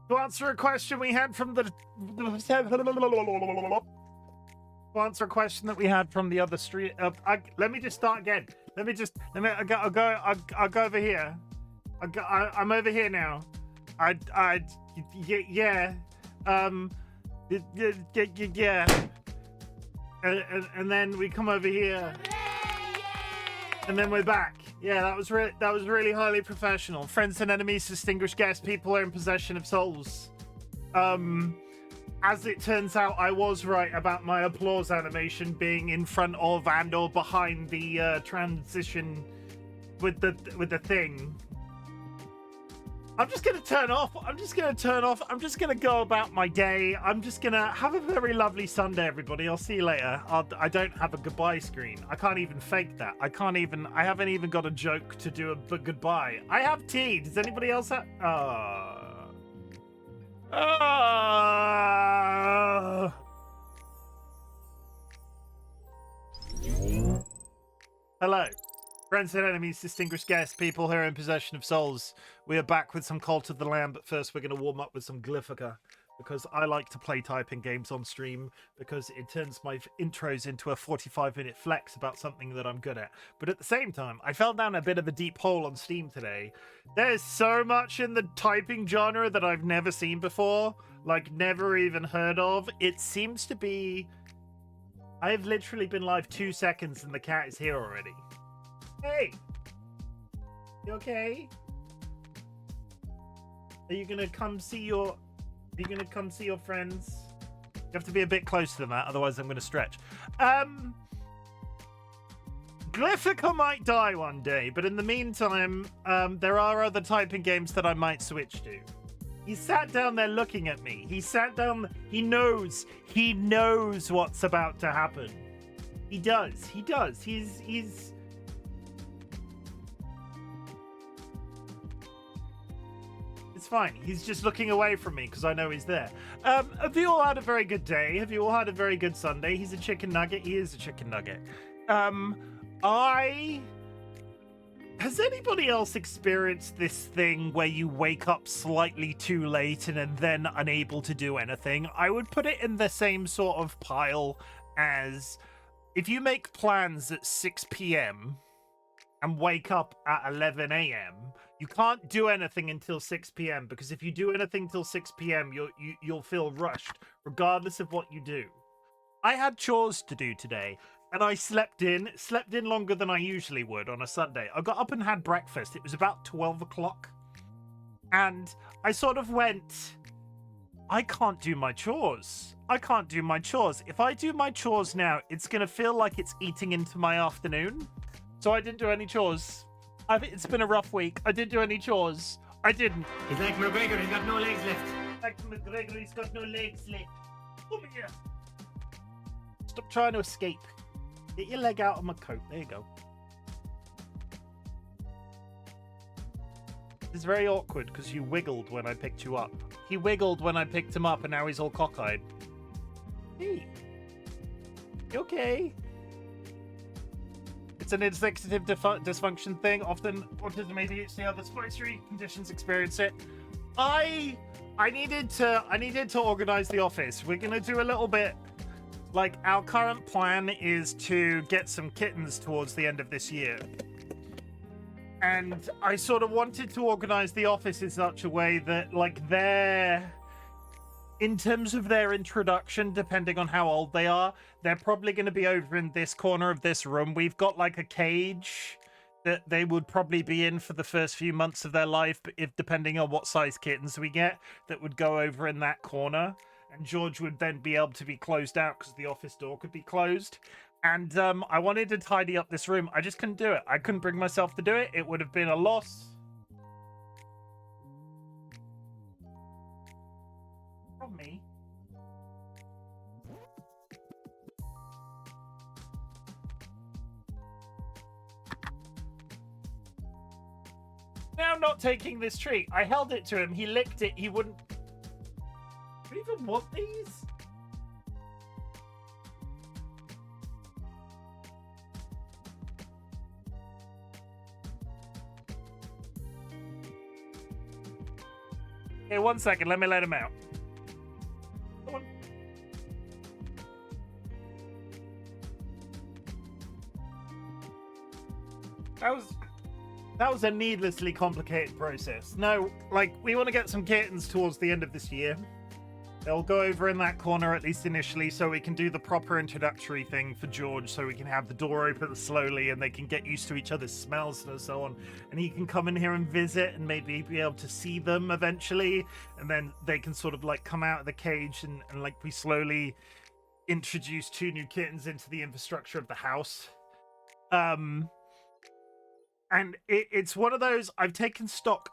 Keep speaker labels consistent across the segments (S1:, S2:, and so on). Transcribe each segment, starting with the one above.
S1: To answer a question we had from the... To answer a question that we had from the other street... let me just start again. I'll go over here. I'm over here now. Yeah. Yeah. And then we come over here. And then we're back. Yeah, that was really highly professional. Friends and enemies, distinguished guests, people are in possession of souls. As it turns out, I was right about my applause animation being in front of and or behind the transition with the thing. I'm just gonna turn off. I'm just gonna go about my day. I'm just gonna have a very lovely Sunday, everybody. I'll see you later. I don't have a goodbye screen. I can't even fake that. I haven't even got a joke to do a goodbye. I have tea. Does anybody else have? Hello. Friends and enemies, distinguished guests, people who are in possession of souls. We are back with some Cult of the Lamb, but first we're going to warm up with some Glyphica, because I like to play typing games on stream, because it turns my intros into a 45-minute flex about something that I'm good at. But at the same time, I fell down a bit of a deep hole on Steam today. There's so much in the typing genre that I've never seen before, like never even heard of. It seems to be... I've literally been live 2 seconds and the cat is here already. Hey! You okay? Are you gonna come see your friends? You have to be a bit closer than that, otherwise I'm gonna stretch. Glyphica might die one day, but in the meantime, there are other typing games that I might switch to. He sat down there looking at me. He sat down, he knows what's about to happen. He does. He's It's fine. He's just looking away from me because I know he's there. Have you all had a very good day? Have you all had a very good Sunday? He's a chicken nugget. He is a chicken nugget. Has anybody else experienced this thing where you wake up slightly too late and then unable to do anything? I would put it in the same sort of pile as if you make plans at 6 p.m. and wake up at 11 a.m., you can't do anything until 6 p.m. because if you do anything till 6 p.m., you'll feel rushed, regardless of what you do. I had chores to do today, and I slept in longer than I usually would on a Sunday. I got up and had breakfast. It was about 12 o'clock, and I sort of went, I can't do my chores. If I do my chores now, it's going to feel like it's eating into my afternoon. So I didn't do any chores. It's been a rough week. I didn't do any chores. I didn't.
S2: He's like McGregor, he's got no legs left.
S1: Like McGregor, he's got no legs left. Come here. Stop trying to escape. Get your leg out of my coat. There you go. It's very awkward because you wiggled when I picked you up. He wiggled when I picked him up and now he's all cockeyed. Hey. You okay? It's an executive dysfunction thing. Often autism, ADHD, other spicy conditions experience it. I needed to organize the office. We're gonna do a little bit. Like, our current plan is to get some kittens towards the end of this year. And I sort of wanted to organize the office in such a way that, like, in terms of their introduction, depending on how old they are, they're probably going to be over in this corner of this room. We've got like a cage that they would probably be in for the first few months of their life, but if depending on what size kittens we get, that would go over in that corner. And George would then be able to be closed out because the office door could be closed. And I wanted to tidy up this room. I just couldn't do it. I couldn't bring myself to do it. It would have been a loss. From me. Now I'm not taking this treat. I held it to him. He licked it. He wouldn't... Do you even want these? Hey, 1 second. Let me let him out. Come on. That was a needlessly complicated process. No, like, we want to get some kittens towards the end of this year. They'll go over in that corner, at least initially, so we can do the proper introductory thing for George, so we can have the door open slowly and they can get used to each other's smells and so on. And he can come in here and visit and maybe be able to see them eventually. And then they can sort of like come out of the cage and like we slowly introduce 2 new kittens into the infrastructure of the house. And it's one of those, I've taken stock.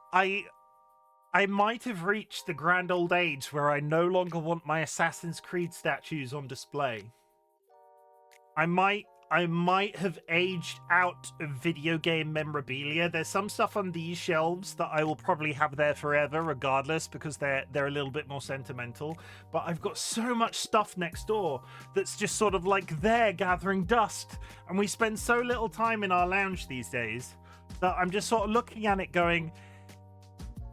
S1: I might have reached the grand old age where I no longer want my Assassin's Creed statues on display. I might have aged out of video game memorabilia. There's some stuff on these shelves that I will probably have there forever regardless because they're a little bit more sentimental. But I've got so much stuff next door that's just sort of like there gathering dust. And we spend so little time in our lounge these days that I'm just sort of looking at it going,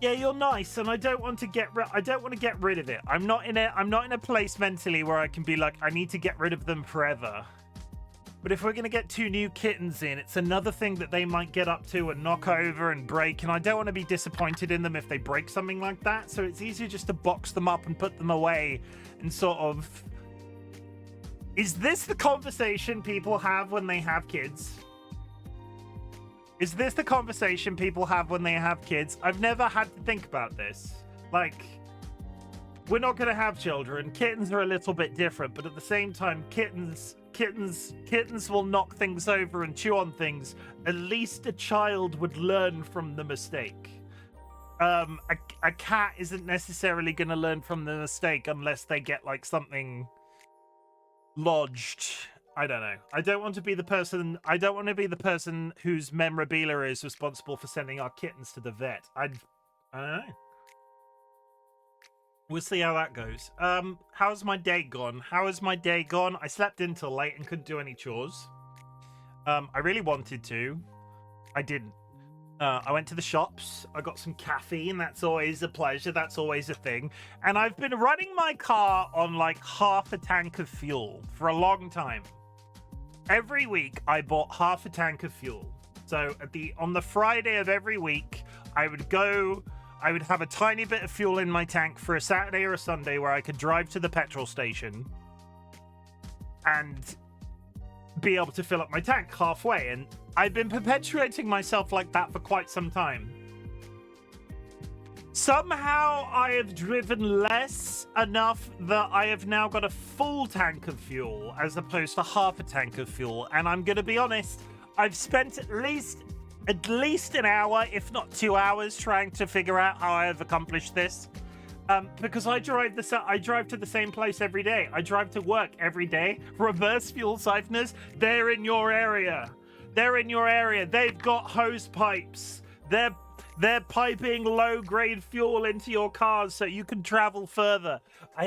S1: yeah, you're nice, and I don't want to get rid of it. I'm not in a place mentally where I can be like, I need to get rid of them forever. But if we're going to get 2 new kittens in, it's another thing that they might get up to and knock over and break, and I don't want to be disappointed in them if they break something like that, so it's easier just to box them up and put them away and sort of... Is this the conversation people have when they have kids? Is this the conversation people have when they have kids? I've never had to think about this. Like, we're not going to have children. Kittens are a little bit different, but at the same time, kittens will knock things over and chew on things. At least a child would learn from the mistake. A cat isn't necessarily going to learn from the mistake unless they get like something lodged. I don't know. I don't want to be the person whose memorabilia is responsible for sending our kittens to the vet. I don't know. We'll see how that goes. How's my day gone? I slept in till late and couldn't do any chores. I really wanted to. I didn't. I went to the shops. I got some caffeine. That's always a pleasure. That's always a thing. And I've been running my car on like half a tank of fuel for a long time. Every week, I bought half a tank of fuel. So on the Friday of every week, I would have a tiny bit of fuel in my tank for a Saturday or a Sunday where I could drive to the petrol station and be able to fill up my tank halfway. And I've been perpetuating myself like that for quite some time. Somehow I have driven less enough that I have now got a full tank of fuel as opposed to half a tank of fuel. And I'm going to be honest, I've spent at least an hour, if not 2 hours, trying to figure out how I have accomplished this. Because I drive to the same place every day. I drive to work every day. Reverse fuel siphoners, they're in your area. They've got hose pipes. They're piping low-grade fuel into your cars so you can travel further. I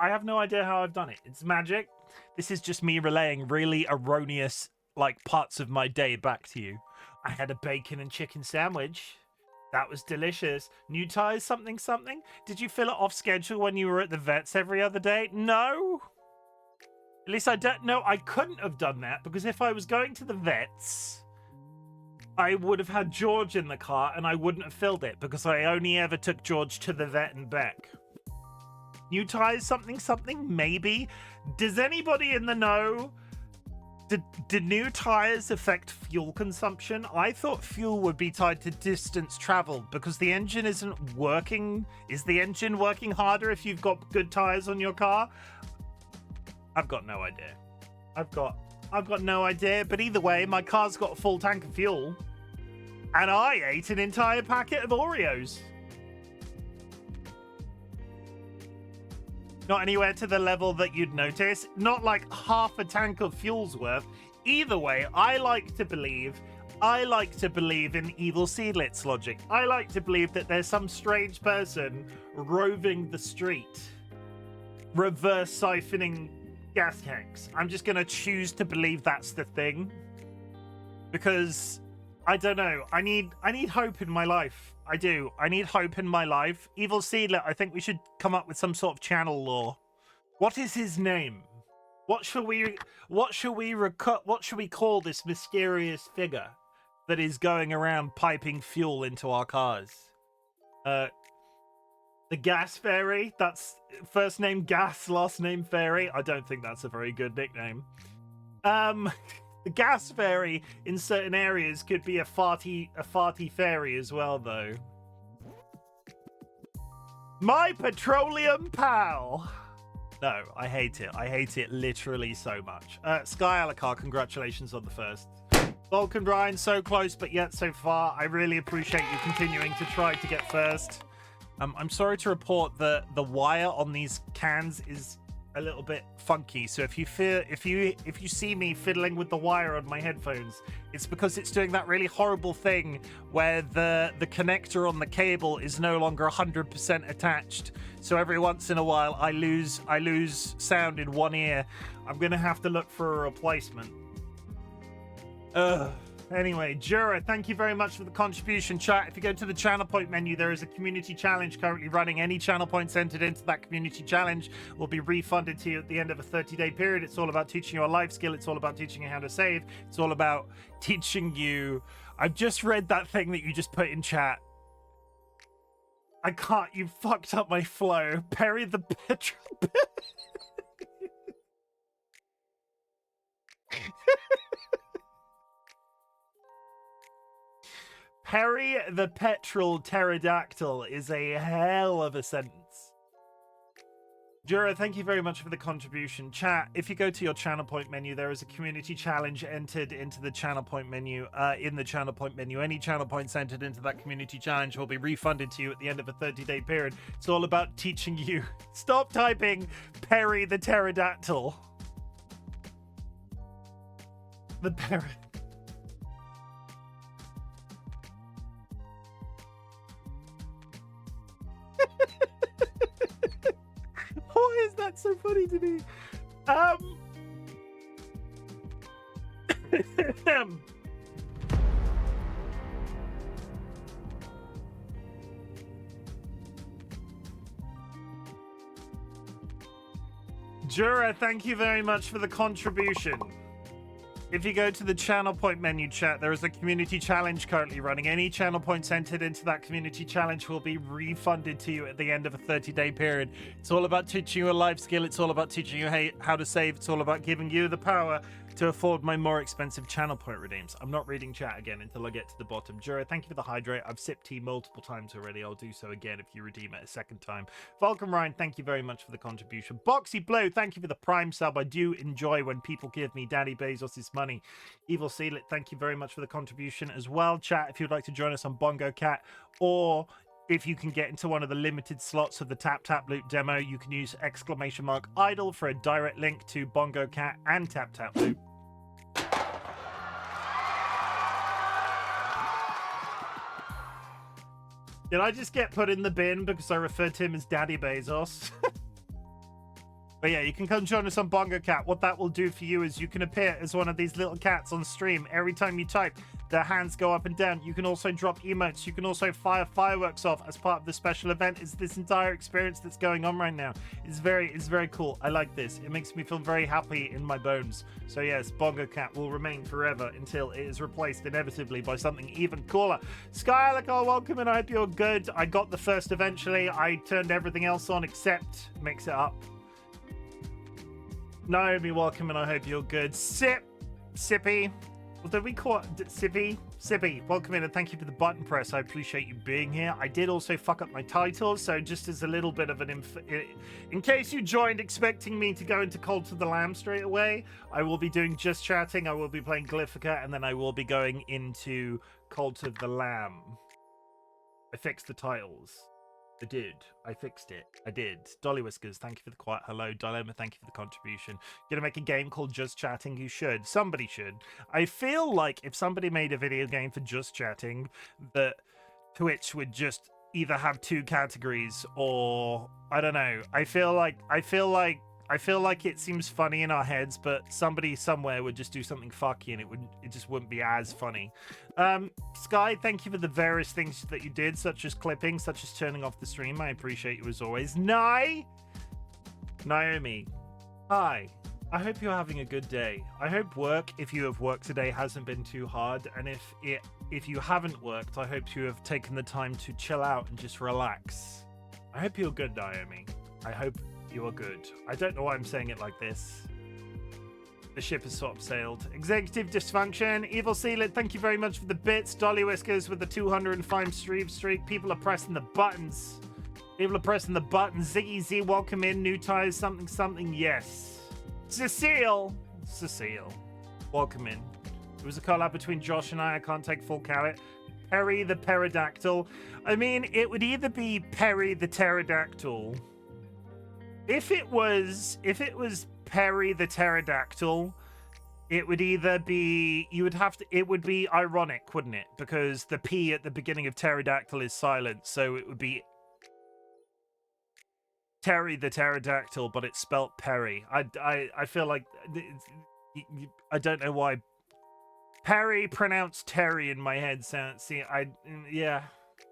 S1: have no idea how I've done it. It's magic. This is just me relaying really erroneous, like, parts of my day back to you. I had a bacon and chicken sandwich. That was delicious. New tires, something. Did you fill it off schedule when you were at the vets every other day? No. At least I don't know. I couldn't have done that because if I was going to the vets, I would have had George in the car and I wouldn't have filled it because I only ever took George to the vet and back. New tires, something, maybe. Does anybody in the know? Did new tires affect fuel consumption? I thought fuel would be tied to distance traveled because the engine isn't working. Is the engine working harder if you've got good tires on your car? I've got no idea. I've got no idea, but either way, my car's got a full tank of fuel. And I ate an entire packet of Oreos. Not anywhere to the level that you'd notice. Not like half a tank of fuel's worth. Either way, I like to believe in evil seedlit's logic. I like to believe that there's some strange person roving the street, reverse siphoning gas tanks. I'm just going to choose to believe that's the thing. Because I don't know. I need hope in my life. I do. I need hope in my life. Evil Seedler, I think we should come up with some sort of channel lore. What is his name? What shall we call this mysterious figure that is going around piping fuel into our cars? The Gas Fairy? That's first name Gas, last name Fairy? I don't think that's a very good nickname. The Gas Fairy in certain areas could be a farty fairy as well, though. My petroleum pal! No, I hate it. I hate it literally so much. Sky Alakar, congratulations on the first. Vulcan Ryan, so close, but yet so far. I really appreciate you continuing to try to get first. I'm sorry to report that the wire on these cans is a little bit funky. So if you see me fiddling with the wire on my headphones, it's because it's doing that really horrible thing where the connector on the cable is no longer 100% attached. So every once in a while I lose sound in one ear. I'm gonna have to look for a replacement. Anyway, Jura, thank you very much for the contribution, chat. If you go to the channel point menu, there is a community challenge currently running. Any channel points entered into that community challenge will be refunded to you at the end of a 30-day period. It's all about teaching you a life skill. It's all about teaching you how to save. It's all about teaching you... I've just read that thing that you just put in chat. I can't. You fucked up my flow. Perry the petrol... Perry the petrol pterodactyl is a hell of a sentence. Jura, thank you very much for the contribution. Chat, if you go to your channel point menu, there is a community challenge entered into the channel point menu. In the channel point menu, any channel points entered into that community challenge will be refunded to you at the end of a 30-day period. It's all about teaching you. Stop typing Perry the pterodactyl. The Perry. Why is that so funny to me? Jura, thank you very much for the contribution. If you go to the channel point menu, chat, there is a community challenge currently running. Any channel points entered into that community challenge will be refunded to you at the end of a 30-day period. It's all about teaching you a life skill. It's all about teaching you how to save. It's all about giving you the power to afford my more expensive channel point redeems. I'm not reading chat again until I get to the bottom. Jura, thank you for the hydrate. I've sipped tea multiple times already. I'll do so again if you redeem it a second time. Vulcan Ryan, thank you very much for the contribution. Boxy Blue, thank you for the prime sub. I do enjoy when people give me Daddy Bezos' money. Evil Sealit, thank you very much for the contribution as well. Chat, if you'd like to join us on Bongo Cat, or if you can get into one of the limited slots of the Tap Tap Loot demo, you can use !idle for a direct link to Bongo Cat and Tap Tap Loot. Did I just get put in the bin because I referred to him as Daddy Bezos? But yeah, you can come join us on Bongo Cat. What that will do for you is you can appear as one of these little cats on stream. Every time you type, their hands go up and down. You can also drop emotes. You can also fire fireworks off as part of the special event. It's this entire experience that's going on right now. It's very cool. I like this. It makes me feel very happy in my bones. So yes, Bongo Cat will remain forever until it is replaced inevitably by something even cooler. Skylicker, welcome, and I hope you're good. I got the first eventually. I turned everything else on except mix it up. Naomi, welcome, and I hope you're good. Sippy. What did we call it? Sippy, welcome in, and thank you for the button press. I appreciate you being here. I did also fuck up my title, so just as a little bit of an in case you joined expecting me to go into Cult of the Lamb straight away, I will be doing Just Chatting, I will be playing Glyphica, and then I will be going into Cult of the Lamb. I fixed the titles. I did. I fixed it. I did. DollyWhiskers, thank you for the quiet hello. Dilemma, thank you for the contribution. Gonna make a game called Just Chatting? You should. Somebody should. I feel like if somebody made a video game for Just Chatting, that Twitch would just either have two categories or I don't know. I feel like I feel like it seems funny in our heads, but somebody somewhere would just do something fucky and it just wouldn't be as funny. Sky, thank you for the various things that you did, such as clipping, such as turning off the stream. I appreciate you as always. Naomi, hi. I hope you're having a good day. I hope work, if you have worked today, hasn't been too hard. And if you haven't worked, I hope you have taken the time to chill out and just relax. I hope you're good, Naomi. I hope you are good. I don't know why I'm saying it like this. The ship has sort of sailed. Executive Dysfunction. Evil Sealet, thank you very much for the bits. DollyWhiskers with the 205 streak. People are pressing the buttons. Ziggy Z, welcome in. New ties, something. Yes. Cecile, welcome in. It was a collab between Josh and I can't take full credit. Perry the Pterodactyl. I mean, it would either be Perry the Pterodactyl. If it was Perry the Pterodactyl, it would either be, it would be ironic, wouldn't it? Because the P at the beginning of pterodactyl is silent, so it would be Terry the Pterodactyl, but it's spelt Perry. I feel like I don't know why Perry pronounced Terry in my head. Yeah.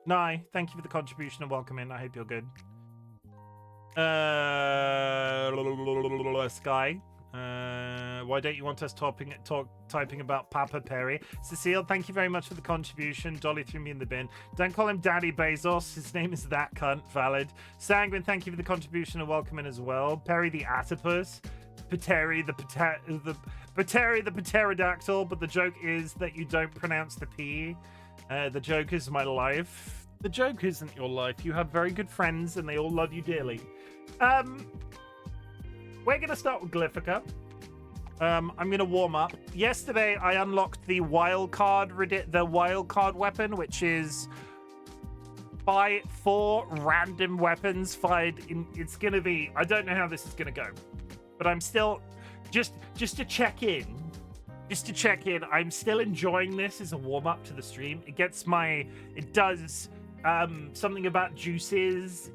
S1: Nye, thank you for the contribution and welcome in. I hope you're good. Sky, why don't you want us typing about Papa Perry? Cecile, thank you very much for the contribution. Dolly threw me in the bin. Don't call him Daddy Bezos. His name is that cunt. Valid. Sanguine, thank you for the contribution and welcome in as well. Perry the Atopus. Pateri the Pterodactyl, but the joke is that you don't pronounce the P. The joke is my life. The joke isn't your life. You have very good friends and they all love you dearly. We're gonna start with Glyphica. I'm gonna warm up. Yesterday I unlocked the wild card weapon, which is 4 random weapons fired in. It's gonna be, I don't know how this is gonna go, but I'm still just to check in. I'm still enjoying this as a warm up to the stream. It does something about juices.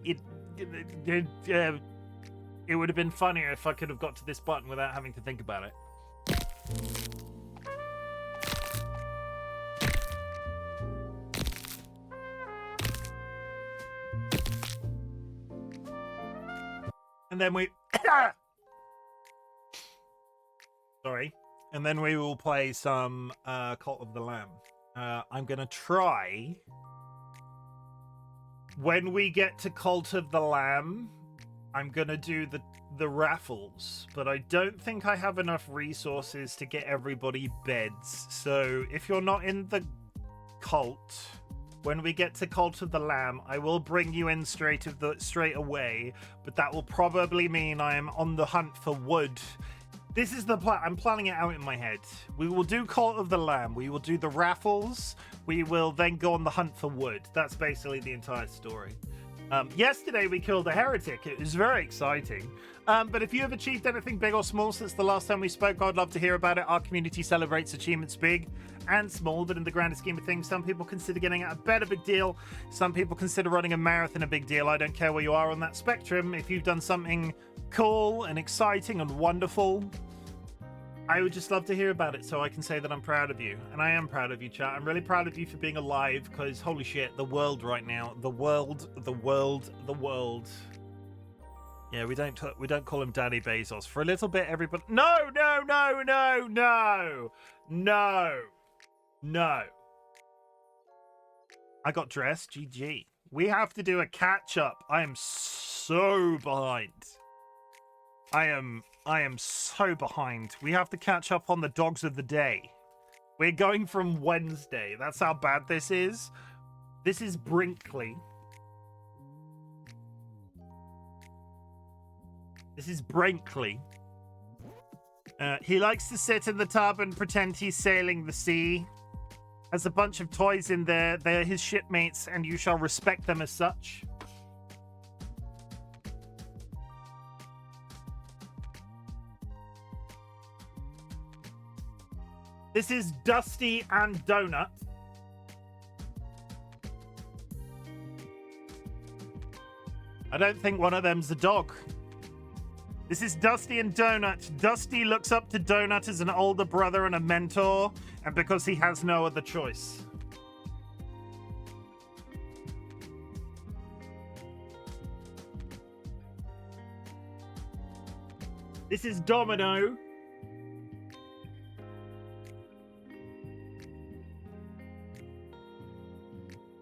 S1: It would have been funnier if I could have got to this button without having to think about it. And then we sorry. And then we will play some Cult of the Lamb. I'm gonna try, when we get to Cult of the Lamb, I'm gonna do the raffles, but I don't think I have enough resources to get everybody beds. So if you're not in the cult, when we get to Cult of the Lamb, I will bring you in straight away, but that will probably mean I am on the hunt for wood. This is the plan. I'm planning it out in my head. We will do Cult of the Lamb. We will do the raffles. We will then go on the hunt for wood. That's basically the entire story. Yesterday we killed a heretic. It was very exciting. But if you have achieved anything big or small since the last time we spoke, I'd love to hear about it. Our community celebrates achievements big and small, but in the grander scheme of things, some people consider getting out of bed a big deal. Some people consider running a marathon a big deal. I don't care where you are on that spectrum. If you've done something cool and exciting and wonderful, I would just love to hear about it so I can say that I'm proud of you. And I am proud of you, chat. I'm really proud of you for being alive, because holy shit, the world right now, the world. Yeah, we don't call him Daddy Bezos. For a little bit, everybody. No. I got dressed. GG. We have to do a catch up. I am so behind. I am so behind. We have to catch up on the dogs of the day. We're going from Wednesday. That's how bad this is. This is Brinkley. He likes to sit in the tub and pretend he's sailing the sea. Has a bunch of toys in there. They're his shipmates, and you shall respect them as such. This is Dusty and Donut. I don't think one of them's a dog. This is Dusty and Donut. Dusty looks up to Donut as an older brother and a mentor, and because he has no other choice. This is Domino.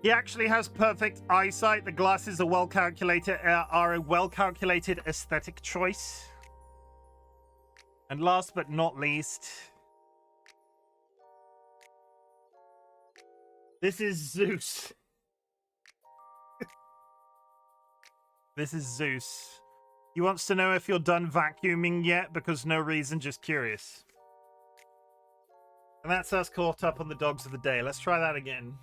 S1: He actually has perfect eyesight. The glasses are are a well-calculated aesthetic choice. And last but not least, this is Zeus. This is Zeus. He wants to know if you're done vacuuming yet, because no reason, just curious. And that's us caught up on the dogs of the day. Let's try that again.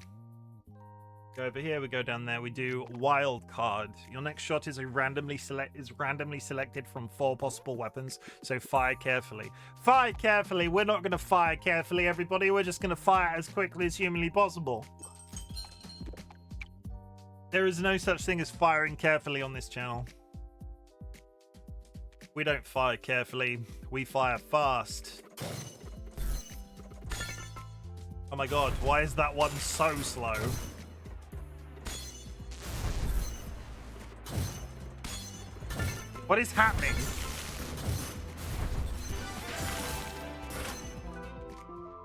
S1: Go over here, we go down there, we do wild card. Your next shot is randomly selected from 4 possible weapons, so fire carefully. Fire carefully. We're not going to fire carefully, everybody. We're just going to fire as quickly as humanly possible. There is no such thing as firing carefully on this channel. We don't fire carefully, we fire fast. Oh my god, why is that one so slow? What is happening?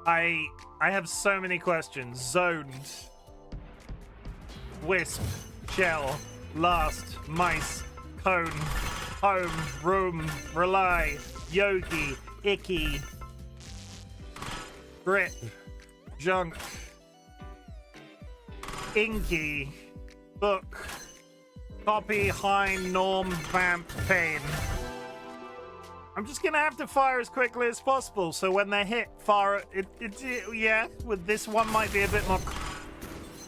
S1: I have so many questions. Zoned. Wisp. Shell. Last. Mice. Cone. Home. Room. Rely. Yogi. Icky. Grip. Junk. Inky. Book. Copy, Hind, Norm, Vamp, Pain. I'm just gonna have to fire as quickly as possible, so when they're hit, fire it. Yeah, with this one might be a bit more.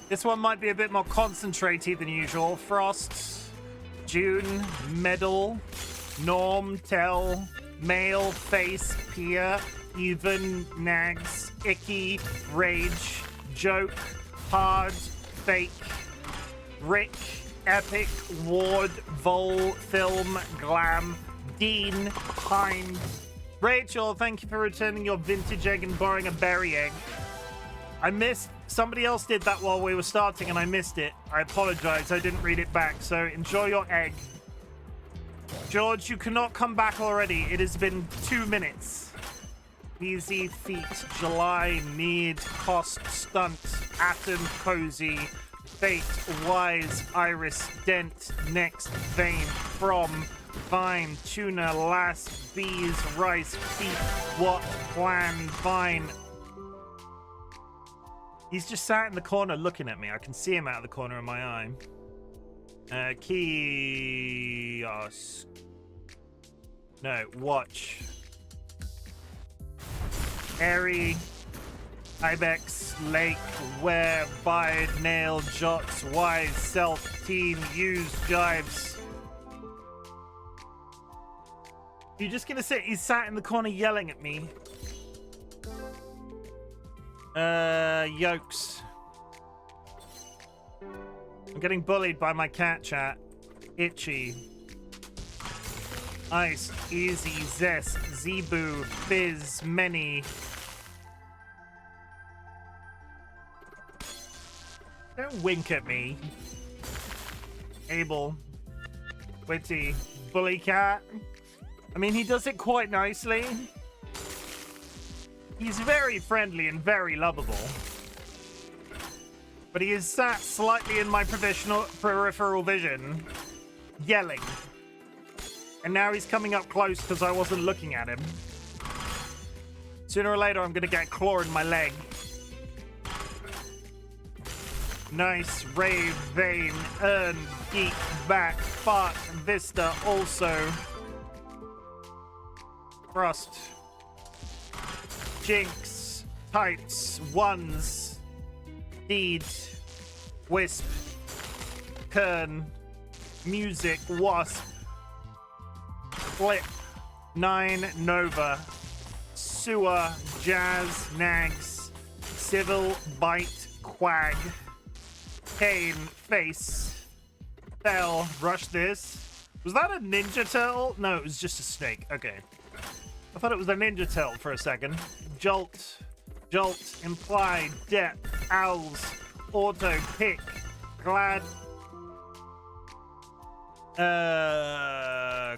S1: This one might be a bit more concentrated than usual. Frost, June, Medal, Norm, Tell, Male, Face, Peer, Even, Nags, Icky, Rage, Joke, Hard, Fake, Rick. Epic, Ward, Vol, Film, Glam, Dean, Hind. Rachel, thank you for returning your vintage egg and borrowing a berry egg. I missed, somebody else did that while we were starting and I missed it. I apologize, I didn't read it back, so enjoy your egg. George, you cannot come back already. It has been 2 minutes. Easy Feet, July, Need, Cost, Stunt, Atom, Cozy, Fate, Wise, Iris, Dent, Next, Vein, From, Vine, Tuna, Lass, Bees, Rice, Feet, What, Plan, Vine. He's just sat in the corner looking at me. I can see him out of the corner of my eye. Kiosk. No, Watch. Airy. Ibex, Lake, Where, Bide, Nail, Jots, Wise, Self, Team, Use, Jives. You're just gonna sit, he's sat in the corner yelling at me. Yokes. I'm getting bullied by my cat chat. Itchy. Ice, Easy, Zest, Zebu, Fizz, Many. Don't wink at me. Abel. Witty. Bully cat. I mean, he does it quite nicely. He's very friendly and very lovable. But he is sat slightly in my peripheral vision, yelling. And now he's coming up close because I wasn't looking at him. Sooner or later, I'm going to get a claw in my leg. Nice, Rave, Vein, Earn, Geek, Back, Fart, Vista, also. Frost. Jinx, Tights, Ones, Deed, Wisp, Kern, Music, Wasp, Flip, 9, Nova, Sewer, Jazz, Nags, Civil, Bite, Quag, Kane, Face, Fell, Rush This, Was that a ninja turtle? No, it was just a snake. Okay. I thought it was a ninja turtle for a second. Jolt. Jolt. Implied. Depth. Owls. Auto. Pick. Glad.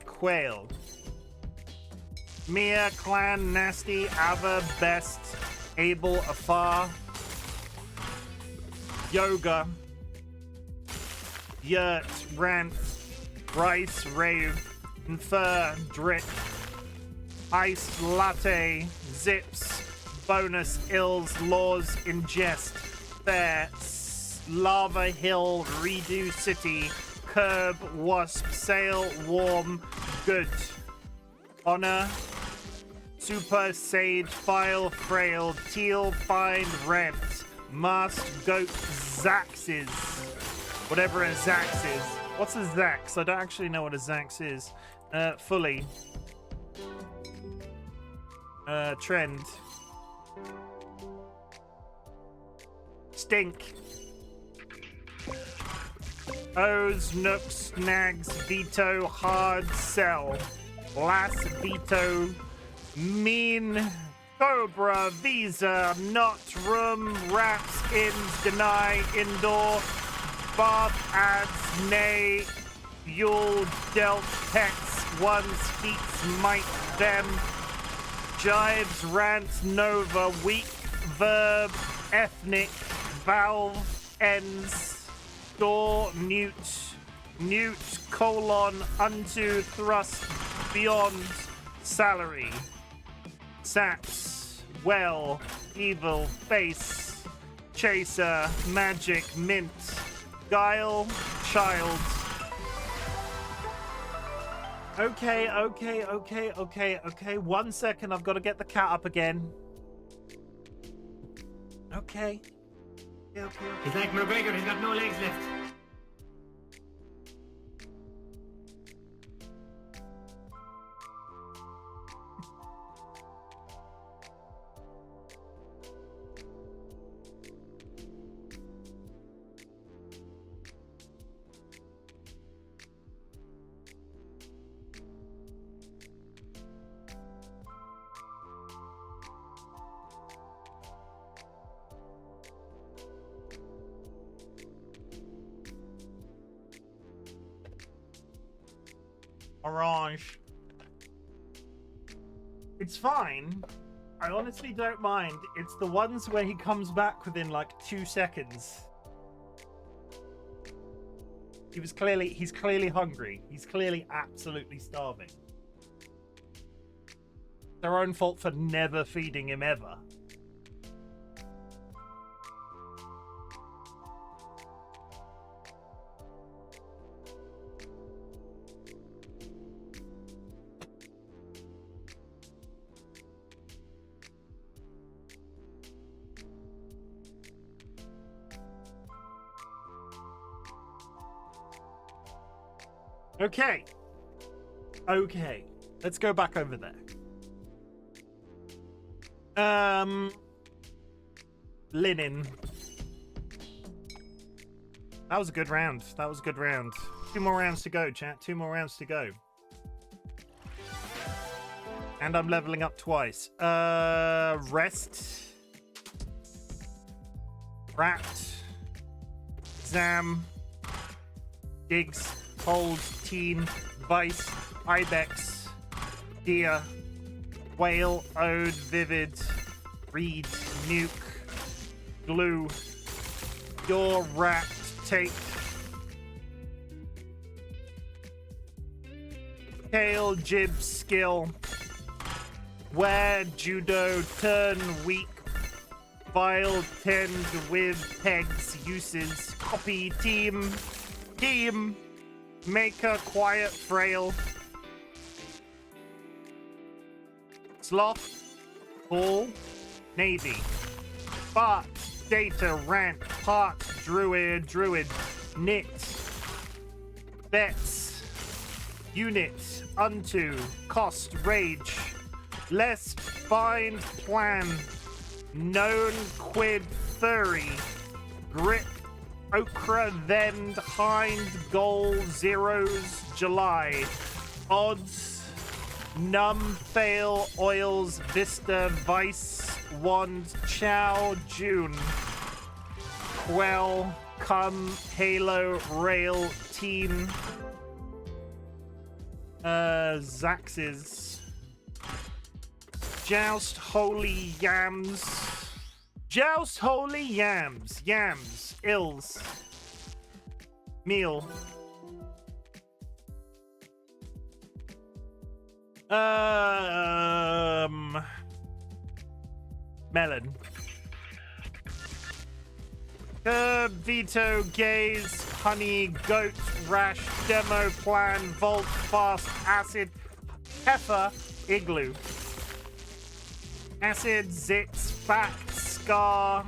S1: Quail. Mia. Clan. Nasty. Ava. Best. Able. Afar. Yoga. Yurt. Rant. Rice. Rave. Infer. Drip. Iced latte, zips, bonus, ills, laws, ingest, fair, lava hill, redo city, curb, wasp, sail, warm, good, honor, super, sage, file, frail, teal, find, rent, mast, goat, zaxes, whatever a zax is. What's a zax? I don't actually know what a zax is. Fully. Trend. Stink. O's, nooks, snags, veto, hard sell. Lass, veto, mean, cobra, visa, not, room, wraps, ins, deny, indoor, bath, ads, nay, yule, dealt, pets, ones, feats, might, them, jives, rants, nova, weak, verb, ethnic, valve, ends, door, newt, colon, unto, thrust, beyond, salary, saps, well, evil, face, chaser, magic, mint, guile, child. Okay. 1 second, I've got to get the cat up again. Okay.
S2: He's like McGregor, he's got no legs left.
S1: Orange. It's fine. I honestly don't mind. It's the ones where he comes back within like 2 seconds. He's clearly hungry. He's clearly absolutely starving. Their own fault for never feeding him ever. Okay. Let's go back over there. Linen. That was a good round. 2 more rounds to go, chat. 2 more rounds to go. And I'm leveling up twice. Rest. Wrapped. Exam. Digs. Hold. Teen. Vice. Ibex. Deer. Whale. Ode. Vivid. Reed. Nuke. Glue. Your wrapped. Take. Tail. Jib. Skill. Wear. Judo. Turn. Weak. File. Tend. With. Pegs. Uses. Copy. Team. Maker. Quiet. Frail. Sloth. Bull. Navy. Bart. Data. Rant. Part. Druid. Knit. Bets. Unit. Unto. Cost. Rage. Less. Find. Plan. Known. Quid. Furry. Grip. Okra, then Hind, Goal, Zeros, July. Odds, Num, Fail, Oils, Vista, Vice, Wand, Chow, June. Quell, Cum, Halo, Rail, Teen. Zaxes. Joust, Holy Yams. Joust, Holy Yams. Yams. Ills. Meal. Melon. Curb, Veto, Gaze, Honey, Goat, Rash, Demo, Plan, Volt, Fast, Acid, Heifer, Igloo. Acid, Zits, Fact, Scar,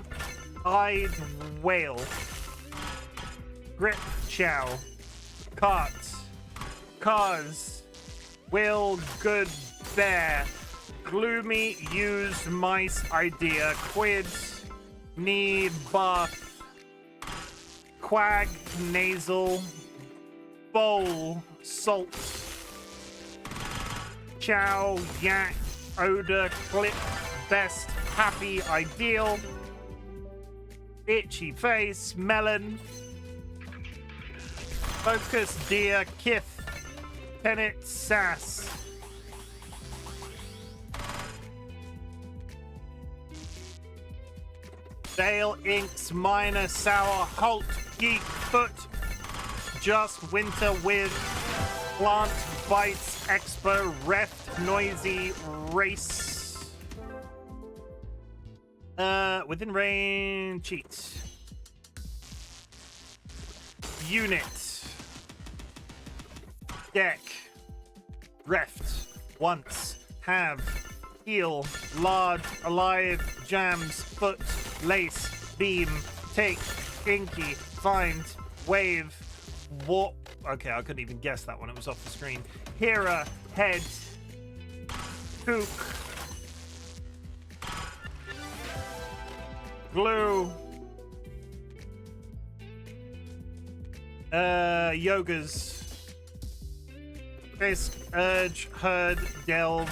S1: Eyed, Whale. Grip, Chow. Cart. Cars. Will, Good, Bear. Gloomy, Use, Mice, Idea. Quid, Knee, Bath. Quag, Nasal. Bowl, Salt. Chow, Yak, Odor, Clip, Best, Happy, Ideal. Itchy Face, Melon. Focus, Deer, Kith, Pennant, Sass. Dale, Inks, Minor, Sour, Halt, Geek, Foot, Just, Winter, With, Plant, Bites, Expo, Reft, Noisy, Race. Within range, cheats. Unit. Deck. Reft. Once. Have. Heal. Large. Alive. Jams. Foot. Lace. Beam. Take. Inky. Find. Wave. Warp. Okay, I couldn't even guess that one. It was off the screen. Hera. Head. Kook. Glue. Yogas. Fisk, Urge, Herd, Delve,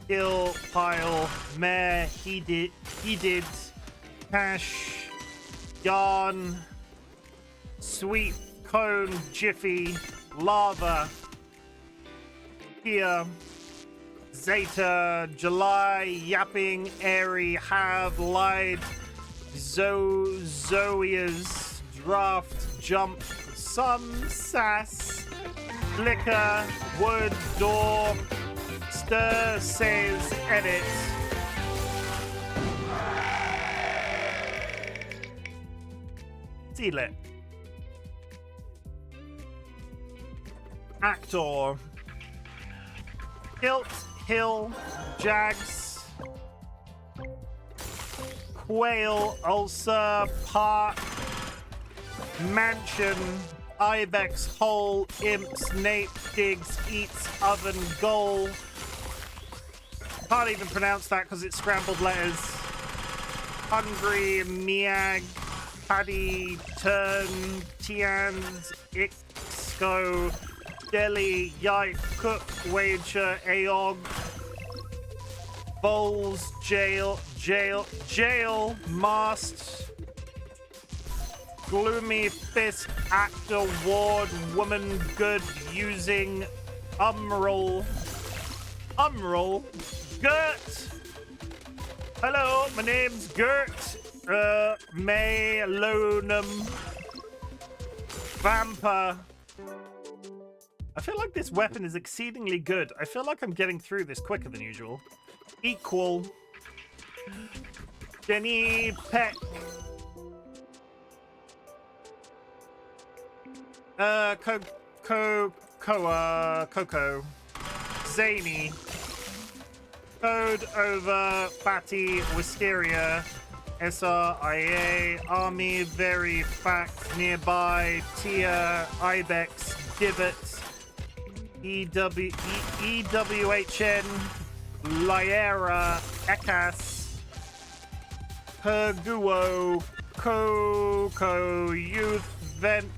S1: Kill, Pile, Mare, He did, Cash, Yarn, Sweep, Cone, Jiffy, Lava, Kia, Zeta, July, Yapping, Airy, Have, Lied, Zoeas, Draft, Jump, Some, Sass, Flicker, Wood, Door, Stir, Says, Edit. Seal it. Actor. Hilt, Hill, Jags, Quail, Ulcer, Park, Mansion, Ibex, Hole, Imps, Nape, Digs, Eats, Oven, Goal. Can't even pronounce that because it's scrambled letters. Hungry, Miag, Paddy, Turn, Tians, Ixco, Deli, Yipe, Cook, Wager, Aog, Bowls, Jail, Mast, Gloomy, Fisk, Actor, Ward, Woman, Good, Using, Umroll, Gert. Hello, my name's Gert. May, Lonum, Vamper. I feel like this weapon is exceedingly good. I feel like I'm getting through this quicker than usual. Equal. Jenny Peck. Coco. Zany. Code over Fatty Wisteria. SRIA. Army Very Fact Nearby. Tia Ibex Divot. EWHN, Lyera, Ekas, Perguo, Coco, Youth, Vent,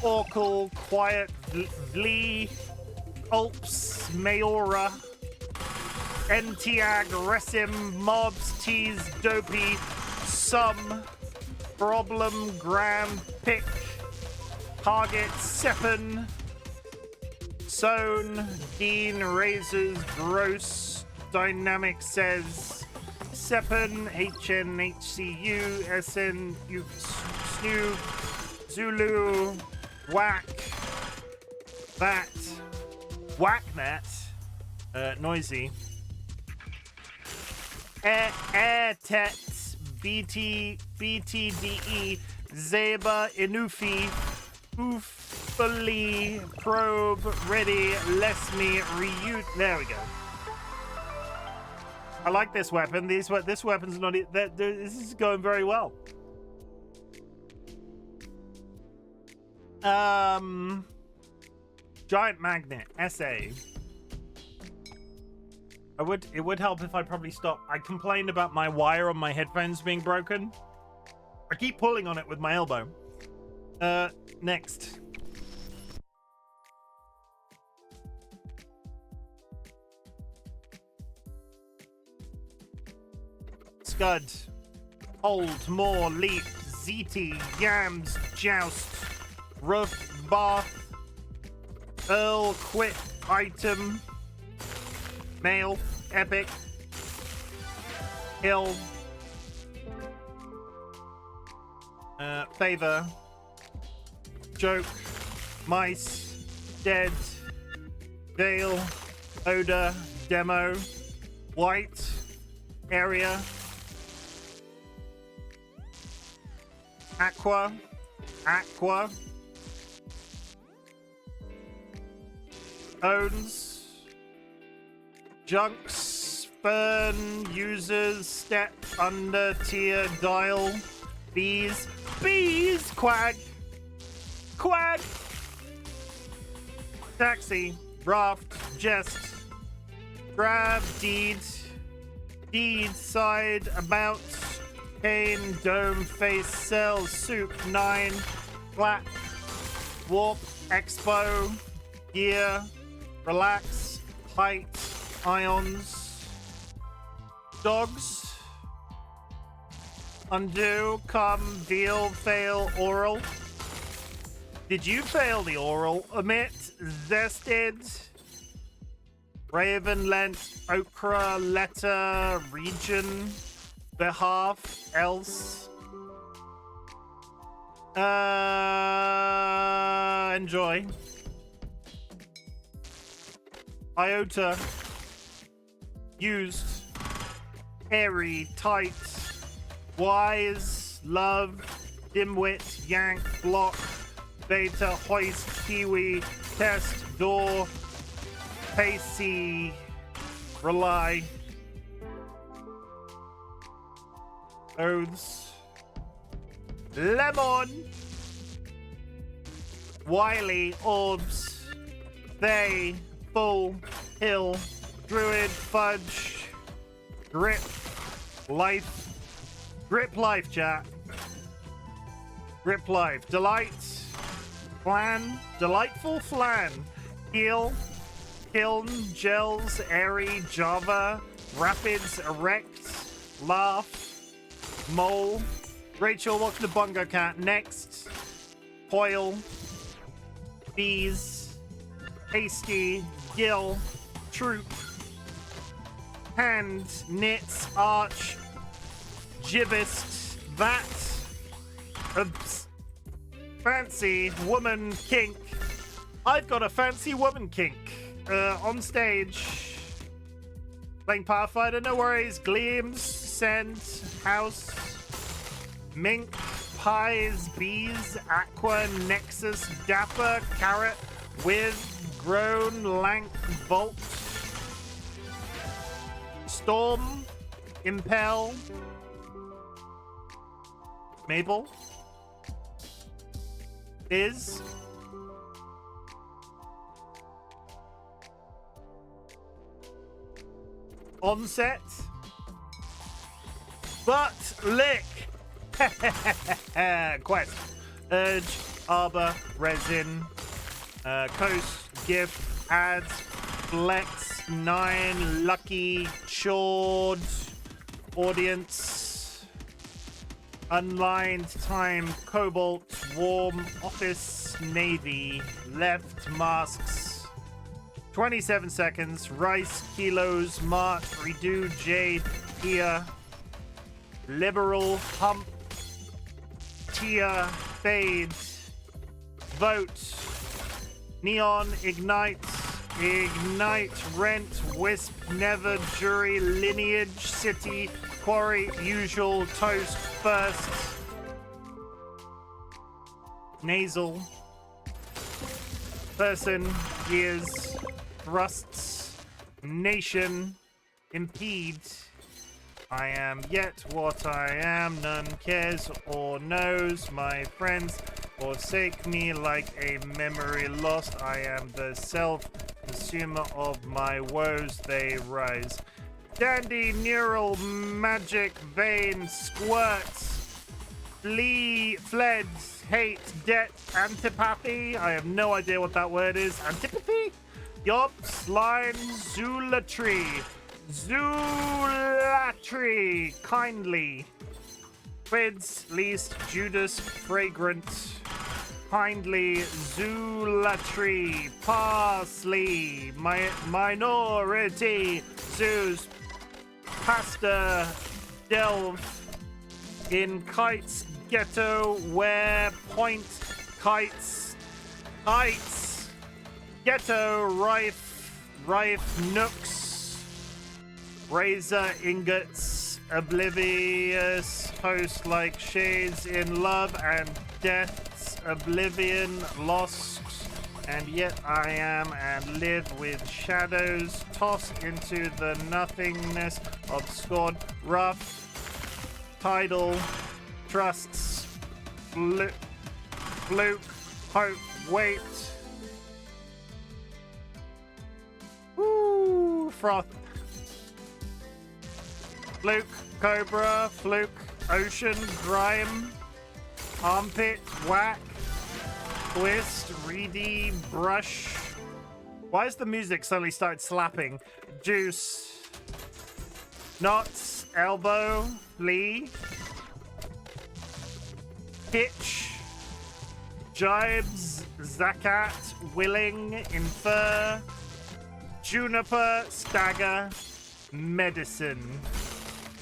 S1: Orcal, Quiet, Vlee, Alps, Mayora, Entiag, Resim, Mobs, Tease, Dopey, Sum, Problem, Gram, Pick, Target, Seppen, Zone, Dean, Razors, Gross, Dynamic Says, Seppen, HN, HCU, SN, Snoo, Zulu, Whack, That, Whacknet, Noisy, Airtet, BTDE, Zeba, Inufi, Oofly, Probe, Ready, Lesme, Reute. There we go. I like this weapon. This weapon's not. This is going very well. Giant magnet. SA. It would help if I probably stop. I complained about my wire on my headphones being broken. I keep pulling on it with my elbow. Next. Scud. Hold, More, Leap, ZT, Yams, Joust, Roof, Bath, Earl, Quit, Item, Mail, Epic, Hill, Favor, Joke, Mice, Dead, Dale, Odor, Demo, White, Area, Aqua, Owns, Junks, Fern, Users, Step, Under, Tier, Dial, Bees, Quag, Taxi, Raft, Jest, Grab, Deed, Side, About, Cane, Dome, Face, Cell, Soup, 9, Flat, Warp, Expo, Gear, Relax, Height, Ions, Dogs, Undo, Come, Deal, Fail, Oral. Did you fail the oral? Omit, Zested, Raven, Lent, Okra, Letter, Region, Behalf, Else. Enjoy. Iota. Used. Airy, Tight. Wise, Love, Dimwit, Yank, Block, Beta, Hoist, Kiwi, Test, Door, Pacey, Rely, Oaths, Lemon, Wily, Orbs, They, Full, Hill, Druid, Fudge, Grip, Life, Grip Life, chat. Grip Life, Delight, Flan, Delightful Flan, Heal, Kiln, Gels, Airy, Java, Rapids, Erect, Laugh, Mole, Rachel, welcome to Bungo Cat. Next, Coil, Bees, Hasty, Gill, Troop, Hand, Knits, Arch, Gibist, That, Fancy, Woman, Kink. I've got a fancy woman kink on stage. Playing Pathfinder, no worries. Gleams, Send, House, Mink, Pies, Bees, Aqua, Nexus, Dapper, Carrot, With, Groan, Lank, Volt, Storm, Impel, Mabel, Is, Onset, Butt, Lick, Quest. Urge, Arbor, Resin, Coast, Gift, Ads, Flex, 9, Lucky, Chord, Audience, Unlined, Time, Cobalt, Warm, Office, Navy, Left, Masks, 27 seconds, Rice, Kilos, Mark, Redo, Jade, Here, Liberal, Hump, Tia, Fade, Vote, Neon, Ignite, Rent, Wisp, Never, Jury, Lineage, City, Quarry, Usual, Toast, First, Nasal, Person, Years, Thrusts, Nation, Impede, I am yet what I am, none cares or knows, my friends forsake me like a memory lost, I am the self-consumer of my woes, they rise. Dandy, neural, magic, vein, squirts, fled, hate, debt, antipathy, I have no idea what that word is, antipathy? Yops, line, zulatry, kindly, Quids, least, Judas, fragrant, kindly, Zulatry, parsley, minority, Zeus, pasta, delve, in kites, ghetto, where, point, kites, ghetto, rife, nooks, razor, ingots, oblivious, host like shades in love and death's oblivion, lost, and yet I am and live with shadows, tossed into the nothingness, obscured, rough, tidal, trusts, fluke, hope, wait, froth, fluke, cobra, fluke, ocean, grime, armpit, whack, twist, reedy, brush. Why has the music suddenly started slapping? Juice, knots, elbow, flea, hitch, jibes, zakat, willing, infer, juniper, stagger, medicine,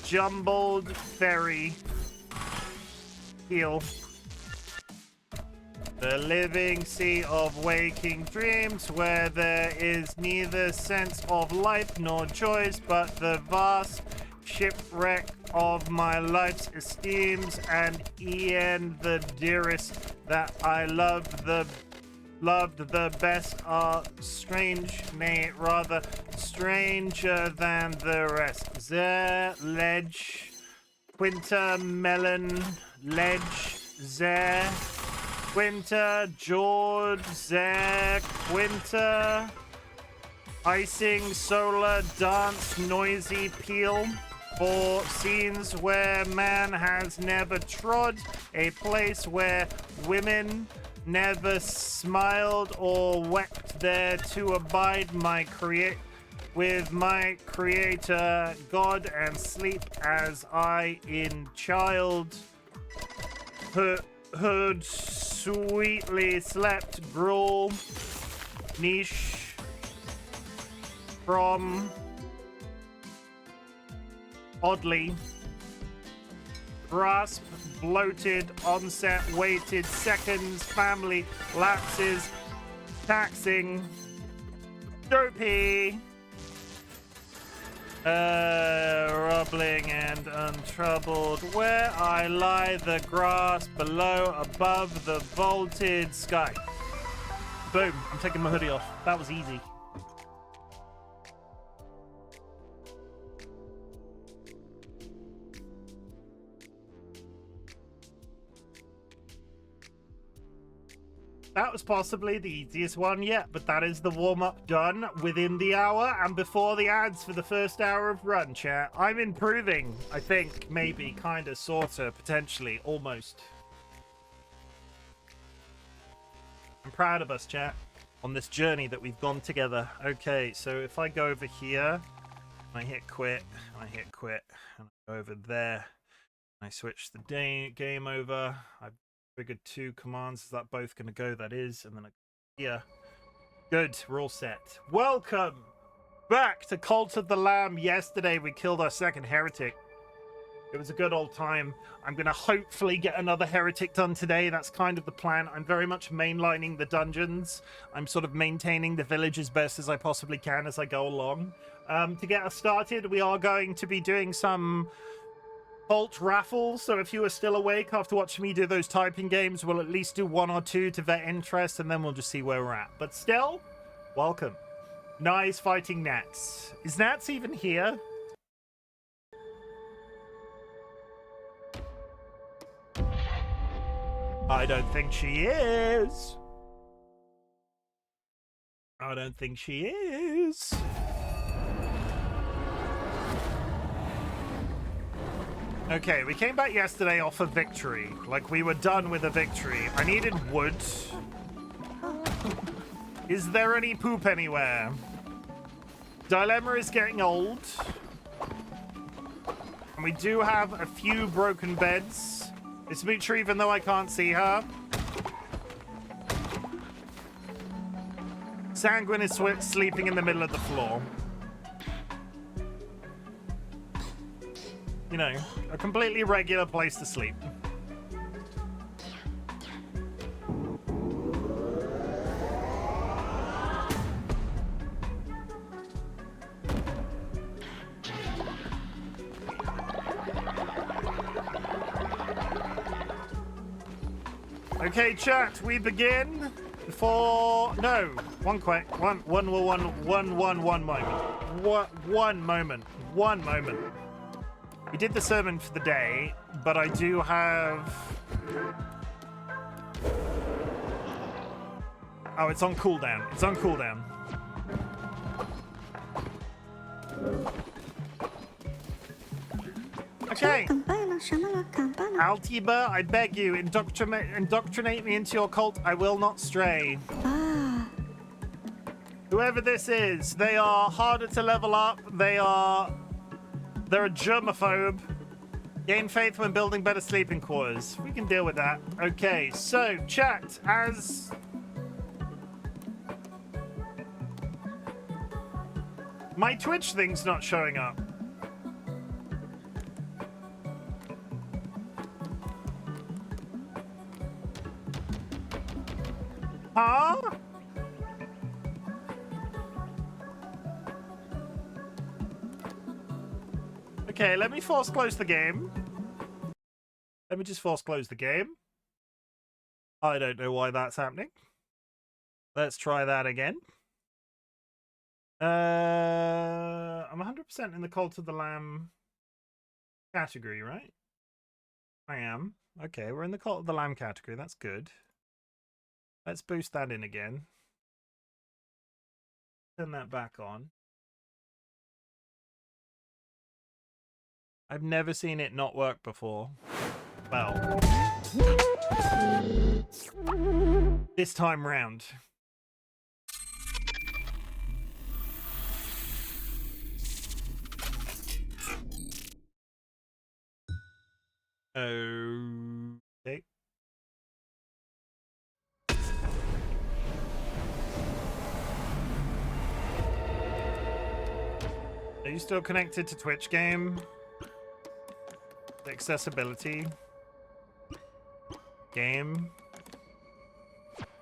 S1: jumbled, ferry, heal. The living sea of waking dreams where there is neither sense of life nor choice but the vast shipwreck of my life's esteems and e'en the dearest that I loved the best are strange, nay rather stranger than the rest. Zer, ledge, quinta, melon, ledge, zer, quinta, George, zer, quinta, icing, solar, dance, noisy, peel, for scenes where man has never trod, a place where women never smiled or wept, there to abide with my creator God and sleep as I in childhood sweetly slept, gruel, niche from oddly, grasp, bloated, onset, waited, seconds, family, lapses, taxing, dopey, rubbling and untroubled, where I lie the grass below, above the vaulted sky. Boom, I'm taking my hoodie off. That was easy. That was possibly the easiest one yet, but that is the warm-up done within the hour and before the ads for the first hour of run, chat. I'm improving, I think, maybe, kinda, sorta, potentially, almost. I'm proud of us, chat, on this journey that we've gone together. Okay, so if I go over here, I hit quit, and I hit quit, and I go over there, and I switch the game over, I've triggered 2 commands. Is that both going to go? That is. And then here. Good. We're all set. Welcome back to Cult of the Lamb. Yesterday, we killed our second heretic. It was a good old time. I'm going to hopefully get another heretic done today. That's kind of the plan. I'm very much mainlining the dungeons. I'm sort of maintaining the village as best as I possibly can as I go along. To get us started, we are going to be doing some Bolt raffles, so if you are still awake after watching me do those typing games, we'll at least do 1 or 2 to vet interest, and then we'll just see where we're at. But still, welcome. Nice fighting Nats. Is Nats even here? I don't think she is. I don't think she is. Okay, we came back yesterday off a victory. Like, we were done with a victory. I needed wood. Is there any poop anywhere? Dilemma is getting old. And we do have a few broken beds. It's Mitra, even though I can't see her. Sanguine is sleeping in the middle of the floor. You know, a completely regular place to sleep. Okay, chat, we begin before... No, one moment. We did the sermon for the day, but I do have... Oh, it's on cooldown. It's on cooldown. Okay. Altiba, I beg you, indoctrinate me into your cult. I will not stray. Whoever this is, they are harder to level up. They're a germaphobe. Gain faith when building better sleeping quarters. We can deal with that. Okay, so chat, as... My Twitch thing's not showing up. Huh? Okay, let me force close the game. Let me just force close the game. I don't know why that's happening. Let's try that again. I'm 100% in the Cult of the Lamb category, right? I am. Okay, we're in the Cult of the Lamb category. That's good. Let's boost that in again. Turn that back on. I've never seen it not work before. Well, this time round. Okay. Are you still connected to Twitch game? The accessibility game.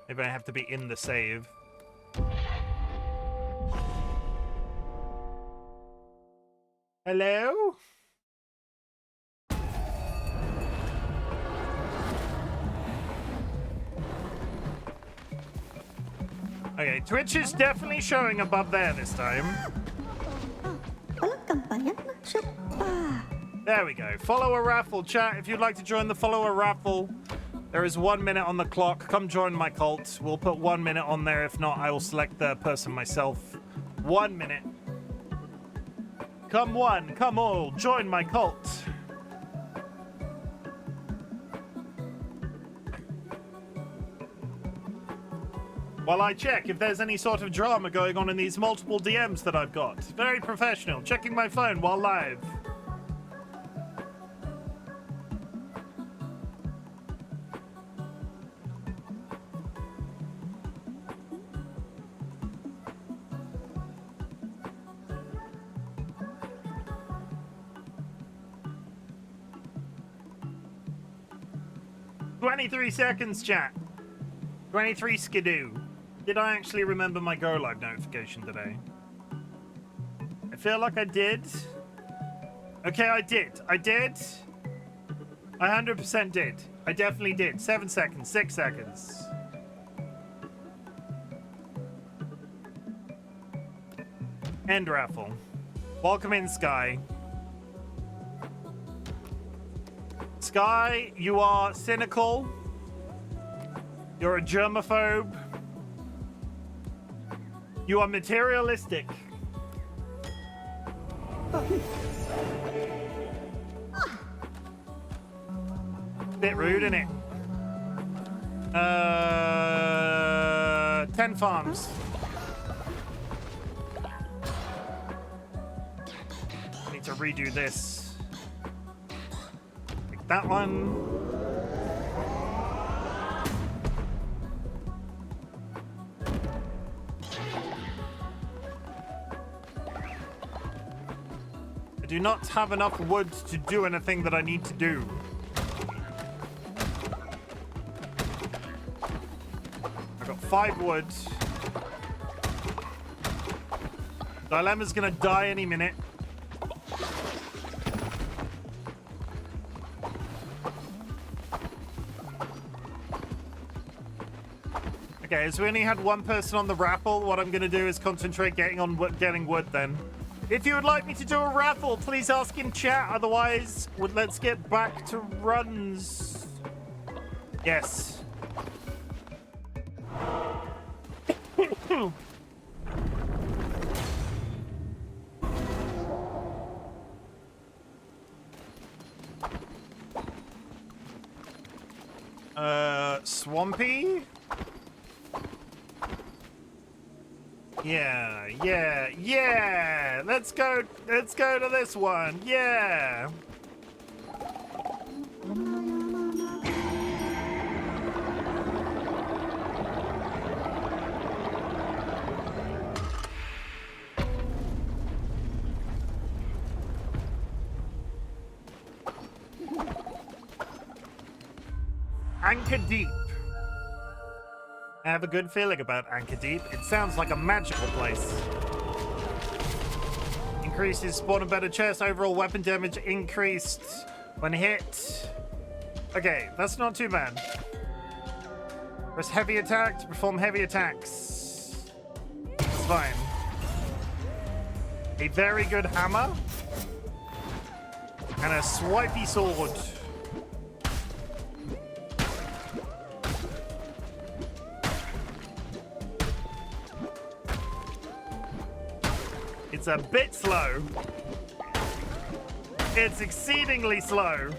S1: Maybe I have to be in the save. Hello? Okay, Twitch is definitely showing above there this time. There we go. Follower raffle, chat. If you'd like to join the follower raffle, There is 1 minute on the clock. Come join my cult. We'll put 1 minute on there. If not, I will select the person myself. 1 minute. Come one, come all, join my cult. While I check if there's any sort of drama going on in these multiple DMs that I've got. Very professional. Checking my phone while live. "23 seconds, chat. 23 skidoo. Did I actually remember my Go Live notification today? I feel like I did. Okay, I did. I 100% did. I definitely did. 7 seconds, 6 seconds. End raffle. Welcome in, Sky. Sky, you are cynical. You're a germaphobe. You are materialistic. Bit rude, isn't it? 10 farms. Need to redo this. Like that one. I do not have enough wood to do anything that I need to do. I've got 5 wood. Dilemma's gonna die any minute. Okay, so we only had 1 person on the raffle. What I'm gonna do is concentrate getting wood then. If you would like me to do a raffle, please ask in chat. Otherwise, let's get back to runs. Yes. Swampy? Yeah. Let's go to this one. Yeah. Anchor Deep. I have a good feeling about Anchor Deep. It sounds like a magical place. Increases spawn and better chest. Overall weapon damage increased when hit. Okay, that's not too bad. Press heavy attack to perform heavy attacks. It's fine. A very good hammer. And a swipey sword. It's a bit slow. It's exceedingly slow.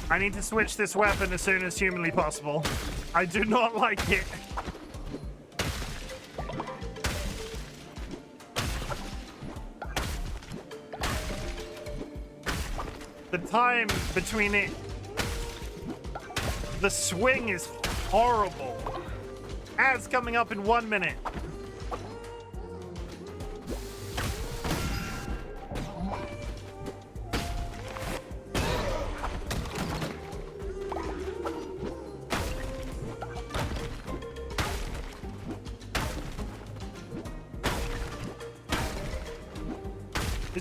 S1: I need to switch this weapon as soon as humanly possible. I do not like it. The time between it... The swing is horrible. Ads coming up in 1 minute.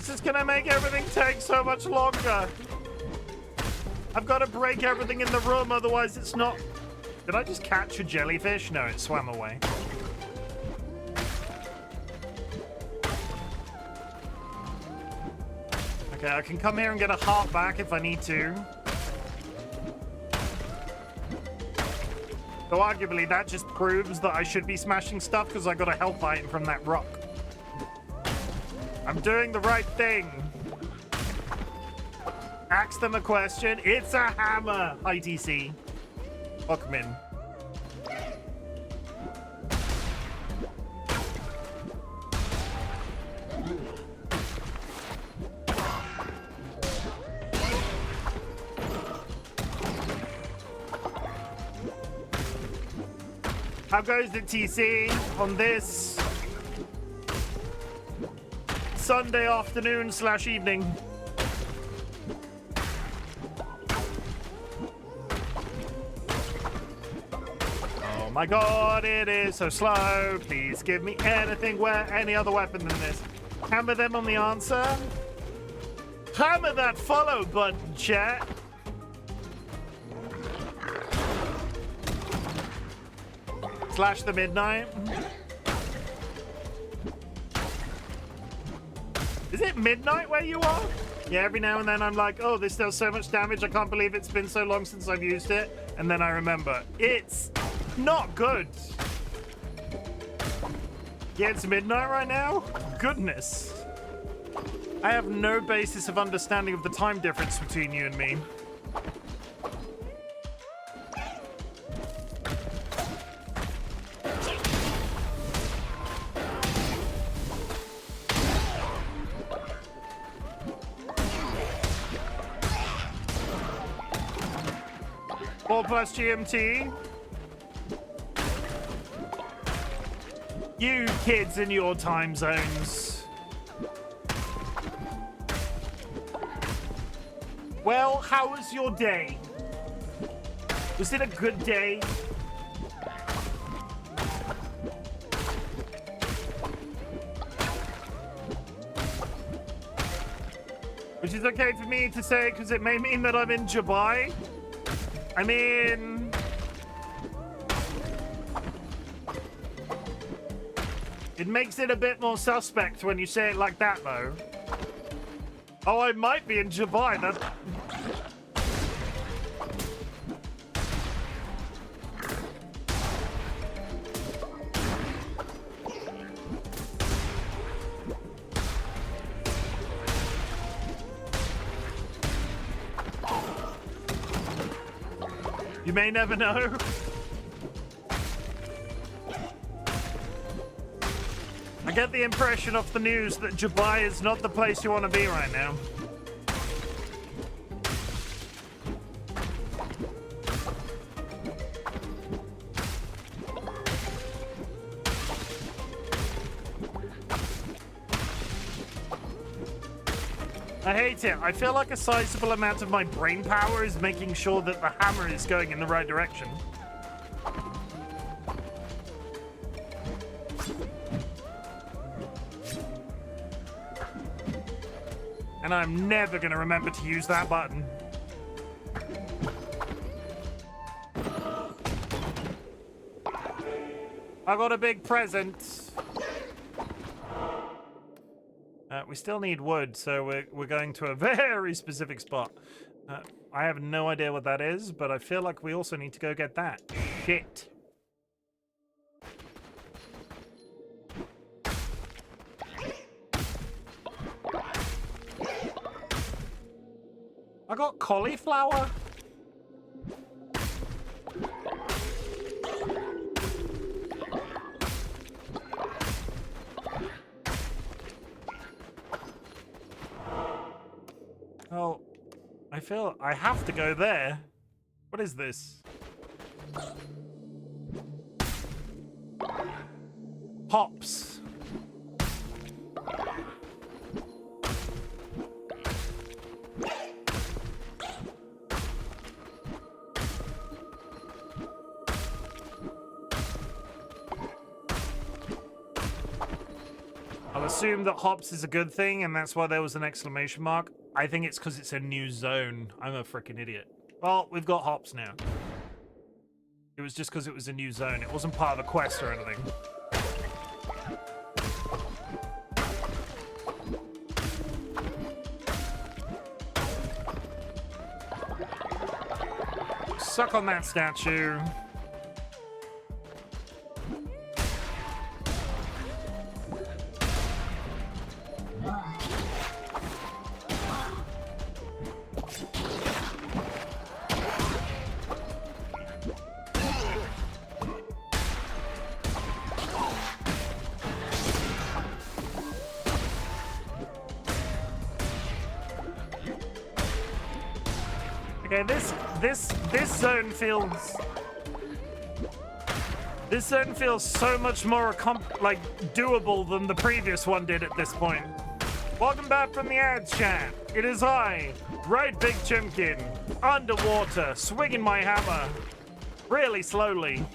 S1: This is gonna make everything take so much longer. I've got to break everything in the room, otherwise it's not... Did I just catch a jellyfish? No, it swam away. Okay, I can come here and get a heart back if I need to. So arguably, that just proves that I should be smashing stuff because I got a health item from that rock. I'm doing the right thing. Ask them a question. It's a hammer. Hi, TC. Welcome in. How goes the TC on this Sunday afternoon / evening? Oh my god, it is so slow. Please give me anything, any other weapon than this. Hammer them on the answer. Hammer that follow button, chat. Slash the midnight. Is it midnight where you are? Yeah, every now and then I'm like, oh, this does so much damage. I can't believe it's been so long since I've used it. And then I remember, it's not good. Yeah, it's midnight right now? Goodness. I have no basis of understanding of the time difference between you and me. Plus GMT. You kids in your time zones. Well, how was your day? Was it a good day? Which is okay for me to say because it may mean that I'm in Dubai. I mean... It makes it a bit more suspect when you say it like that, though. Oh, I might be in Dubai. That... You may never know. I get the impression off the news that Dubai is not the place you want to be right now. I hate it. I feel like a sizable amount of my brain power is making sure that the hammer is going in the right direction. And I'm never going to remember to use that button. I got a big present. We still need wood, so we're going to a very specific spot. I have no idea what that is, but I feel like we also need to go get that. Shit. I got cauliflower. Oh, I feel I have to go there. What is this? Hops. assume that hops is a good thing, and that's why there was an exclamation mark. I think it's because it's a new zone. I'm a freaking idiot. Well, we've got hops now. It was just because it was a new zone. It wasn't part of the quest or anything. Suck on that statue. Okay, this zone feels... This zone feels so much more doable than the previous one did at this point. Welcome back from the ad chat. It is I, RightBigChimken, underwater, swinging my hammer, really slowly.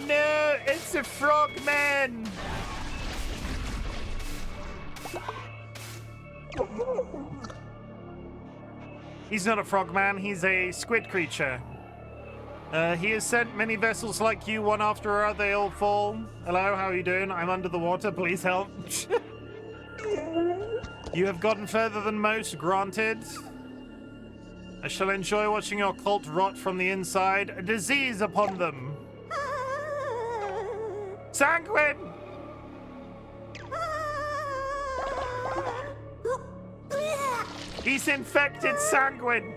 S1: No, it's a frogman! He's not a frogman, he's a squid creature. He has sent many vessels like you, one after another, they all fall. Hello, how are you doing? I'm under the water, please help. You have gotten further than most, granted. I shall enjoy watching your cult rot from the inside. A disease upon them. Sanguine! He's infected Sanguine!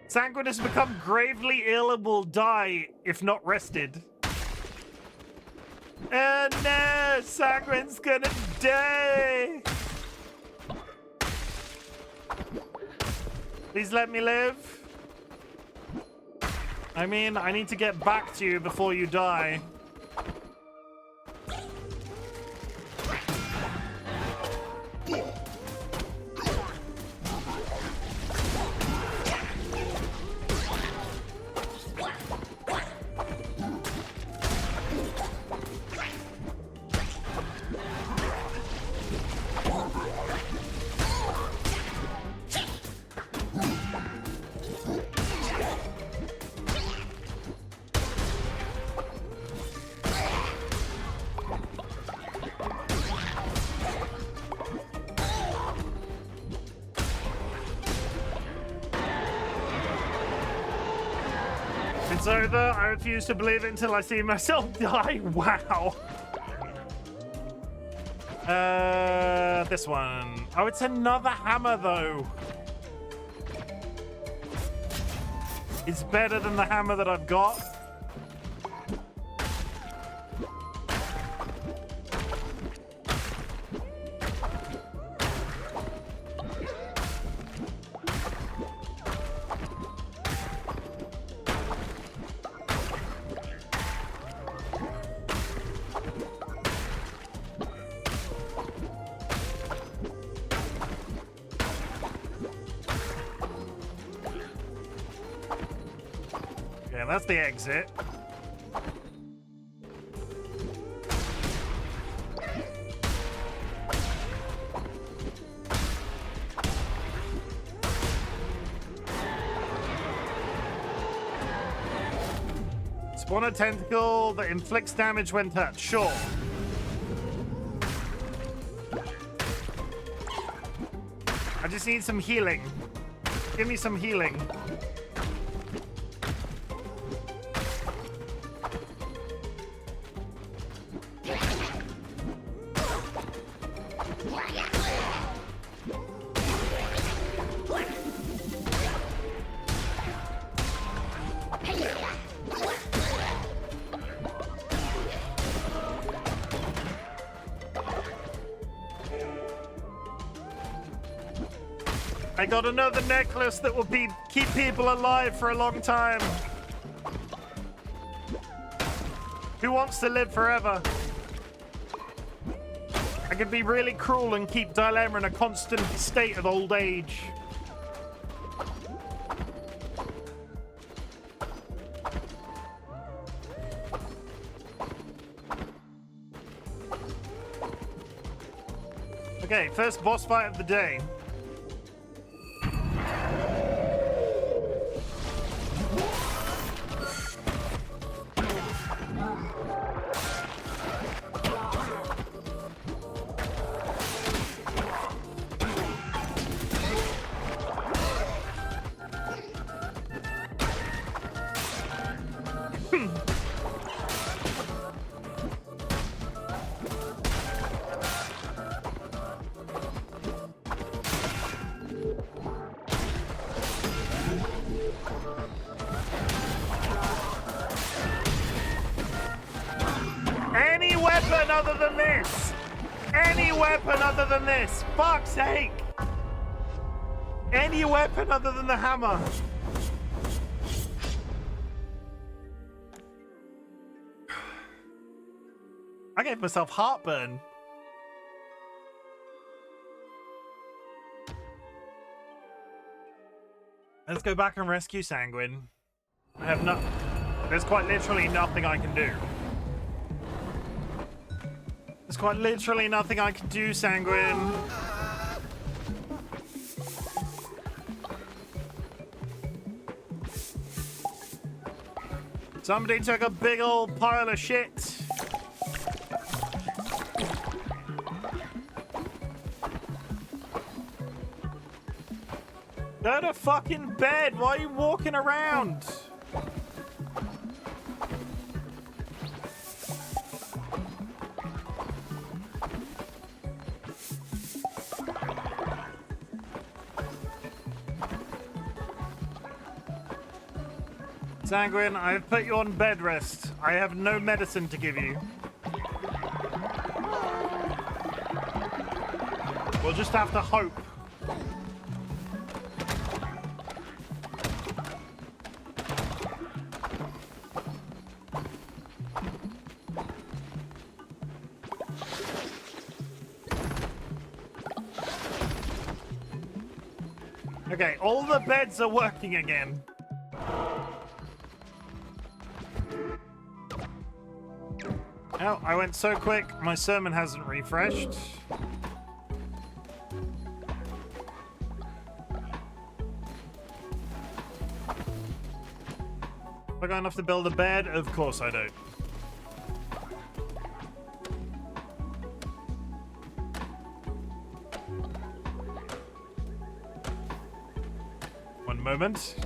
S1: Sanguine has become gravely ill and will die if not rested. Oh no! Sanguine's gonna die! Please let me live. I mean, I need to get back to you before you die. It's over. I refuse to believe it until I see myself die. Wow. This one. Oh, it's another hammer, though. It's better than the hammer that I've got. That's the exit. Spawn a tentacle that inflicts damage when touched. Sure. I just need some healing. Give me some healing. I got another necklace that will keep people alive for a long time. Who wants to live forever? I could be really cruel and keep Dilemma in a constant state of old age. Okay, first boss fight of the day. Any weapon other than this! Any weapon other than this! Fuck's sake! Any weapon other than the hammer! I gave myself heartburn. Let's go back and rescue Sanguine. I have no... There's quite literally nothing I can do. There's quite literally nothing I can do, Sanguine. Somebody took a big old pile of shit. Go to fucking bed. Why are you walking around? Sanguine, I have put you on bed rest. I have no medicine to give you. We'll just have to hope. Okay, all the beds are working again. Oh, I went so quick, my sermon hasn't refreshed. Have I got enough to build a bed? Of course I don't. One moment.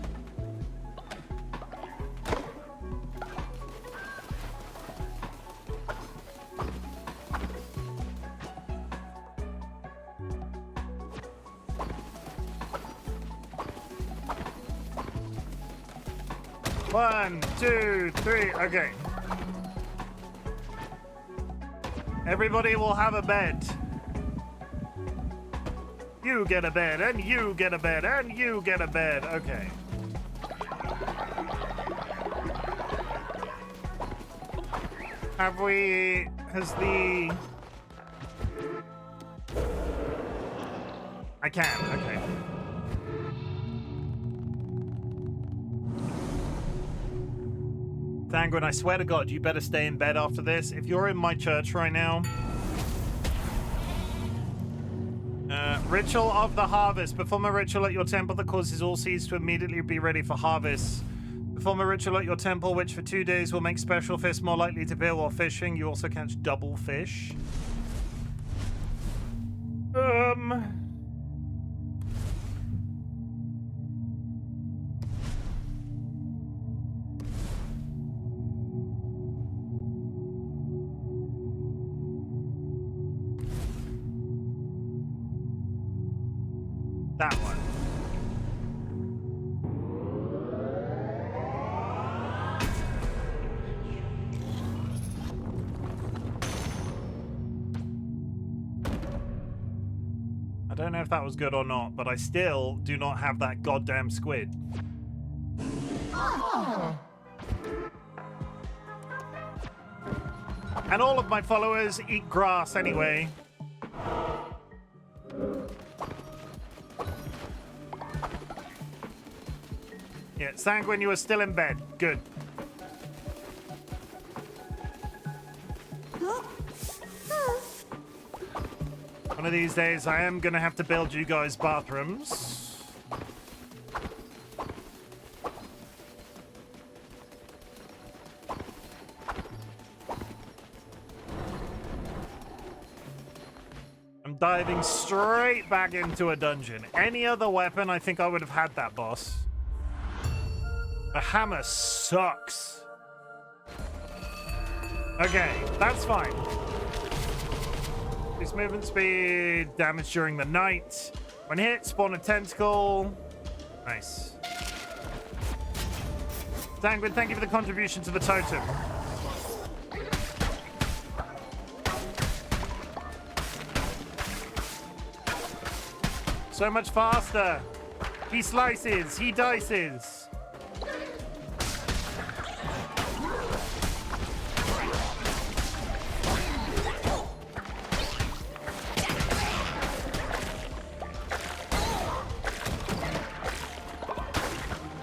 S1: One, two, three, okay. Everybody will have a bed. You get a bed, and you get a bed, and you get a bed. Okay. Has the... I can, okay. Sanguine, I swear to God, you better stay in bed after this. If you're in my church right now... Ritual of the Harvest. Perform a ritual at your temple that causes all seeds to immediately be ready for harvest. Perform a ritual at your temple which for 2 days will make special fish more likely to appear while fishing. You also catch double fish. That one. don't know if that was good or not, but I still do not have that goddamn squid. And all of my followers eat grass anyway. Yeah, Sanguine, you are still in bed. Good. One of these days, I am going to have to build you guys bathrooms. I'm diving straight back into a dungeon. Any other weapon, I think I would have had that boss. The hammer sucks. Okay, that's fine. Increase movement speed, damage during the night. When hit, spawn a tentacle. Nice. Sanguine, thank you for the contribution to the totem. So much faster. He slices, he dices.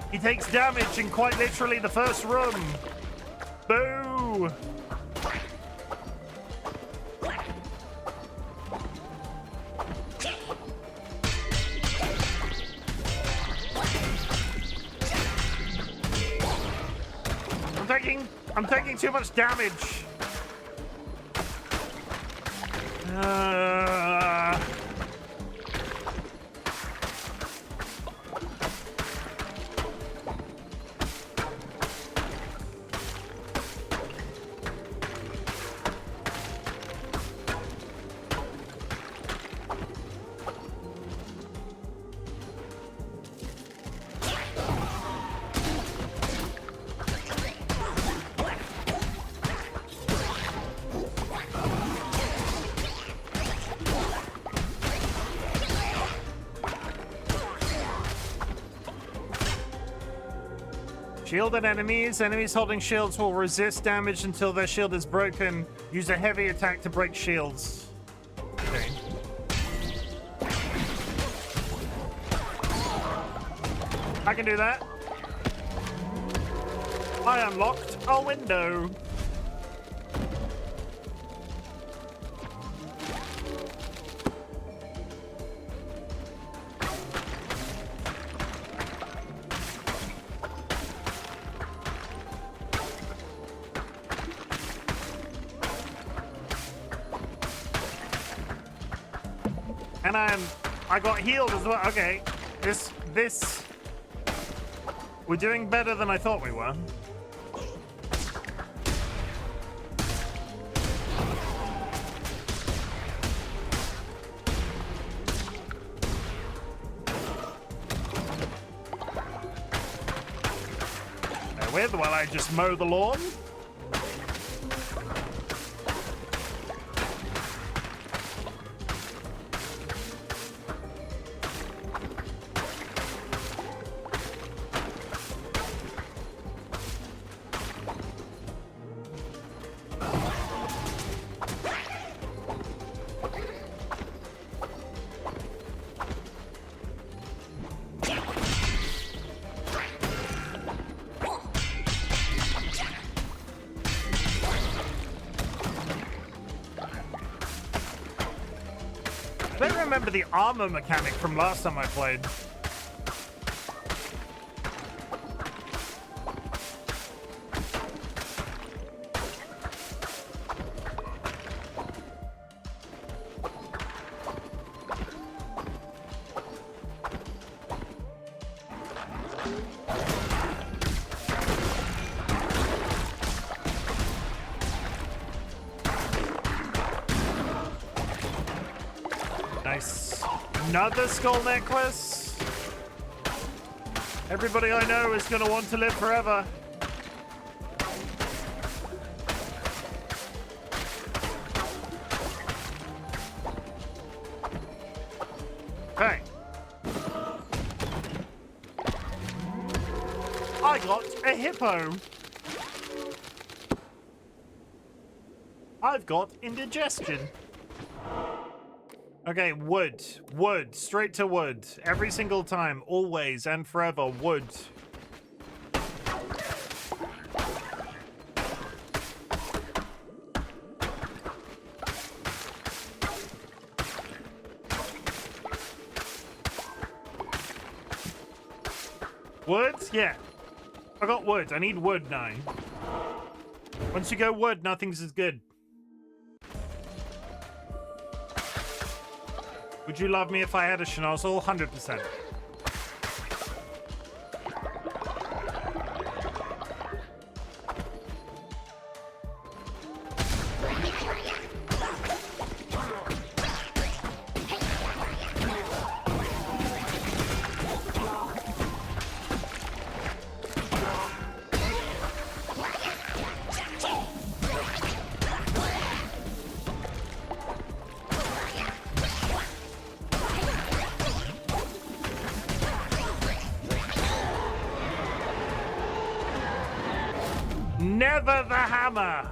S1: He takes damage in quite literally the first room. Boo! I'm taking too much damage. Shielded enemies. Enemies holding shields will resist damage until their shield is broken. Use a heavy attack to break shields. Okay. I can do that. I unlocked a window. And I got healed as well. Okay, this we're doing better than I thought we were. Bear with while I just mow the lawn. I don't remember the armor mechanic from last time I played. Nice. Another skull necklace. Everybody I know is going to want to live forever. A hippo. I've got indigestion. Okay, wood. Wood. Straight to wood. Every single time. Always and forever. Wood. Wood? Yeah. I got wood. I need wood now. Once you go wood, nothing's as good. Would you love me if I had a schnozzle? 100%. Never the hammer.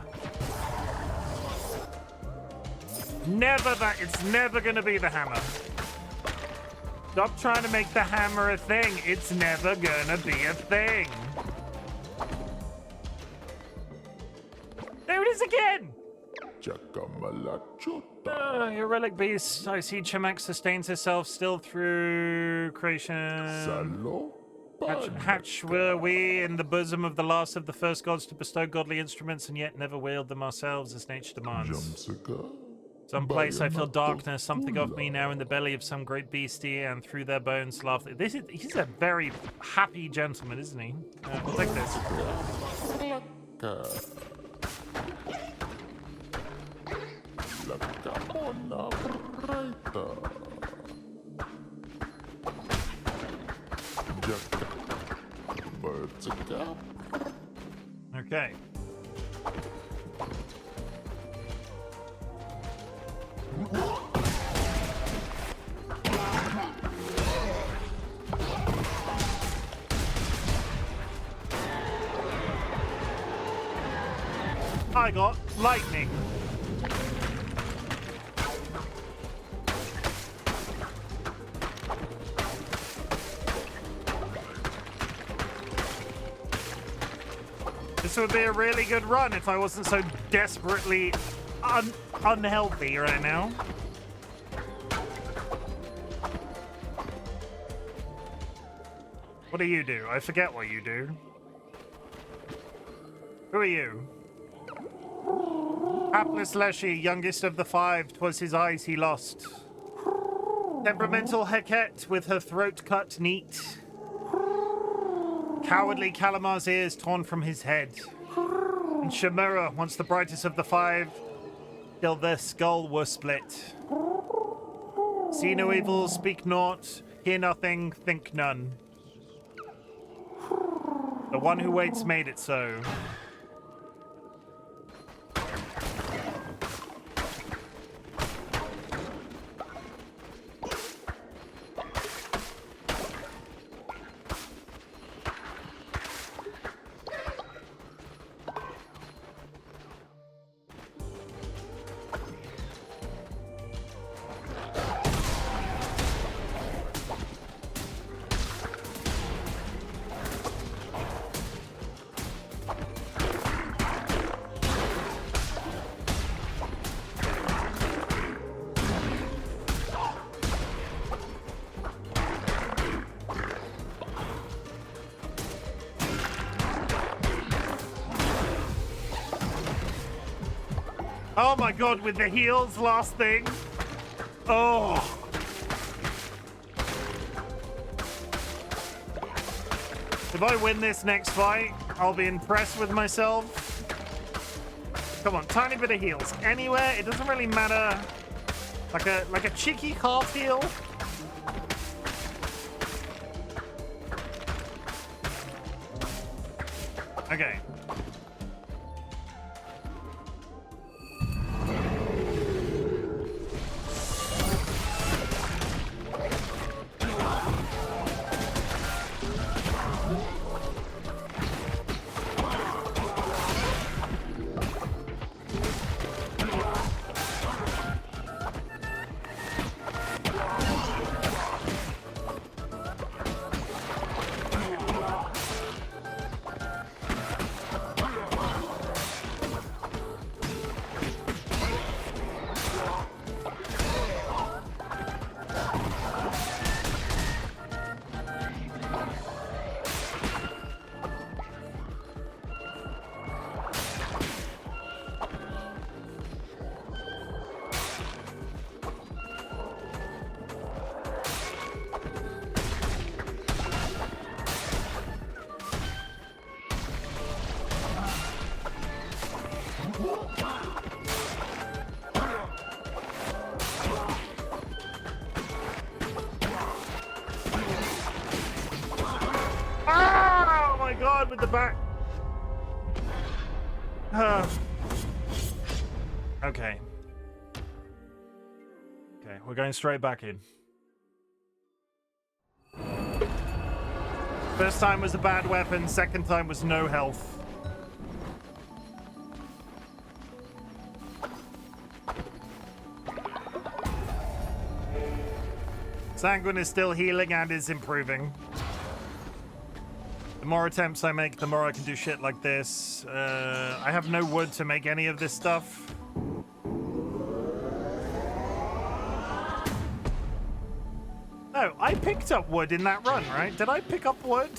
S1: Never that. It's never going to be the hammer. Stop trying to make the hammer a thing. It's never going to be a thing. There it is again. Heroic beast. I see Chim sustains herself still through creation. Hatch were we in the bosom of the last of the first gods to bestow godly instruments, and yet never wield them ourselves as nature demands. Someplace I feel darkness, something of me now in the belly of some great beastie, and through their bones laugh. He's a very happy gentleman, isn't he? We'll take this. Okay. I got lightning. This would be a really good run if I wasn't so desperately unhealthy right now. What do you do? I forget what you do. Who are you? Hapless Leshy, youngest of the five, 'twas his eyes he lost. Temperamental Heket with her throat cut neat. Cowardly Calamar's ears torn from his head. And Shimura, once the brightest of the five, till their skull were split. See no evil, speak naught, hear nothing, think none. The one who waits made it so. Oh my god, with the heals, last thing. Oh. If I win this next fight, I'll be impressed with myself. Come on, tiny bit of heals. Anywhere, it doesn't really matter. Like a cheeky half heal. Okay. with the back. Okay. Okay, we're going straight back in. First time was a bad weapon, second time was no health. Sanguine is still healing and is improving. The more attempts I make, the more I can do shit like this. I have no wood to make any of this stuff. No, I picked up wood in that run, right? Did I pick up wood?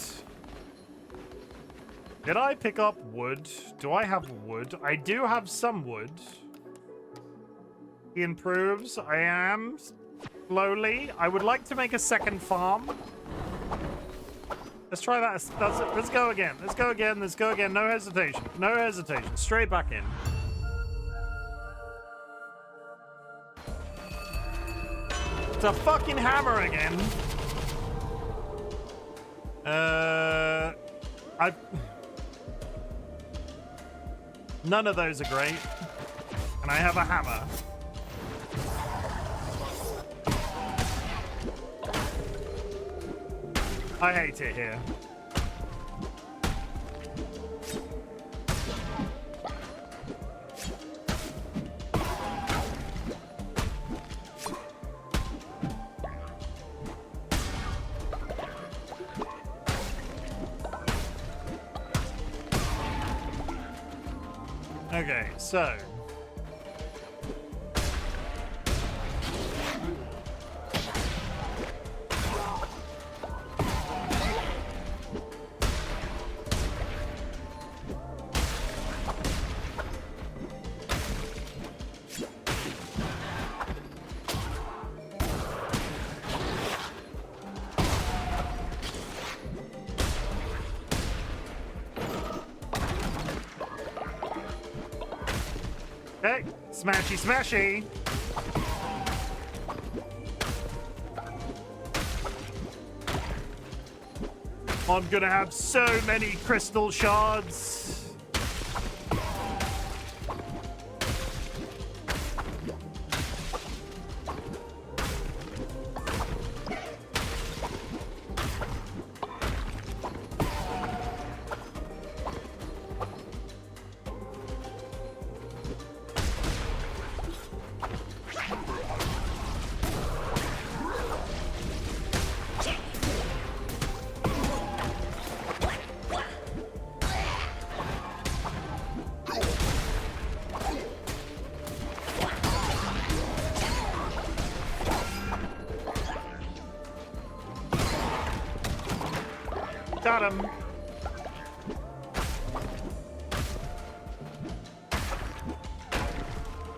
S1: Did I pick up wood? Do I have wood? I do have some wood. He improves. I am slowly. I would like to make a second farm. Let's try that. That's it. Let's go again. Let's go again. Let's go again. No hesitation. No hesitation. Straight back in. It's a fucking hammer again. None of those are great. And I have a hammer. I hate it here. Okay, so okay, smashy, smashy. I'm gonna have so many crystal shards. Got him.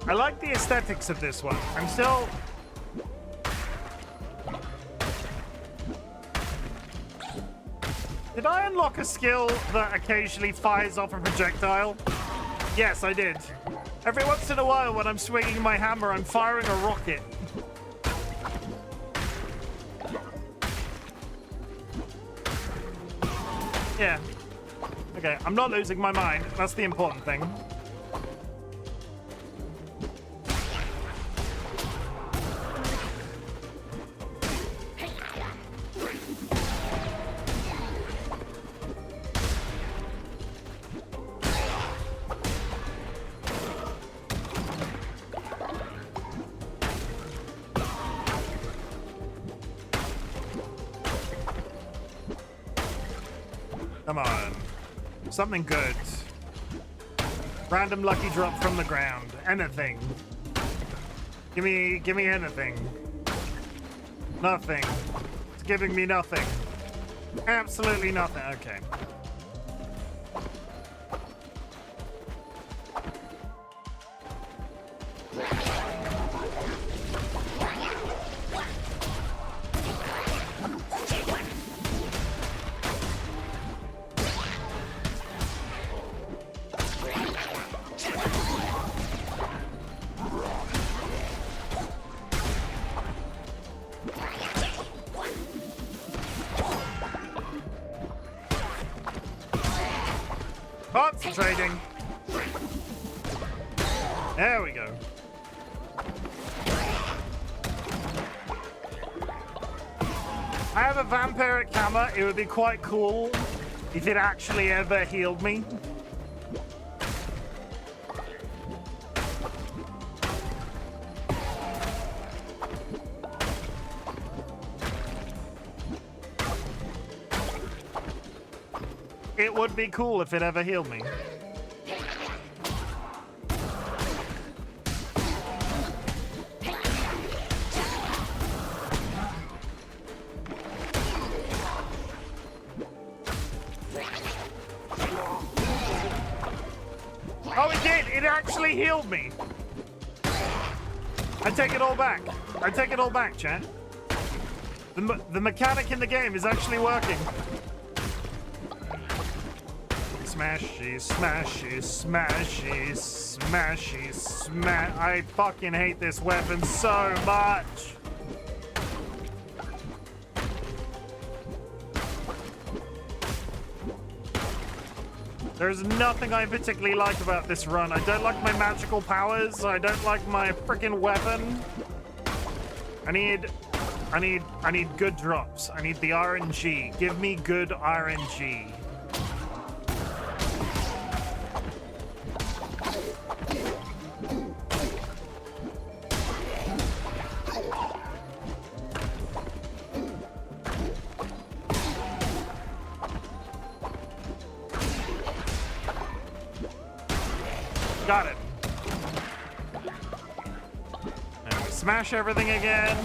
S1: I like the aesthetics of this one. I'm still... Did I unlock a skill that occasionally fires off a projectile? Yes, I did. Every once in a while when I'm swinging my hammer, I'm firing a rocket. Yeah. Okay, I'm not losing my mind. That's the important thing. Come on. Something good. Random lucky drop from the ground. Anything. Give me anything. Nothing. It's giving me nothing. Absolutely nothing. Okay. concentrating. There we go. I have a vampiric hammer. It would be quite cool if it actually ever healed me. It would be cool if it ever healed me. Oh, it did! It actually healed me! I take it all back. I take it all back, chat. The mechanic in the game is actually working. Smashy, smashy, smashy, smashy, smash. I fucking hate this weapon so much. There's nothing I particularly like about this run. I don't like my magical powers. I don't like my freaking weapon. I need good drops. I need the RNG. Give me good RNG. Got it. And we smash everything again.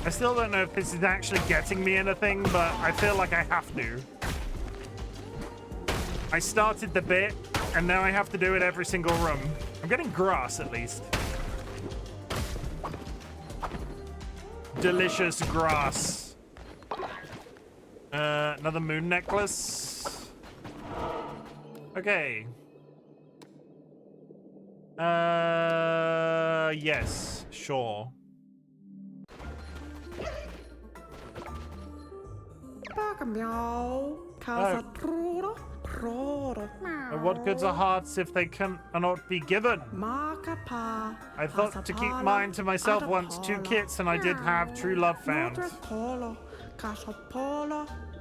S1: I still don't know if this is actually getting me anything, but I feel like I have to. I started the bit, and now I have to do it every single room. I'm getting grass, at least. Delicious grass. Another moon necklace. Okay. Yes, sure. And what goods are hearts if they cannot be given? I thought to keep mine to myself once, 2 kits, and I did have true love found.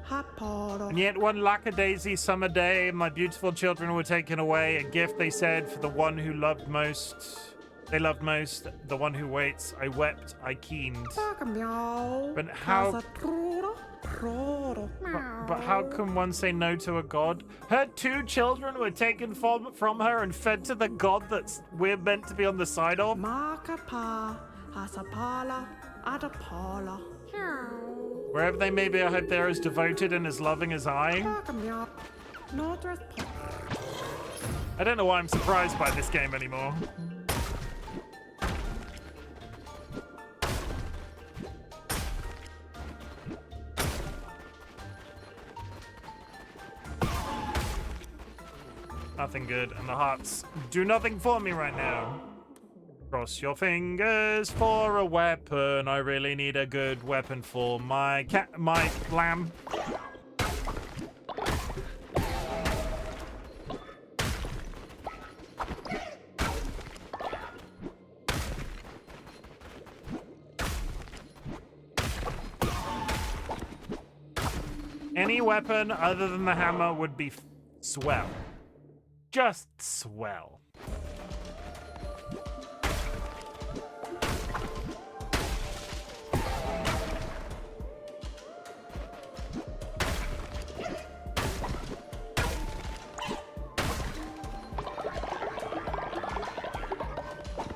S1: And yet one lackadaisy summer day, my beautiful children were taken away, a gift they said for the one who loved most. They loved most, the one who waits. I wept, I keened. But how... But how can one say no to a god? Her 2 children were taken from her and fed to the god that we're meant to be on the side of? Wherever they may be, I hope they're as devoted and as loving as I. I don't know why I'm surprised by this game anymore. Nothing good, and the hearts do nothing for me right now. Cross your fingers for a weapon. I really need a good weapon for my lamb. Any weapon other than the hammer would be swell. Just swell.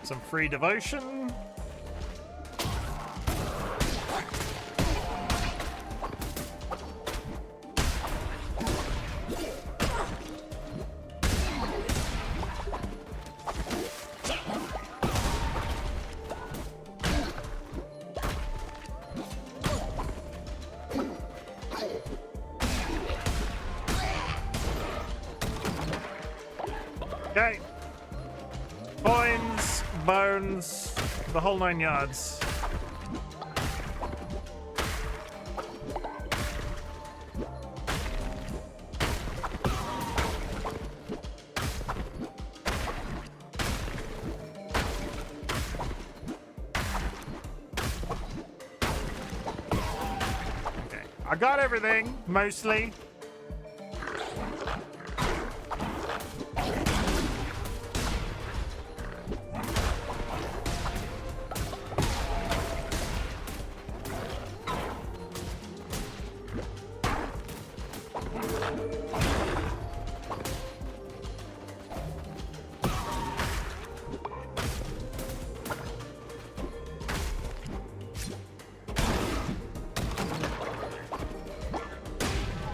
S1: Some free devotion. Okay. Coins, bones, the whole 9 yards. got everything, mostly.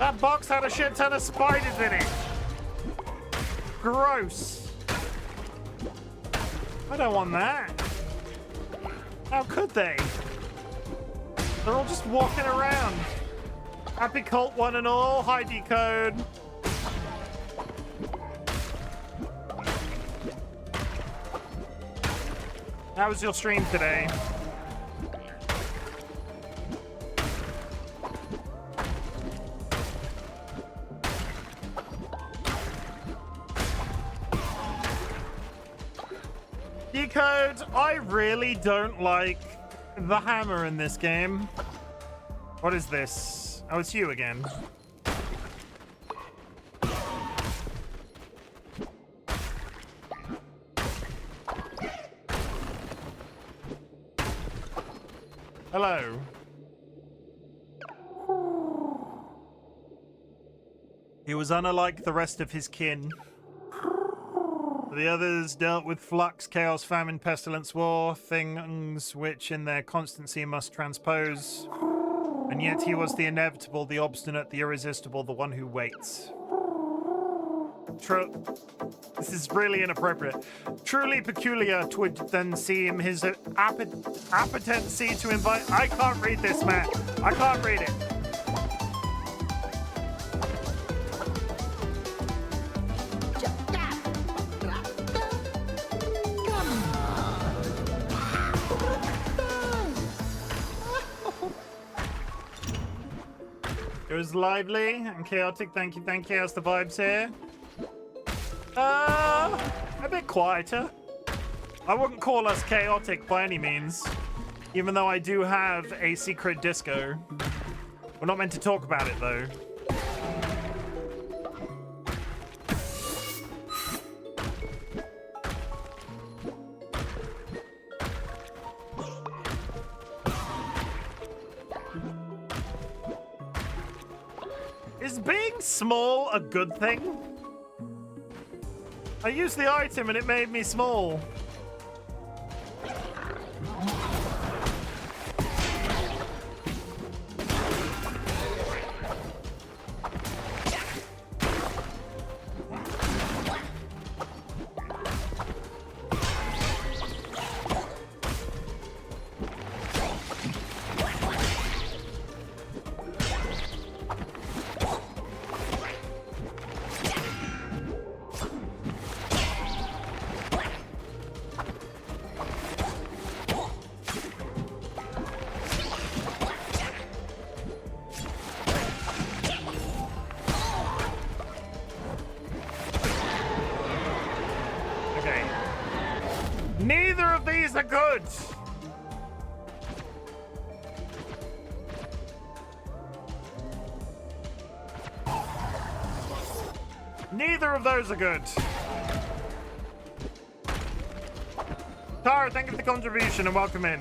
S1: That box had a shit ton of spiders in it. Gross. I don't want that. How could they? They're all just walking around. Happy cult one and all. Hi, Decode. How was your stream today? Decode, I really don't like the hammer in this game. What is this? Oh, it's you again. Hello. He was unlike the rest of his kin. The others dealt with flux, chaos, famine, pestilence, war, things which in their constancy must transpose. And yet he was the inevitable, the obstinate, the irresistible, the one who waits. This is really inappropriate. Truly peculiar twould then seem his appetency to invite... I can't read this, man. I can't read it. It was lively and chaotic. Thank you, thank you. How's the vibes here? A bit quieter. I wouldn't call us chaotic by any means, even though I do have a secret disco. We're not meant to talk about it, though. Is being small a good thing? I used the item and it made me small. Neither of these are good. Neither of those are good. Tara, thank you for the contribution and welcome in.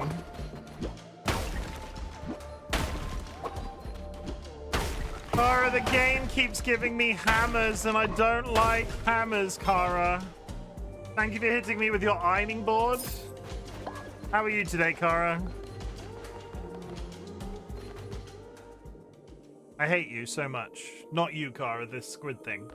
S1: Kara, the game keeps giving me hammers and I don't like hammers, Kara. Thank you for hitting me with your ironing board. How are you today, Kara? I hate you so much. Not you, Kara, this squid thing.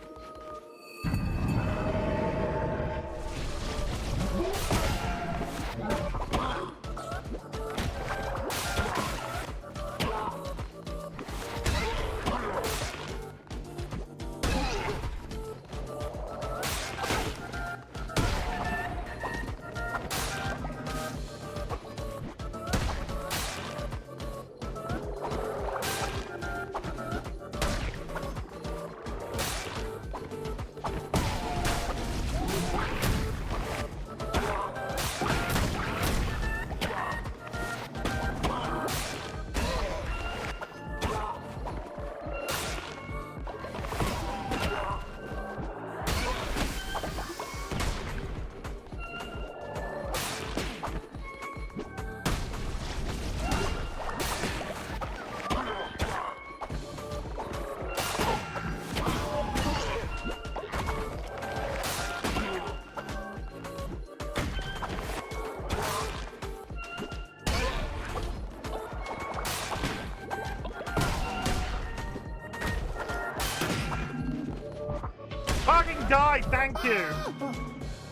S1: Sky, thank you.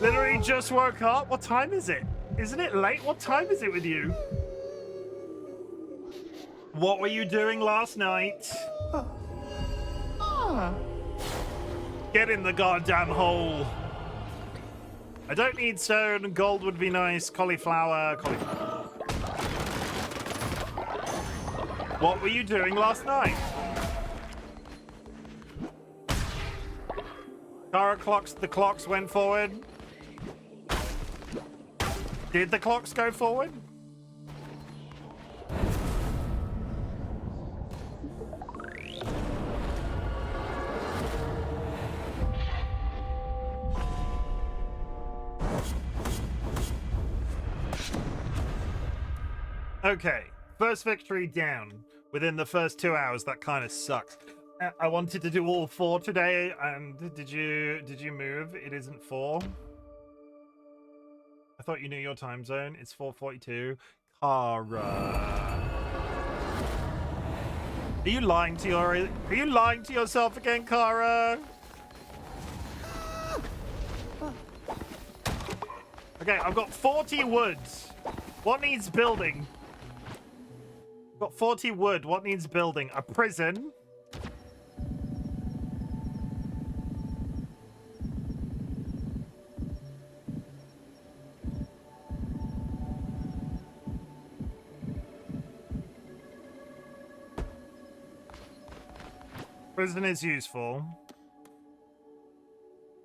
S1: Literally just woke up. What time is it? Isn't it late? What time is it with you? What were you doing last night? Get in the goddamn hole. I don't need stone. Gold would be nice. Cauliflower. What were you doing last night? Kara the clocks went forward. Did the clocks go forward? Okay, first victory down within the first 2 hours. That kind of sucked. I wanted to do all 4 today, and did you move? It isn't 4. I thought you knew your time zone. It's 4:42. Kara, are you lying to yourself again, Kara? Okay, I've got 40 woods. What needs building? I've got 40 wood. What needs building? A prison. Prison is useful.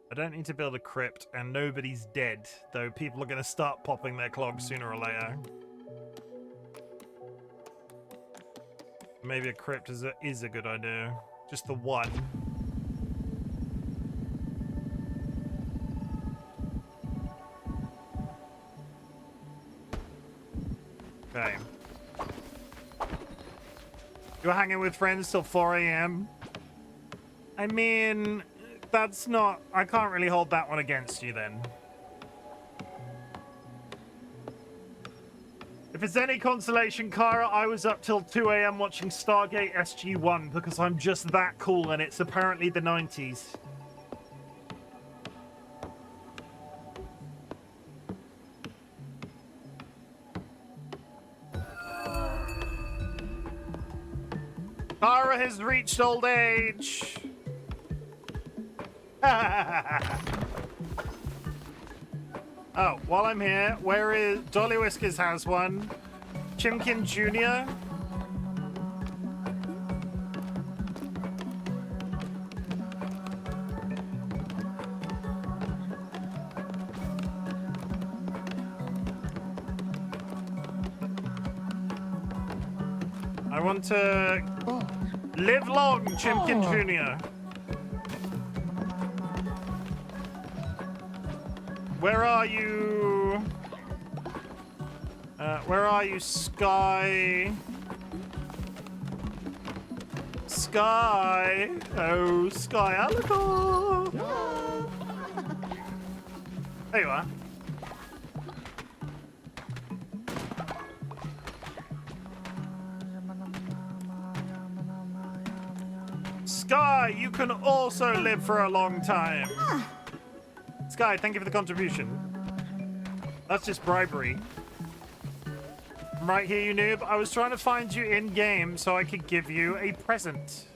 S1: I don't need to build a crypt, and nobody's dead, though people are going to start popping their clogs sooner or later. Maybe a crypt is a good idea. Just the one. Okay. You're hanging with friends till 4 a.m.? I mean, that's not... I can't really hold that one against you then. If it's any consolation, Kara, I was up till 2 a.m. watching Stargate SG-1 because I'm just that cool and it's apparently the 90s. Kara has reached old age. Oh, while I'm here, where is DollyWhiskers has one? Chimken Jr. I want to live long, Chimken Jr. Where are you? Where are you, Sky? Sky! Oh, Sky Alico! There you are. Sky, you can also live for a long time. Sky, thank you for the contribution. That's just bribery. I'm right here, you noob. I was trying to find you in-game so I could give you a present.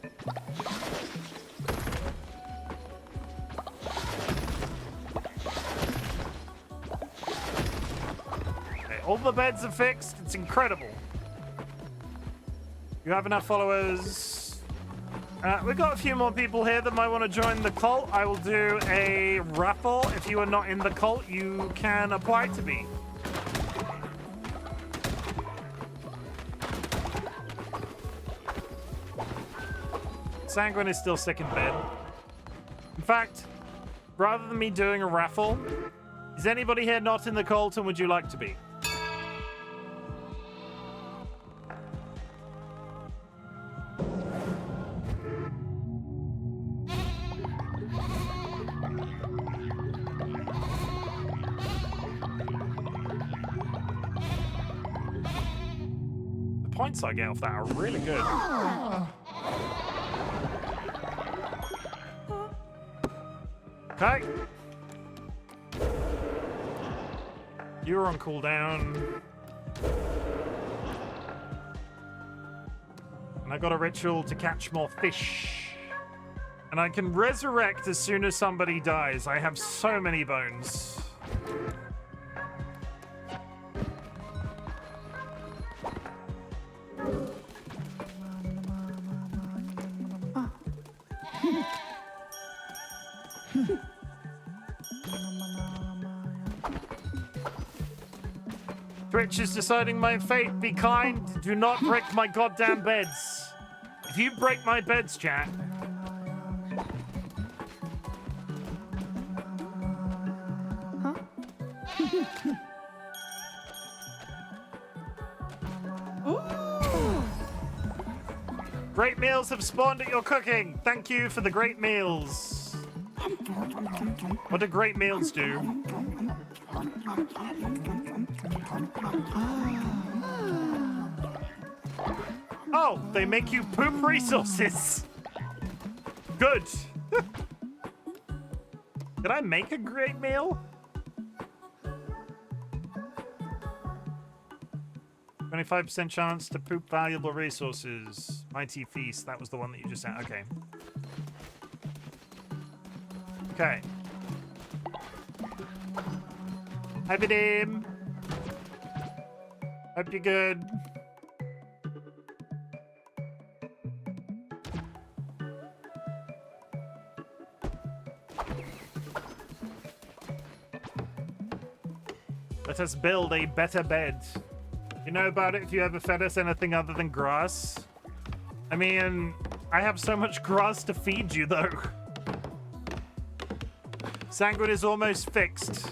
S1: Okay, all the beds are fixed. It's incredible. You have enough followers. We've got a few more people here that might want to join the cult. I will do a raffle. If you are not in the cult, you can apply to be. Sanguine is still sick in bed. In fact, rather than me doing a raffle, is anybody here not in the cult and would you like to be? The points I get off that are really good. Okay. You're on cooldown. And I got a ritual to catch more fish. And I can resurrect as soon as somebody dies. I have so many bones. Twitch is deciding my fate. Be kind. Do not break my goddamn beds. If you break my beds, chat. Great meals have spawned at your cooking. Thank you for the great meals. What do great meals do? Oh, they make you poop resources. Good. Did I make a great meal? 25% chance to poop valuable resources. Mighty Feast. That was the one that you just said. Okay. Okay. Hi, Vadim. Hope you're good. Let us build a better bed. You know about it if you ever fed us anything other than grass? I mean, I have so much grass to feed you, though. Sanguine is almost fixed.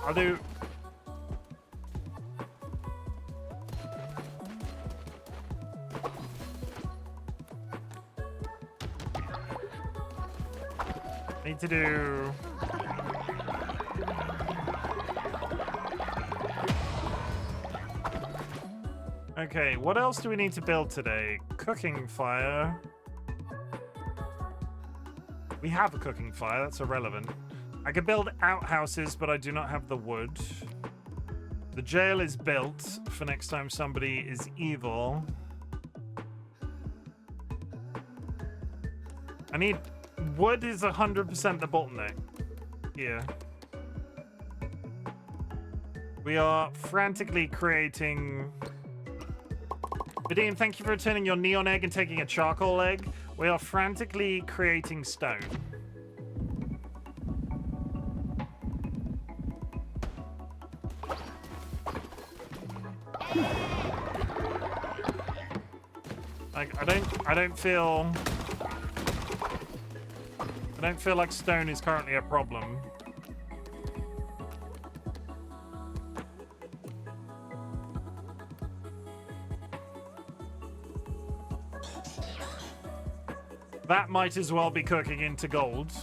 S1: I'll do... Need to do... Okay, what else do we need to build today? Cooking fire. We have a cooking fire, that's irrelevant. I can build outhouses, but I do not have the wood. The jail is built for next time somebody is evil. I need... Wood is 100% the bottleneck here. We are frantically creating... Vadim, thank you for returning your neon egg and taking a charcoal egg. We are frantically creating stone. Like, I don't feel like stone is currently a problem. That might as well be cooking into gold.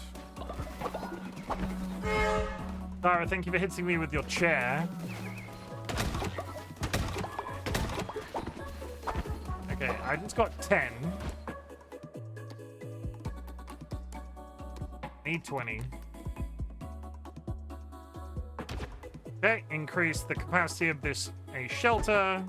S1: Dara, thank you for hitting me with your chair. Okay, I just got 10. Need 20. Okay, increase the capacity of this a shelter.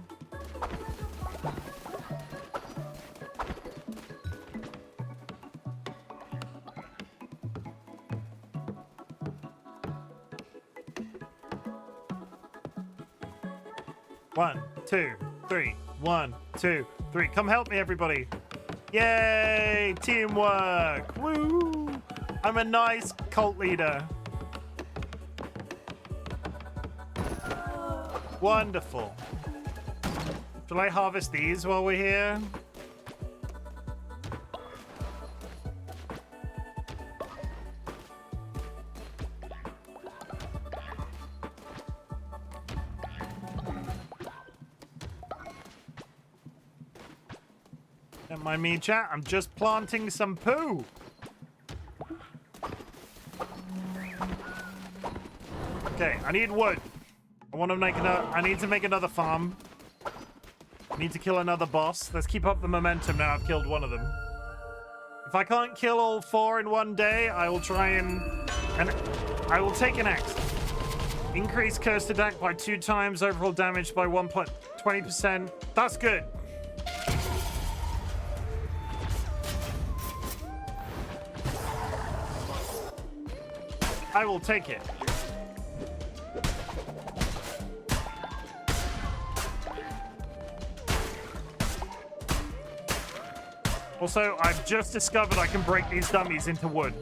S1: One, two, three. 1, 2, 3. Come help me, everybody. Yay! Teamwork! Woo! I'm a nice cult leader. Wonderful. Shall I harvest these while we're here? Don't mind me, chat. I'm just planting some poo. Okay, I need wood. I need to make another farm. I need to kill another boss. Let's keep up the momentum now. I've killed one of them. If I can't kill all 4 in one day, I will try and I will take an axe. Increase cursed attack by 2 times, overall damage by 20%. That's good. I will take it. Also, I've just discovered I can break these dummies into wood.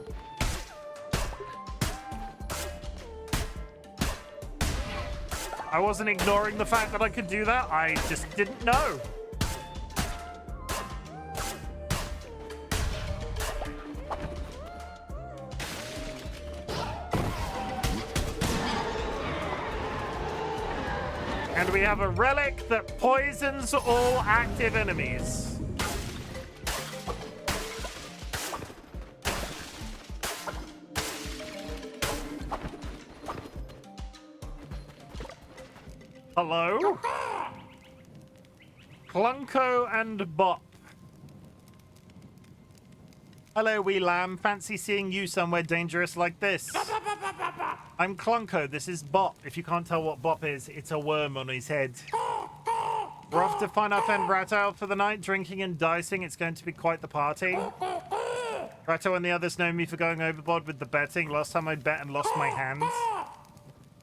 S1: I wasn't ignoring the fact that I could do that. I just didn't know. And we have a relic that poisons all active enemies. Hello? Clunko and Bop. Hello, wee lamb. Fancy seeing you somewhere dangerous like this. I'm Clunko. This is Bop. If you can't tell what Bop is, it's a worm on his head. We're off to find our friend Ratto for the night, drinking and dicing. It's going to be quite the party. Ratto and the others know me for going overboard with the betting. Last time I bet and lost my hands.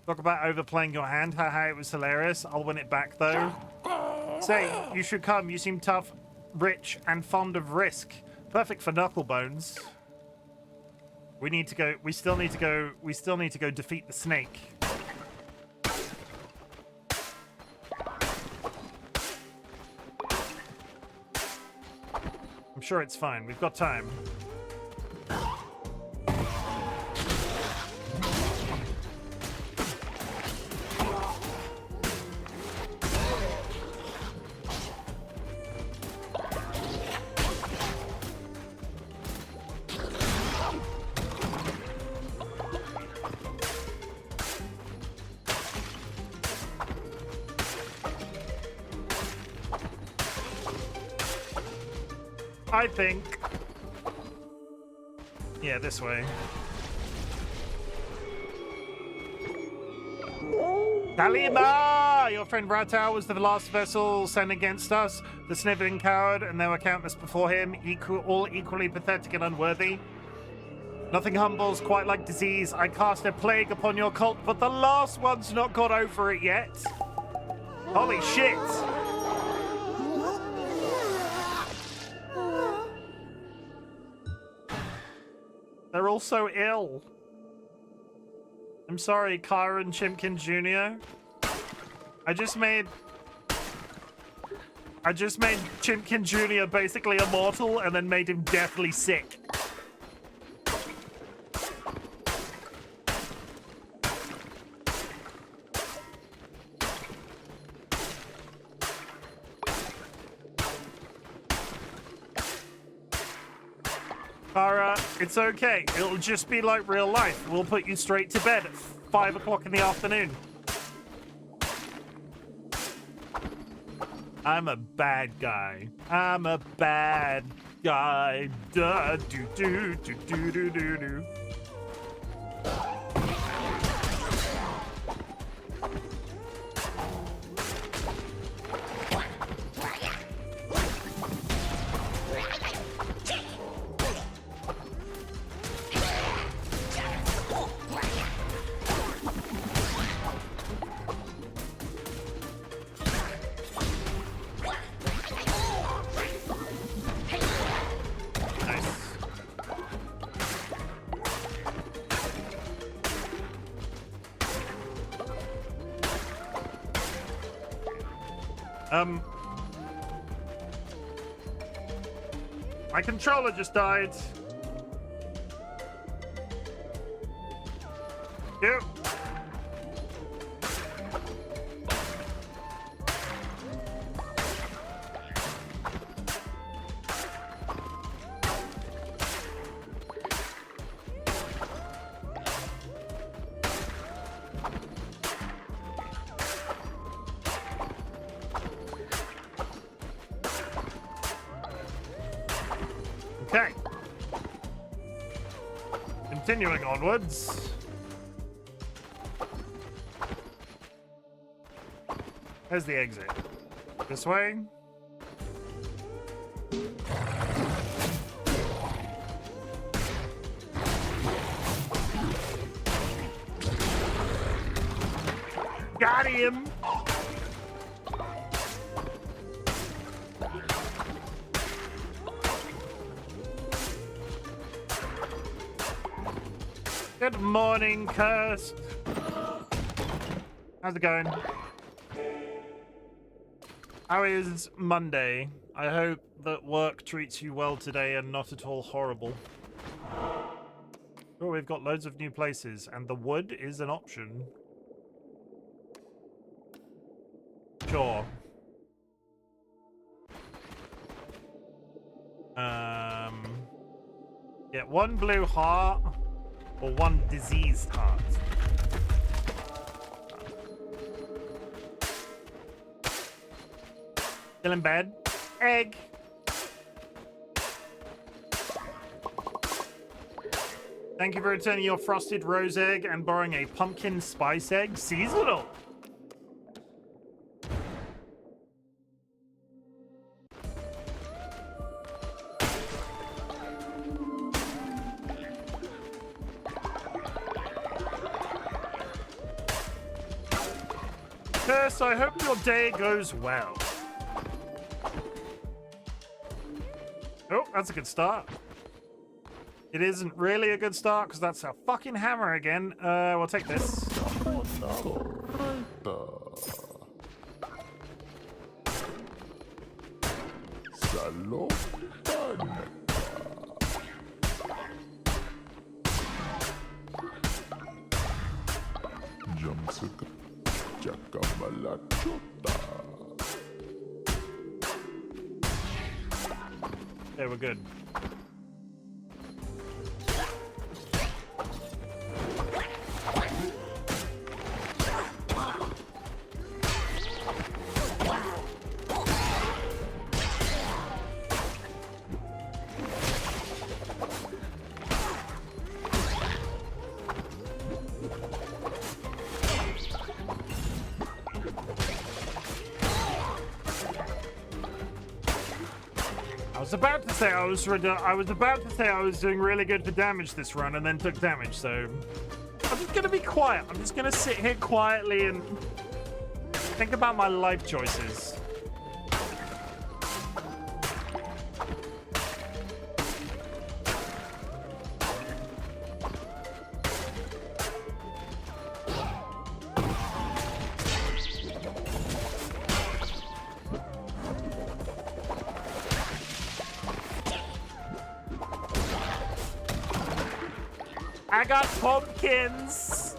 S1: Talk about overplaying your hand. Haha, it was hilarious. I'll win it back, though. Say, you should come. You seem tough, rich, and fond of risk. Perfect for knucklebones. We need to go. We still need to go. We still need to go defeat the snake. I'm sure it's fine. We've got time. I think. Yeah, this way. Talima! Your friend Ratau was the last vessel sent against us. The sniveling coward, and there were countless before him, all equally pathetic and unworthy. Nothing humbles quite like disease. I cast a plague upon your cult, but the last one's not got over it yet. Holy shit! They're all so ill. I'm sorry, Kyron Chimken Jr. I just made Chimken Jr. basically immortal and then made him deathly sick. Kara, it's okay. It'll just be like real life. We'll put you straight to bed at 5 o'clock in the afternoon. I'm a bad guy. I'm a bad guy. Da, do, do, do, do, do, do, do. My controller just died. Yep. Okay. Continuing onwards. There's the exit. This way. Got him! Good morning, Cursed. How's it going? How is Monday? I hope that work treats you well today and not at all horrible. Oh, we've got loads of new places, and the wood is an option. Sure. Get one blue heart or one diseased heart. Still in bed. Egg. Thank you for returning your frosted rose egg and borrowing a pumpkin spice egg. Seasonal. Curse, I hope your day goes well. Oh, that's a good start. It isn't really a good start because that's a fucking hammer again. We'll take this. Okay, we're good. I was about to say I was doing really good for damage this run and then took damage, so I'm just gonna be quiet. I'm just gonna sit here quietly and think about my life choices. I got pumpkins.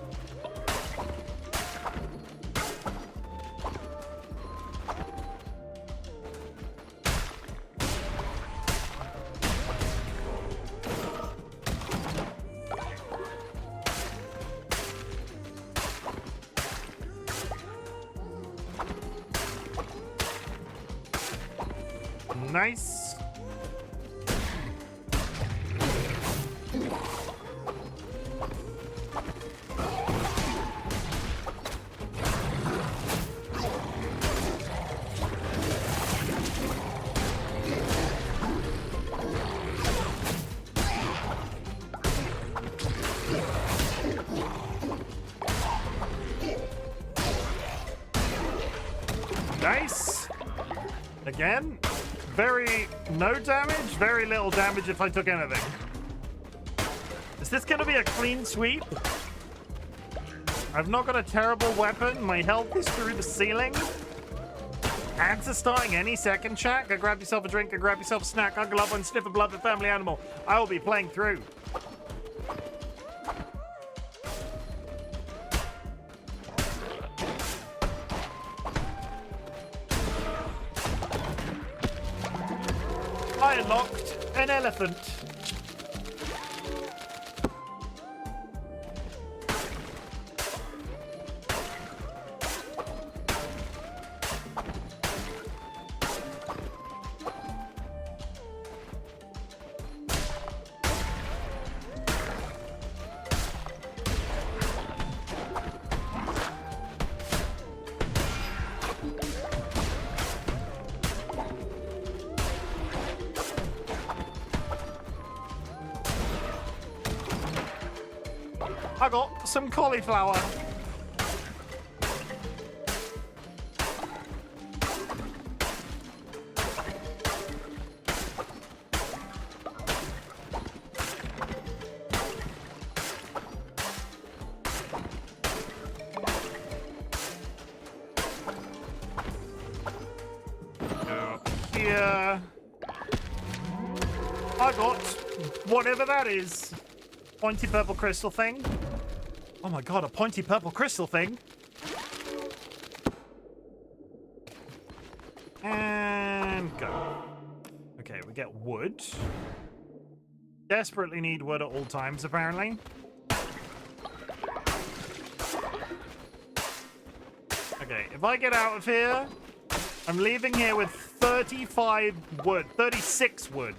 S1: Nice. Nice. Again, no damage, very little damage if I took anything. Is this gonna be a clean sweep? I've not got a terrible weapon. My health is through the ceiling. Ads are starting any second, chat. Go grab yourself a drink, go grab yourself a snack, uncle up and sniff a beloved family animal. I will be playing through. I unlocked an elephant. I got some cauliflower. Here. I got whatever that is. Pointy purple crystal thing. Oh my god, a pointy purple crystal thing. And go. Okay, we get wood. Desperately need wood at all times, apparently. Okay, if I get out of here, I'm leaving here with 35 wood, 36 wood.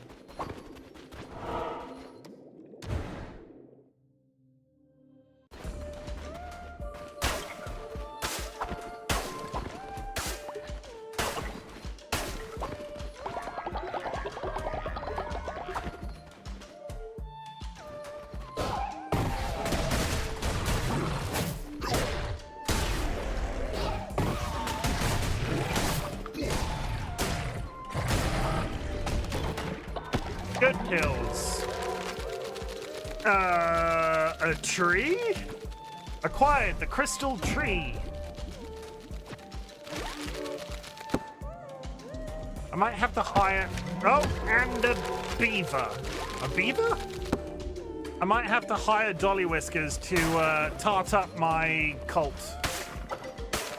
S1: Good kills. A tree? Acquired the crystal tree. I might have to hire... Oh, and a beaver. A beaver? I might have to hire DollyWhiskers to tart up my cult.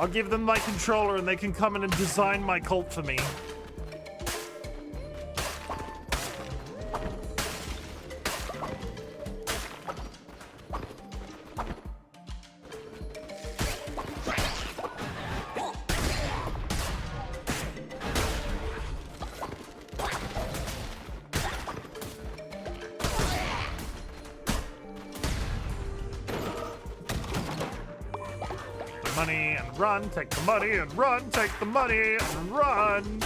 S1: I'll give them my controller and they can come in and design my cult for me. Money and run, take the money and run, take the money and run.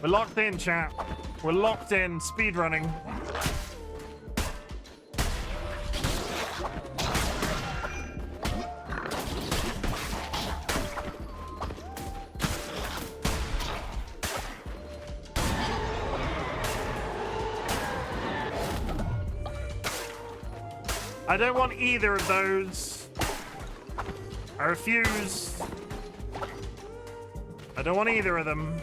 S1: We're locked in, chat. We're locked in. Speedrunning. I don't want either of those. I refuse. I don't want either of them.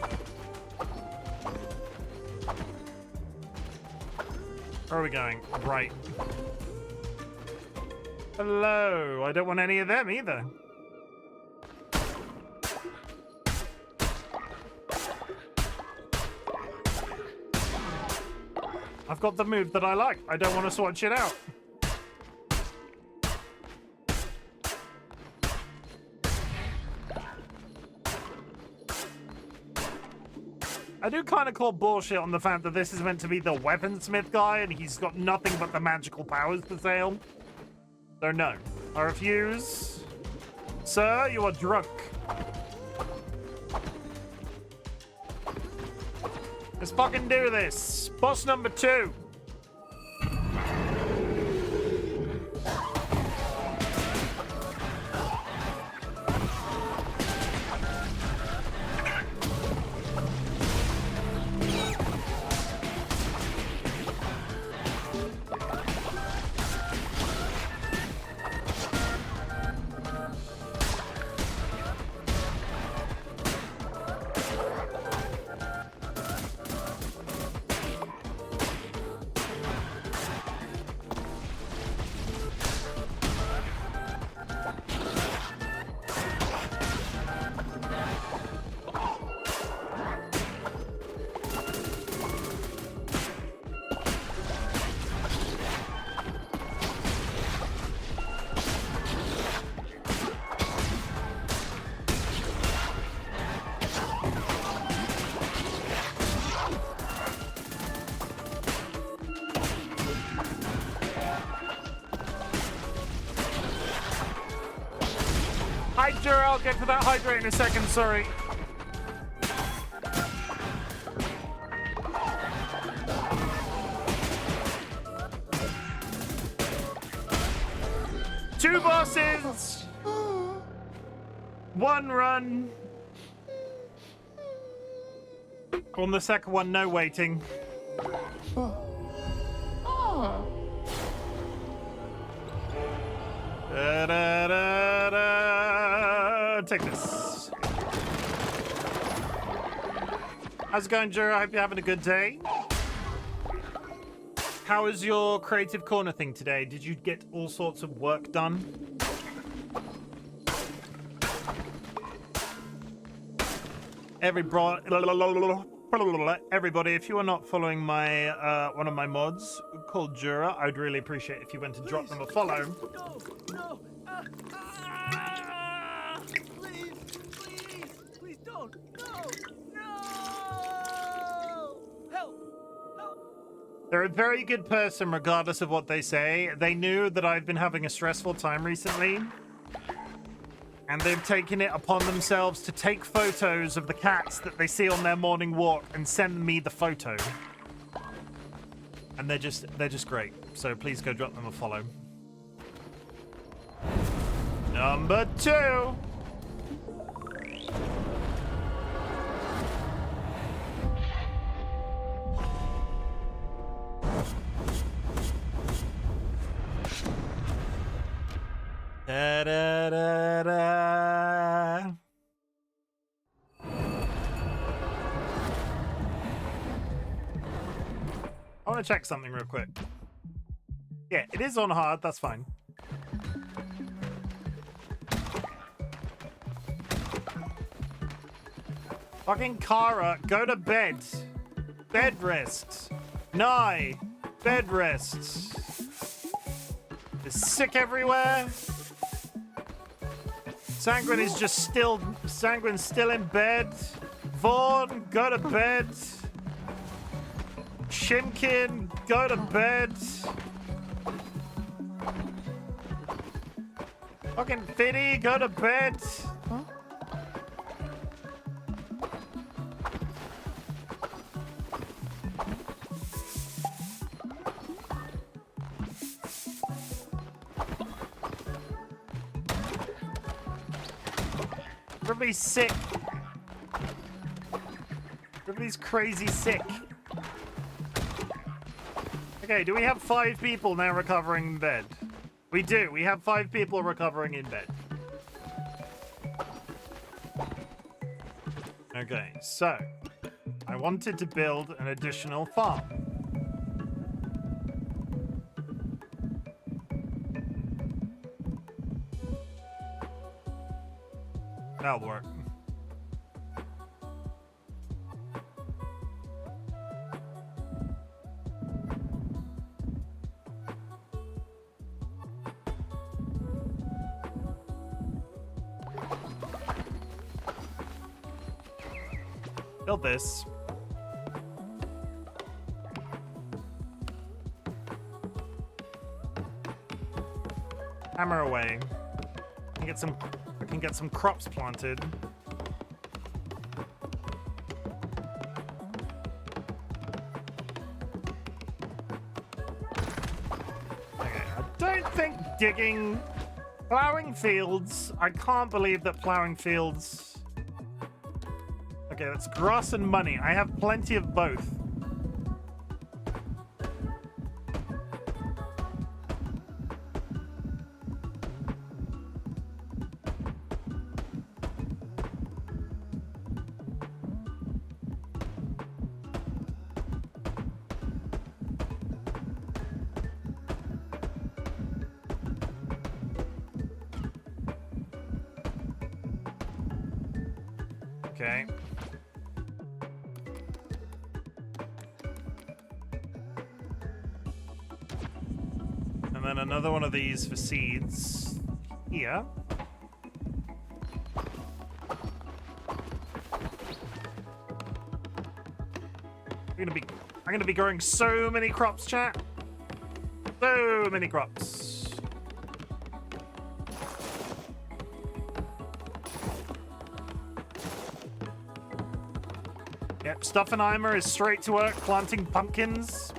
S1: Where are we going? Right. Hello. I don't want any of them either. I've got the move that I like. I don't want to swatch it out. I do kind of call bullshit on the fact that this is meant to be the weaponsmith guy and he's got nothing but the magical powers to sell. So no, I refuse. Sir, you are drunk. Let's fucking do this. Boss number 2. Jura, I'll get to that hydrate in a second, sorry. Two bosses! One run. On the second one, no waiting. Take this. How's it going, Jura? I hope you're having a good day. How was your creative corner thing today? Did you get all sorts of work done? Everybody, if you are not following my one of my mods called Jura, I'd really appreciate if you went and dropped them a follow.
S2: No, please don't. No. Help.
S1: They're a very good person, regardless of what they say. They knew that I've been having a stressful time recently, and they've taken it upon themselves to take photos of the cats that they see on their morning walk and send me the photo. And they're just great. So please go drop them a follow. Number 2. Da, da, da, da. I want to check something real quick. Yeah, it is on hard. That's fine. Fucking Kara, go to bed. Bed rest. Nye. Bed rest. There's sick everywhere. Sanguine is just still... Sanguine's still in bed. Vaughn, go to bed. Chimken, go to bed. Fucking Fiddy, go to bed. Everybody's sick. Everybody's crazy sick. Okay, do we have 5 people now recovering in bed? We do. We have 5 people recovering in bed. Okay, so I wanted to build an additional farm. That'll work. Build this. Hammer away. I can get some crops planted. Okay, I don't think plowing fields. I can't believe that plowing fields. Okay, that's grass and money. I have plenty of both. Okay. And then another one of these for seeds here. I'm gonna be growing so many crops, chat. So many crops. Yep, Stuffenheimer is straight to work planting pumpkins.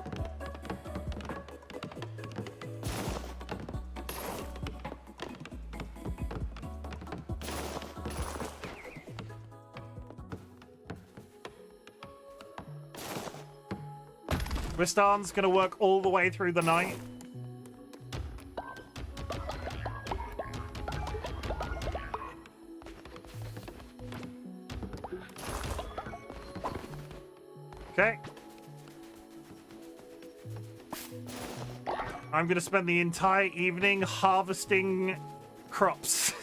S1: Wistan's gonna work all the way through the night. Okay. I'm gonna spend the entire evening harvesting crops.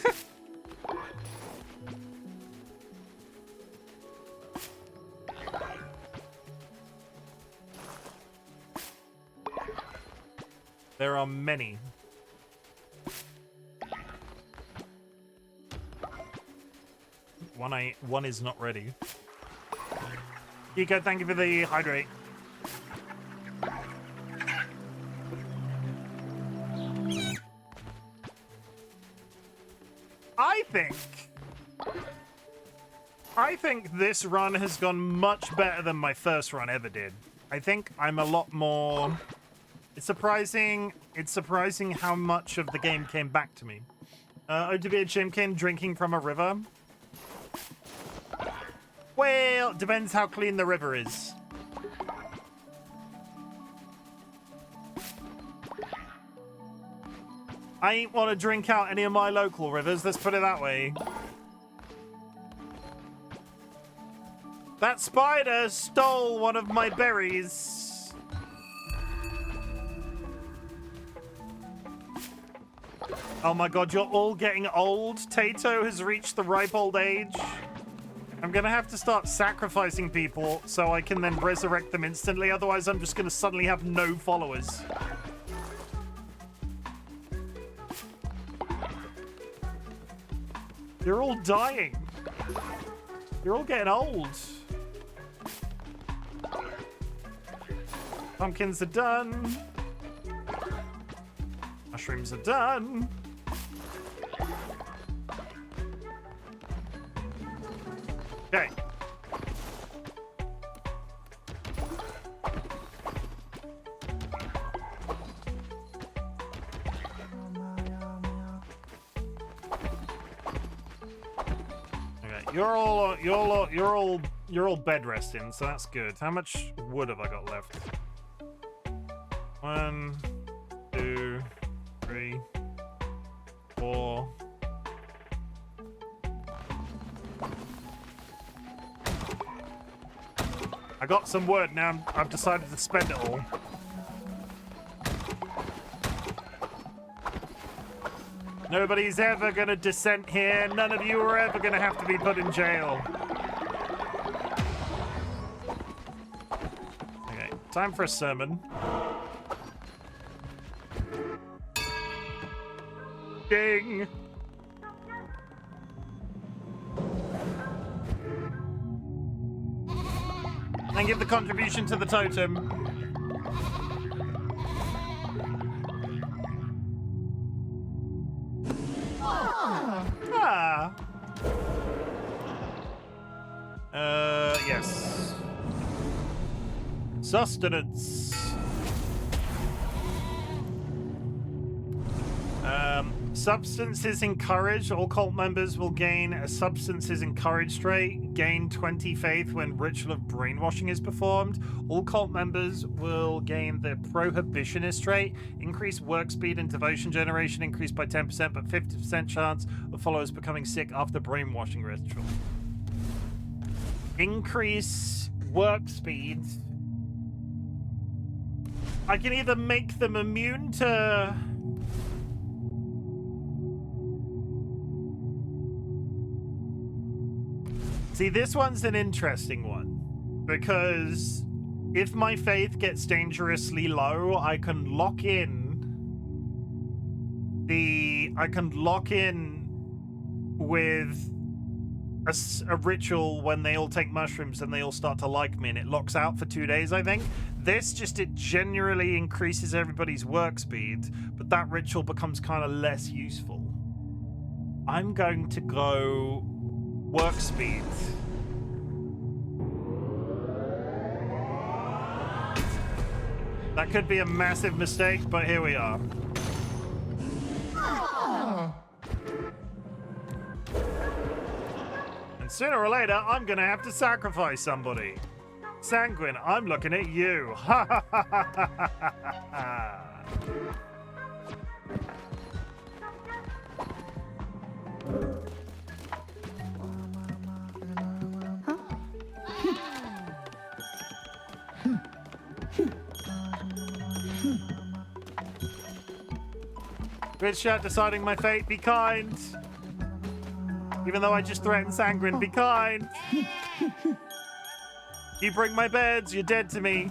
S1: There are many. One is not ready. Iko, thank you for the hydrate. I think this run has gone much better than my first run ever did. I think I'm a lot more... It's surprising how much of the game came back to me. RightBigChimken, drinking from a river. Well, depends how clean the river is. I ain't want to drink out any of my local rivers, let's put it that way. That spider stole one of my berries. Oh my god, you're all getting old. Tato has reached the ripe old age. I'm gonna have to start sacrificing people so I can then resurrect them instantly, otherwise I'm just gonna suddenly have no followers. You're all dying. You're all getting old. Pumpkins are done. Mushrooms are done. Okay. Okay, you're all bed resting, so that's good. How much wood have I got left? 1, 2, 3, 4. I got some wood, now I've decided to spend it all. Nobody's ever gonna dissent here. None of you are ever gonna have to be put in jail. Okay, time for a sermon. Ding! And give the contribution to the totem. Ah. Yes. Sustenance. Substance is encouraged. All cult members will gain a substance is encouraged trait. Gain 20 faith when ritual of brainwashing is performed. All cult members will gain the prohibitionist trait. Increase work speed and devotion generation increased by 10%, but 50% chance of followers becoming sick after brainwashing ritual. Increase work speed. I can either make them immune to... See, this one's an interesting one, because if my faith gets dangerously low, I can lock in with a ritual when they all take mushrooms and they all start to like me, and it locks out for 2 days, I think. This it generally increases everybody's work speed, but that ritual becomes kind of less useful. I'm going to go work speed. That could be a massive mistake, but here we are. And sooner or later, I'm gonna have to sacrifice somebody. Sanguine, I'm looking at you. Ha ha ha ha ha ha ha. Good shot deciding my fate. Be kind. Even though I just threatened Sanguine, be kind. You bring my beds, you're dead to me.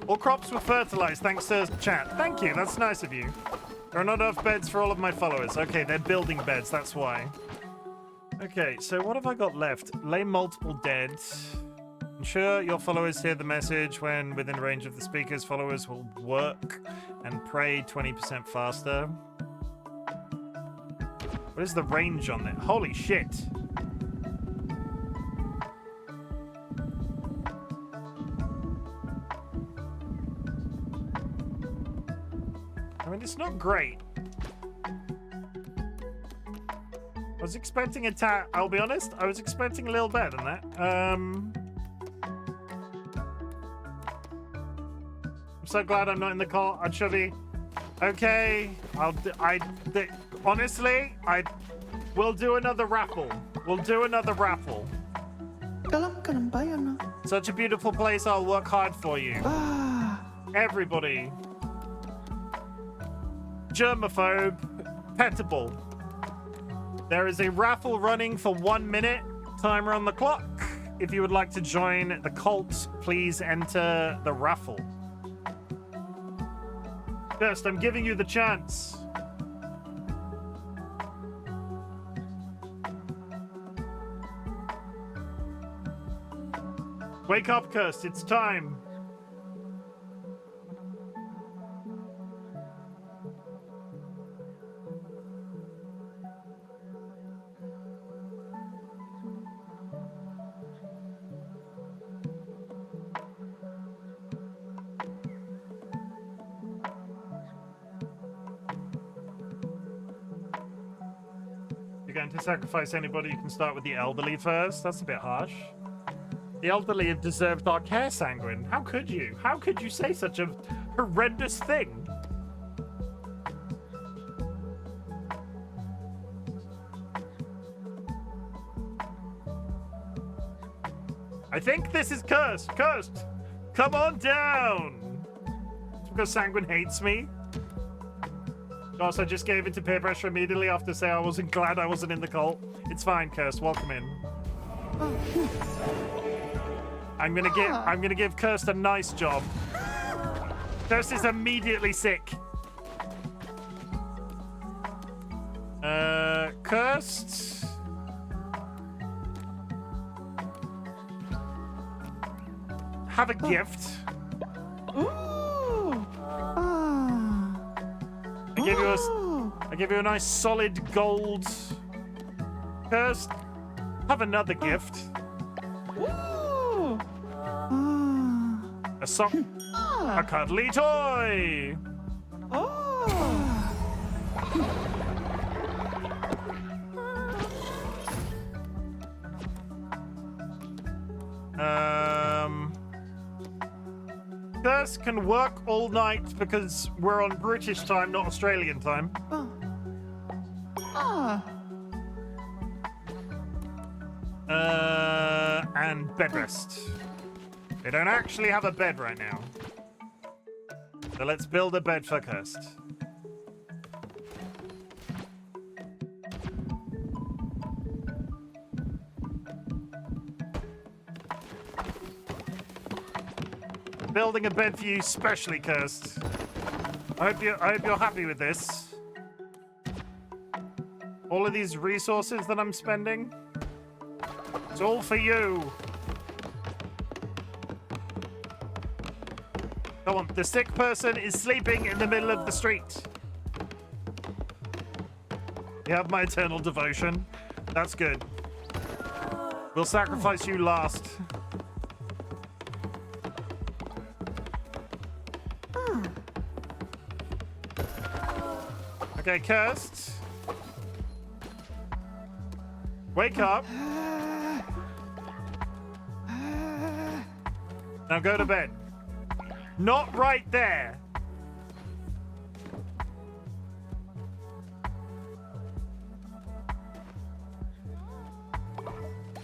S1: All crops were fertilized thanks to chat. Thank you, that's nice of you. There are not enough beds for all of my followers. Okay, they're building beds, that's why. Okay, so what have I got left? Lay multiple dead. Ensure your followers hear the message when within range of the speakers. Followers will work and pray 20% faster. What is the range on it? Holy shit. I mean, it's not great. I was expecting a I'll be honest, I was expecting a little better than that. I'm so glad I'm not in the call. I should be. Okay, honestly, we'll do another raffle. We'll do another raffle. Such a beautiful place, I'll work hard for you. Everybody. Germaphobe, petable. There is a raffle running for 1 minute. Timer on the clock. If you would like to join the cult, please enter the raffle. First, I'm giving you the chance. Wake up, Cursed. It's time. To sacrifice anybody, you can start with the elderly first. That's a bit harsh. The elderly have deserved our care, Sanguine. How could you? How could you say such a horrendous thing? I think this is cursed. Cursed! Come on down! It's because Sanguine hates me. Gosh, I just gave it to peer pressure immediately after saying I wasn't glad I wasn't in the cult. It's fine, Cursed. Welcome in. I'm gonna give Cursed a nice job. Cursed is immediately sick. Cursed. Have a gift. I give you a nice solid gold. Cursed, have another gift. A sock, a cuddly toy. Cursed can work all night because we're on British time, not Australian time. And bed rest. They don't actually have a bed right now. So let's build a bed for Cursed. Building a bed for you, specially Cursed. I hope you're happy with this. All of these resources that I'm spending, it's all for you. Come on, the sick person is sleeping in the middle of the street. You have my eternal devotion. That's good. We'll sacrifice you last. Okay, cursed. Wake up. Now go to bed. Not right there.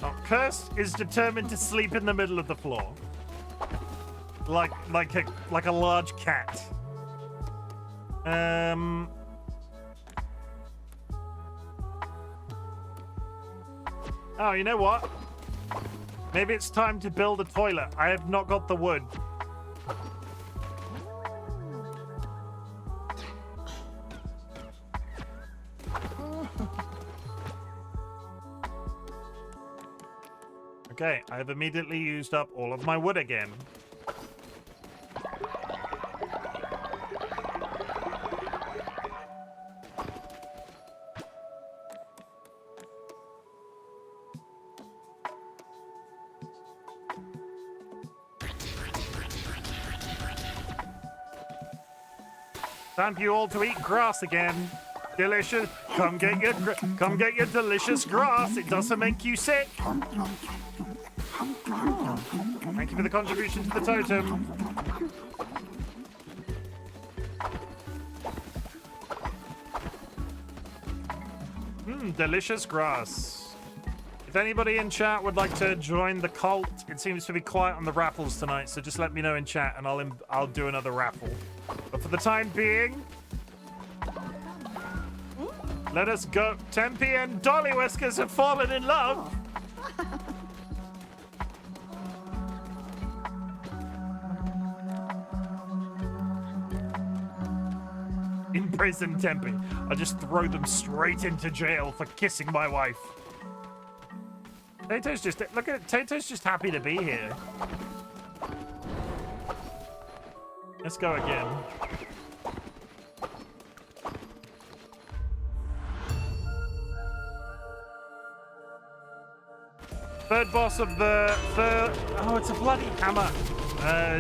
S1: Oh, cursed is determined to sleep in the middle of the floor. Like a large cat. Oh, you know what? Maybe it's time to build a toilet. I have not got the wood. Okay, I have immediately used up all of my wood again. Time for you all to eat grass again. Delicious. Come get your delicious grass. It doesn't make you sick. Thank you for the contribution to the totem. Delicious grass. If anybody in chat would like to join the cult, it seems to be quiet on the raffles tonight, so just let me know in chat and I'll do another raffle. But for the time being, let us go. Tempe and DollyWhiskers have fallen in love. Imprison Tempe. I'll just throw them straight into jail for kissing my wife. Tato's just, look at it, Tato's just happy to be here. Let's go again. Third boss of the third. Oh, it's a bloody hammer.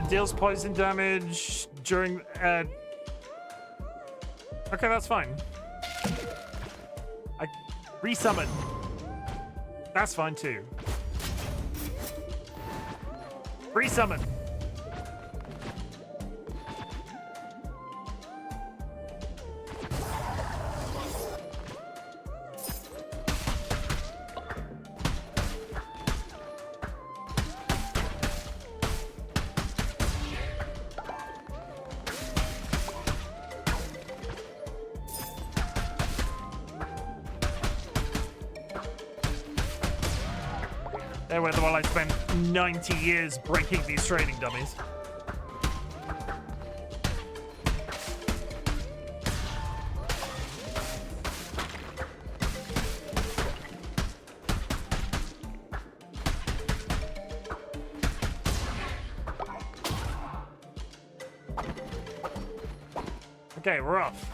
S1: Deals poison damage during. Okay, that's fine. I resummon. That's fine too. Resummon. There were the while I spent 90 years breaking these training dummies. Okay, we're off.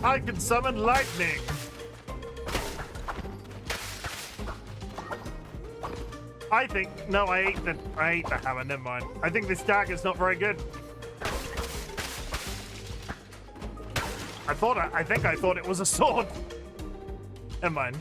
S1: I can summon lightning. I think no, I ate the hammer. Never mind. I think this dagger's not very good. I thought it was a sword. Never mind.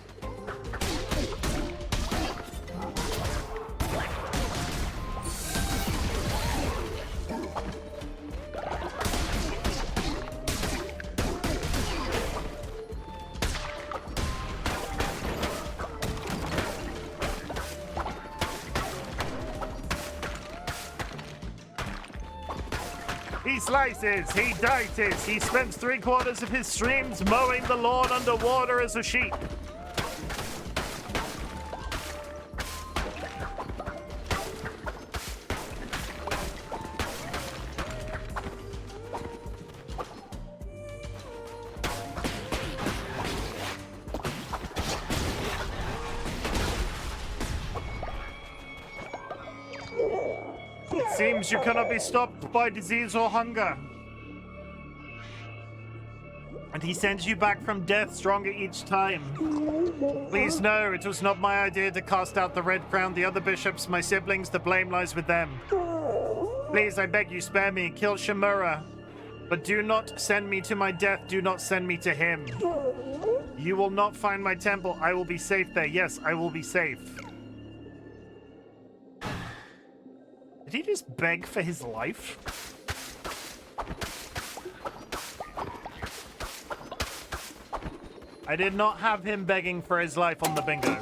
S1: He slices, he dices, he spends 3/4 of his streams mowing the lawn underwater as a sheep. Seems you cannot be stopped by disease or hunger. And he sends you back from death stronger each time. Please know, it was not my idea to cast out the Red Crown, the other bishops, my siblings, the blame lies with them. Please, I beg you, spare me, kill Shimura. But do not send me to my death, do not send me to him. You will not find my temple, I will be safe there. Yes, I will be safe. Did he just beg for his life? I did not have him begging for his life on the bingo.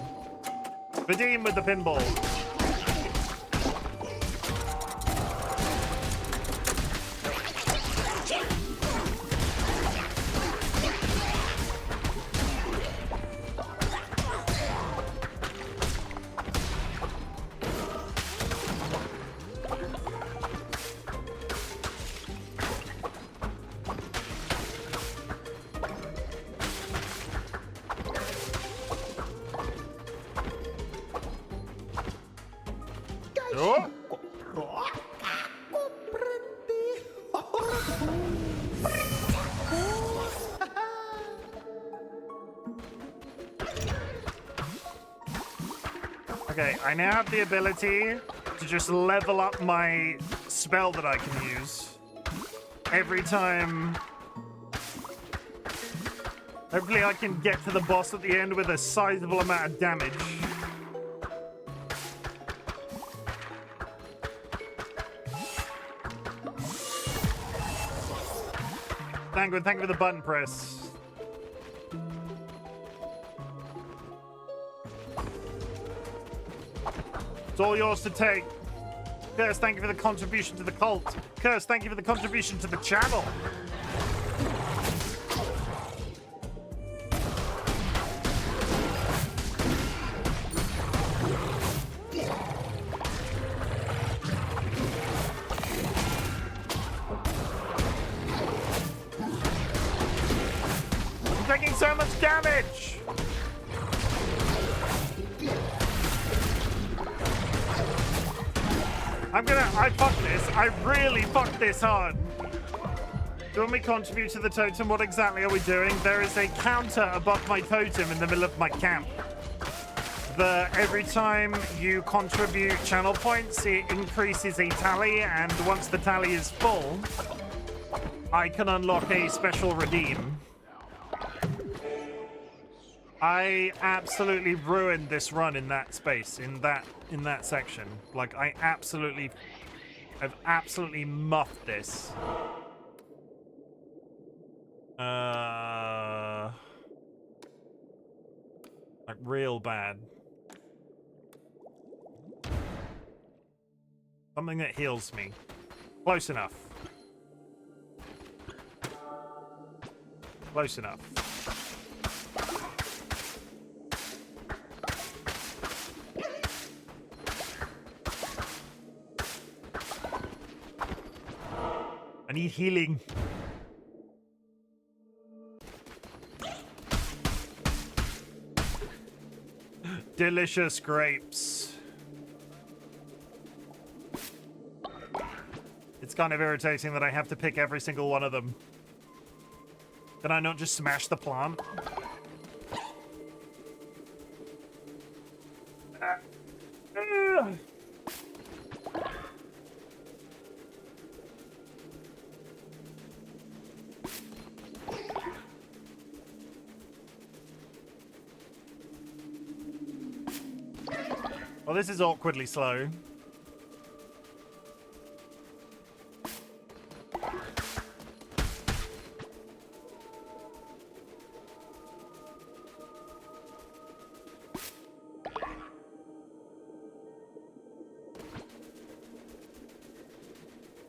S1: Vadim with the pinball. Okay, I now have the ability to just level up my spell that I can use every time. Hopefully I can get to the boss at the end with a sizable amount of damage. Thank you for the button press. It's all yours to take. Curse, thank you for the contribution to the cult. Curse, thank you for the contribution to the channel. I'm taking so much damage. I fucked this. I really fucked this hard. So when we contribute to the totem, what exactly are we doing? There is a counter above my totem in the middle of my camp. Every time you contribute channel points, it increases a tally, and once the tally is full, I can unlock a special redeem. I absolutely ruined this run in that space, in that section. Like, I've absolutely muffed this. Like, real bad. Something that heals me. Close enough. Close enough. I need healing. Delicious grapes. It's kind of irritating that I have to pick every single one of them. Can I not just smash the plant? Well, this is awkwardly slow.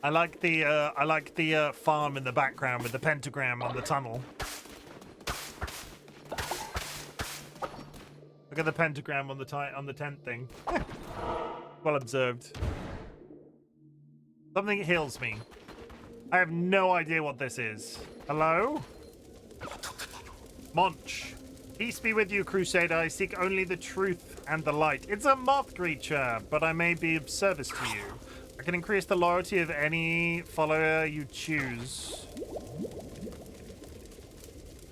S1: I like the farm in the background with the pentagram on the tunnel. Look at the pentagram on the tent thing. Well observed. Something heals me. I have no idea what this is. Hello? Monch. Peace be with you, Crusader. I seek only the truth and the light. It's a moth creature, but I may be of service to you. I can increase the loyalty of any follower you choose.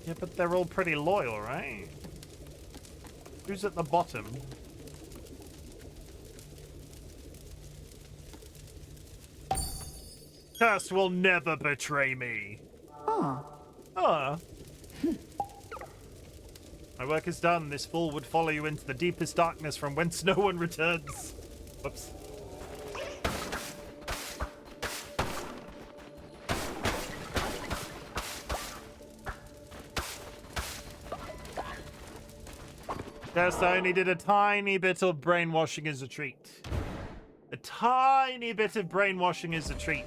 S1: Yeah, but they're all pretty loyal, right? Who's at the bottom? Curse will never betray me.
S3: Oh.
S1: Ah. My work is done. This fool would follow you into the deepest darkness from whence no one returns. Whoops. Just I only did a tiny bit of brainwashing as a treat. A tiny bit of brainwashing as a treat.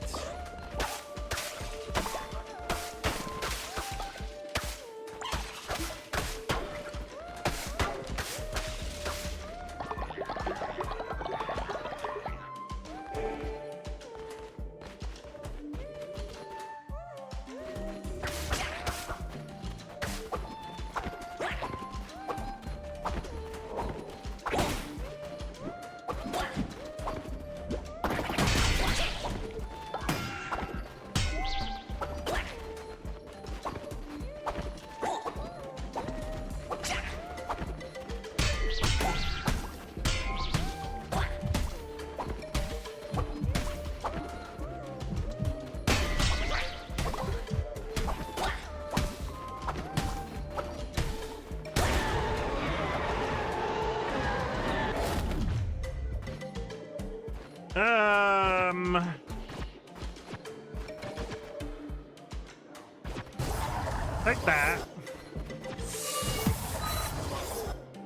S1: Take that.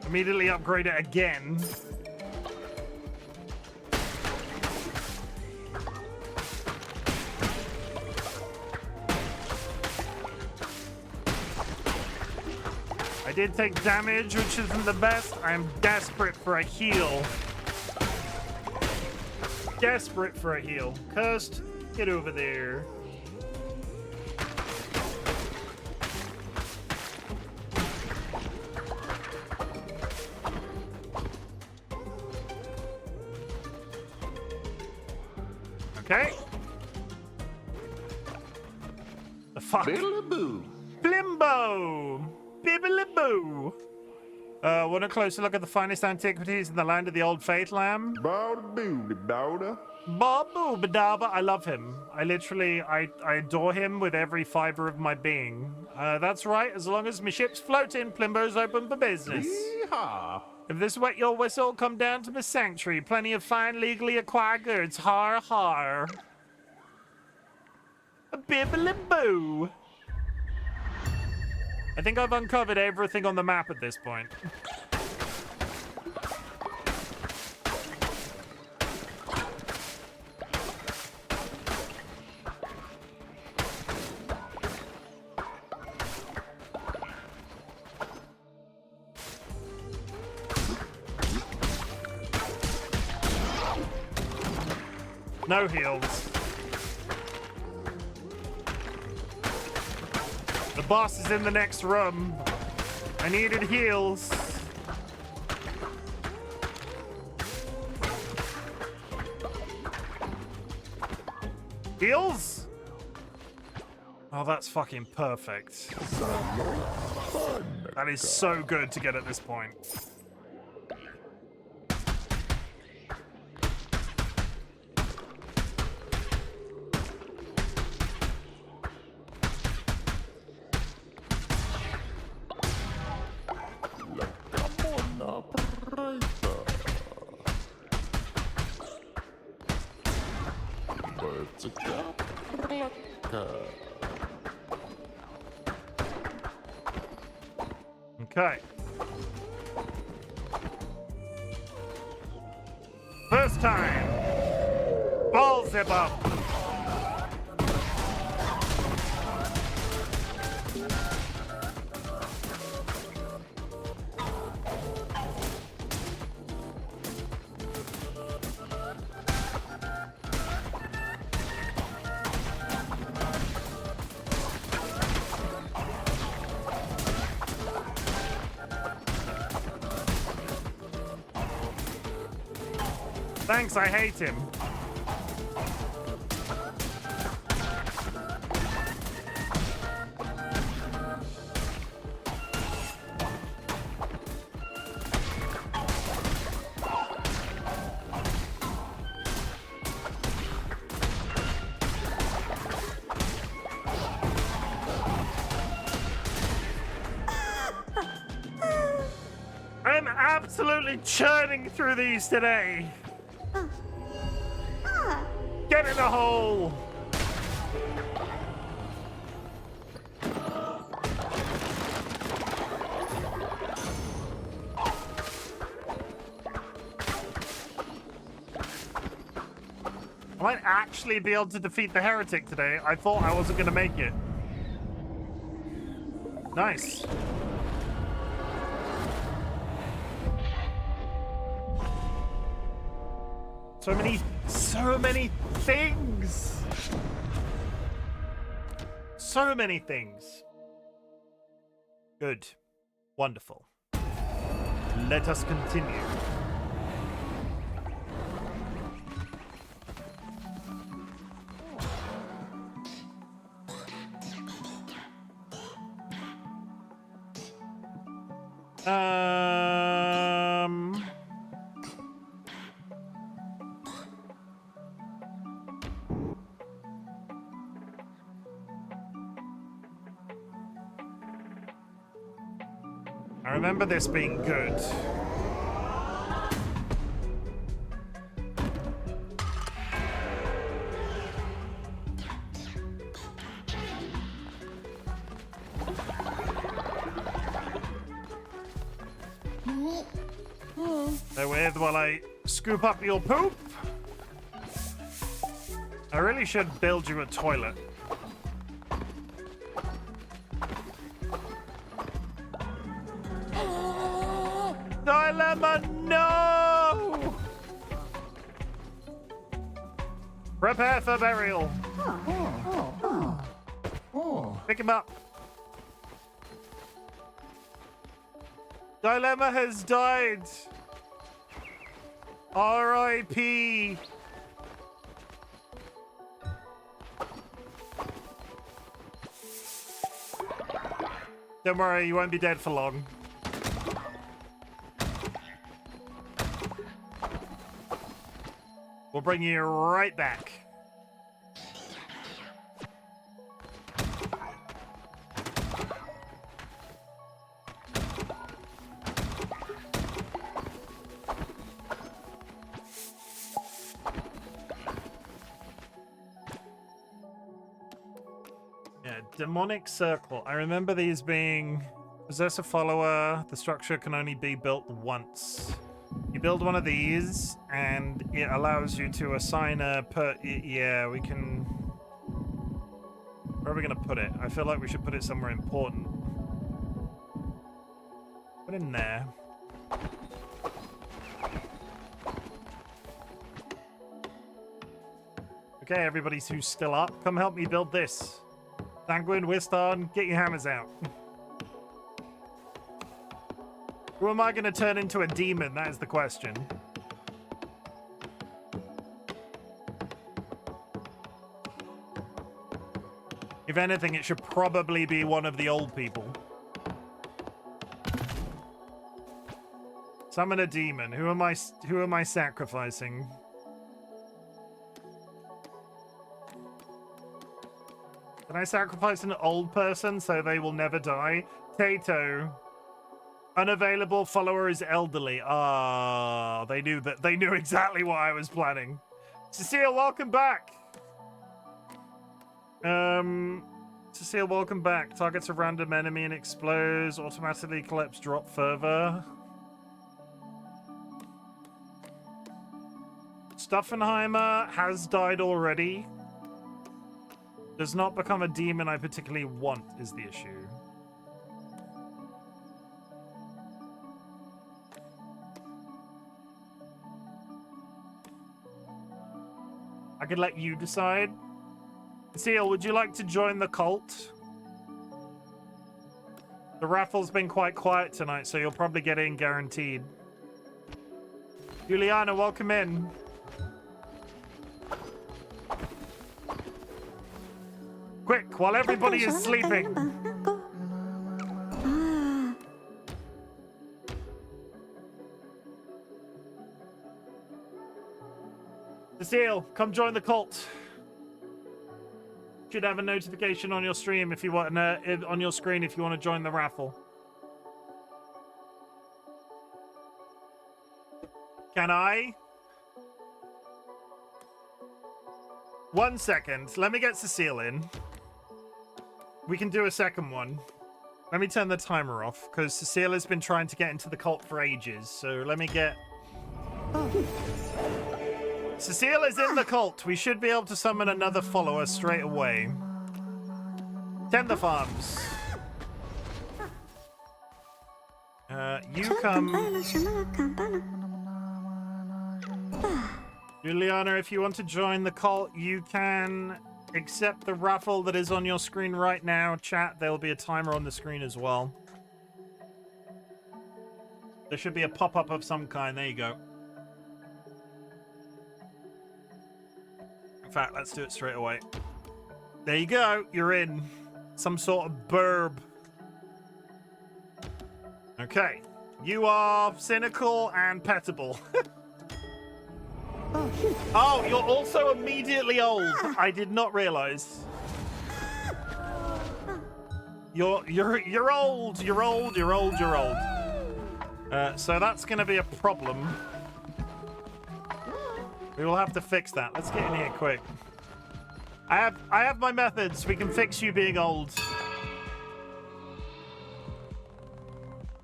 S1: Immediately upgrade it again. I did take damage, which isn't the best. I'm desperate for a heal. Desperate for a heal. Cursed, get over there. Okay. The fuck?
S4: Bibbly-boo.
S1: Blimbo! Bibbly-boo! Want a closer look at the finest antiquities in the land of the old faith, lamb?
S4: Bowda-booda-bowda.
S1: Babu-badaba, I love him. I adore him with every fiber of my being. That's right, as long as my ship's floating, Plimbo's open for business.
S4: Yeehaw.
S1: If this wet your whistle, come down to my sanctuary. Plenty of fine, legally acquired goods. Har har. A bibbly-boo. I think I've uncovered everything on the map at this point. No heals. The boss is in the next room. I needed heals. Heals? Oh, that's fucking perfect. That is so good to get at this point. Okay. First time. Ball zip up. Thanks, I hate him. absolutely churning through these today. Get in the hole. I might actually be able to defeat the heretic today. I thought I wasn't going to make it. Nice. So many things. So many things. Good. Wonderful. Let us continue. I remember this being good. Stay with while I scoop up your poop. I really should build you a toilet. Dilemma, no! Prepare for burial. Pick him up. Dilemma has died. R.I.P. Don't worry, you won't be dead for long. We'll bring you right back. Yeah, demonic circle. I remember these being possess a follower. The structure can only be built once. You build one of these, and it allows you to assign a yeah, we can... Where are we going to put it? I feel like we should put it somewhere important. Put it in there. Okay, everybody who's still up, come help me build this. Sanguine, Wiston, get your hammers out. Who am I going to turn into a demon? That is the question. If anything, it should probably be one of the old people. Summon a demon. Who am I sacrificing? Can I sacrifice an old person so they will never die? Tato. Unavailable follower is elderly. Ah, they knew that. They knew exactly what I was planning. Cecile, welcome back. Cecile, welcome back. Targets a random enemy and explodes. Automatically collapse drop further. Stuffenheimer has died already. Does not become a demon I particularly want is the issue. I could let you decide. Seal, would you like to join the cult? The raffle's been quite quiet tonight, so you'll probably get in guaranteed. Juliana, welcome in. Quick, while everybody is sleeping. Cecile, come join the cult. Should have a notification on your stream if you want on your screen if you want to join the raffle. Can I? 1 second. Let me get Cecile in. We can do a second one. Let me turn the timer off, because Cecile has been trying to get into the cult for ages. So let me get... Cecile is in the cult. We should be able to summon another follower straight away. Tend the farms. You come... Juliana, if you want to join the cult, you can accept the raffle that is on your screen right now. Chat, there will be a timer on the screen as well. There should be a pop-up of some kind. There you go. In fact, let's do it straight away. There you go. You're in. Some sort of burb. Okay. You are cynical and pettable. Oh, you're also immediately old. I did not realize. You're old. You're old. So that's going to be a problem. We will have to fix that. Let's get in here quick. I have my methods. We can fix you being old.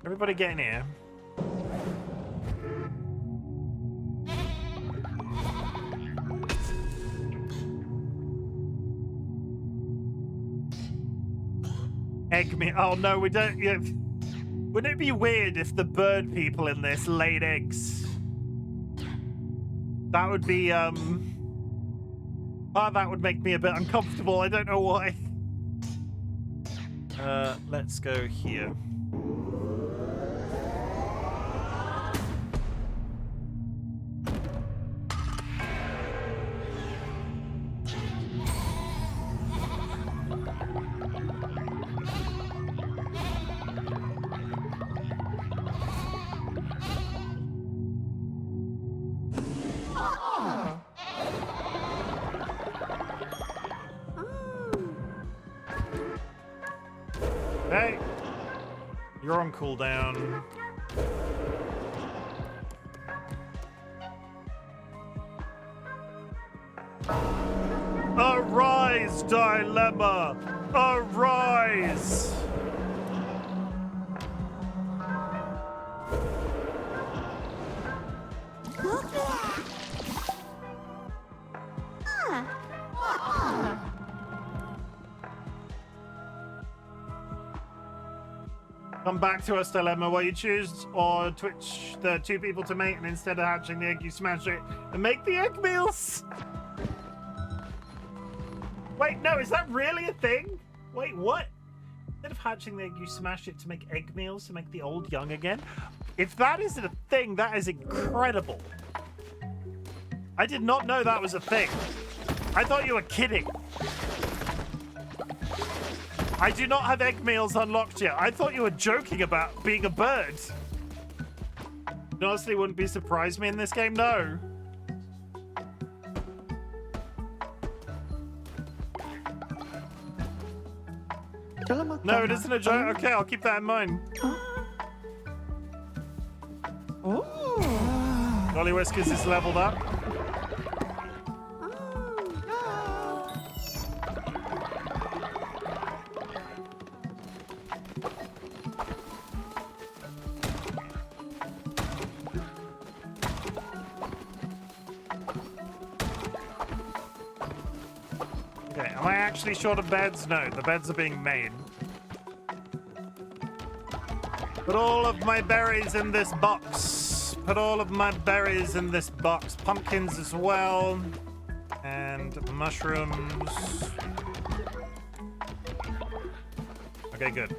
S1: Everybody get in here. Egg me. Oh no, we don't. Yeah. Wouldn't it be weird if the bird people in this laid eggs? That would be that would make me a bit uncomfortable. I don't know why. Let's go here. Hey, you're on cooldown. Arise, dilemma! Arise! Come back to us, dilemma. While you choose or twitch the two people to mate, and instead of hatching the egg, you smash it and make the egg meals. Wait, no, is that really a thing? Wait, what? Instead of hatching the egg, you smash it to make egg meals to make the old young again? If that isn't a thing, that is incredible. I did not know that was a thing. I thought you were kidding. I do not have egg meals unlocked yet. I thought you were joking about being a bird. It honestly wouldn't be surprised me in this game, no. No, it isn't a joke. Okay, I'll keep that in mind. DollyWhiskers is leveled up. Okay, am I actually short of beds? No, the beds are being made. Put all of my berries in this box. Put all of my berries in this box. Pumpkins as well. And mushrooms. Okay, good.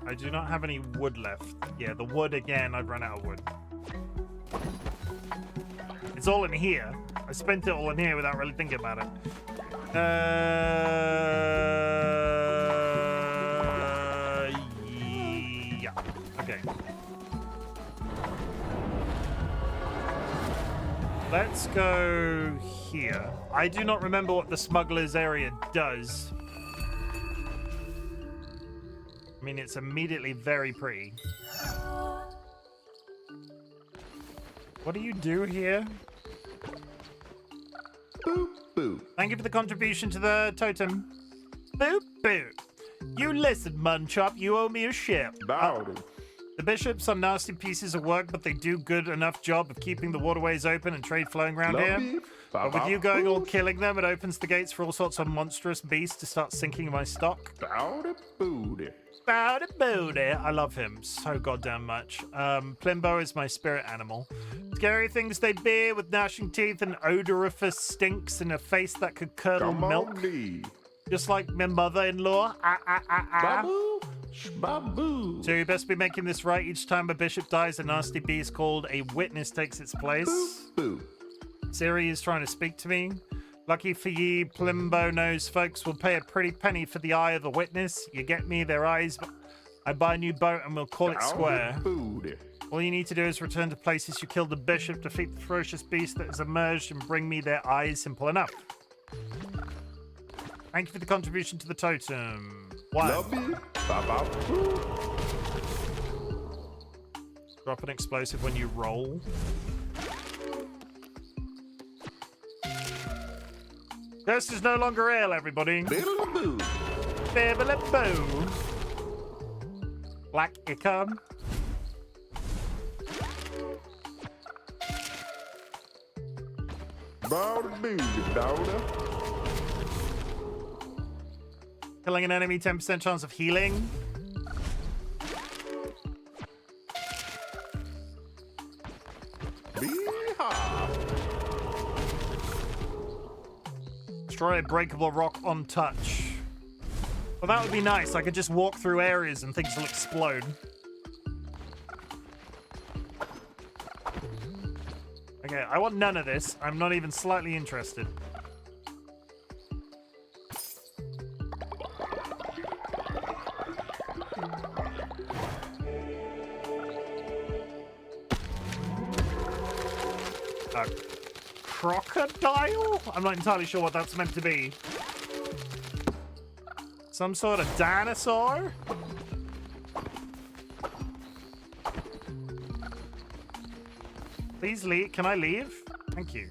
S1: I do not have any wood left. Yeah, the wood again, I've run out of wood. It's all in here. I spent it all in here without really thinking about it. Yeah. Okay. Let's go here. I do not remember what the smuggler's area does. I mean, it's immediately very pretty. What do you do here?
S4: Boop, boop.
S1: Thank you for the contribution to the totem. Boop, boop. You listen, Munchop, you owe me a ship.
S4: Bowdy.
S1: The bishops are nasty pieces of work, but they do good enough job of keeping the waterways open and trade flowing around here.
S4: Lovey.
S1: But with you going all killing them, it opens the gates for all sorts of monstrous beasts to start sinking my stock.
S4: Bowdy booty.
S1: Bowdy booty. I love him so goddamn much. Plimbo is my spirit animal. Scary things they be, with gnashing teeth and odoriferous stinks and a face that could curdle
S4: Come
S1: milk.
S4: on, me.
S1: Just like my mother-in-law.
S4: Babu. Shbaboo.
S1: So you best be making this right. Each time a bishop dies, a nasty beast called a witness takes its place.
S4: Boop.
S1: Siri is trying to speak to me. Lucky for ye, Plimbo knows folks will pay a pretty penny for the eye of a witness. You get me, their eyes. I buy a new boat and we'll call it square.
S4: Booty.
S1: All you need to do is return to places you killed the bishop, defeat the ferocious beast that has emerged, and bring me their eyes. Simple enough. Thank you for the contribution to the totem. One.
S4: Lovey. Ba-ba-boo.
S1: Drop an explosive when you roll. Ghost is no longer ill, everybody.
S4: Biddle-a-boo.
S1: Bibbly-boo. Black Icon.
S4: Bowdy booty, daughter.
S1: Killing an enemy, 10% chance of healing.
S4: Bee-haw.
S1: Destroy a breakable rock on touch. Well, that would be nice. I could just walk through areas and things will explode. Okay, I want none of this. I'm not even slightly interested. A crocodile? I'm not entirely sure what that's meant to be. Some sort of dinosaur? Please leave. Can I leave? Thank you.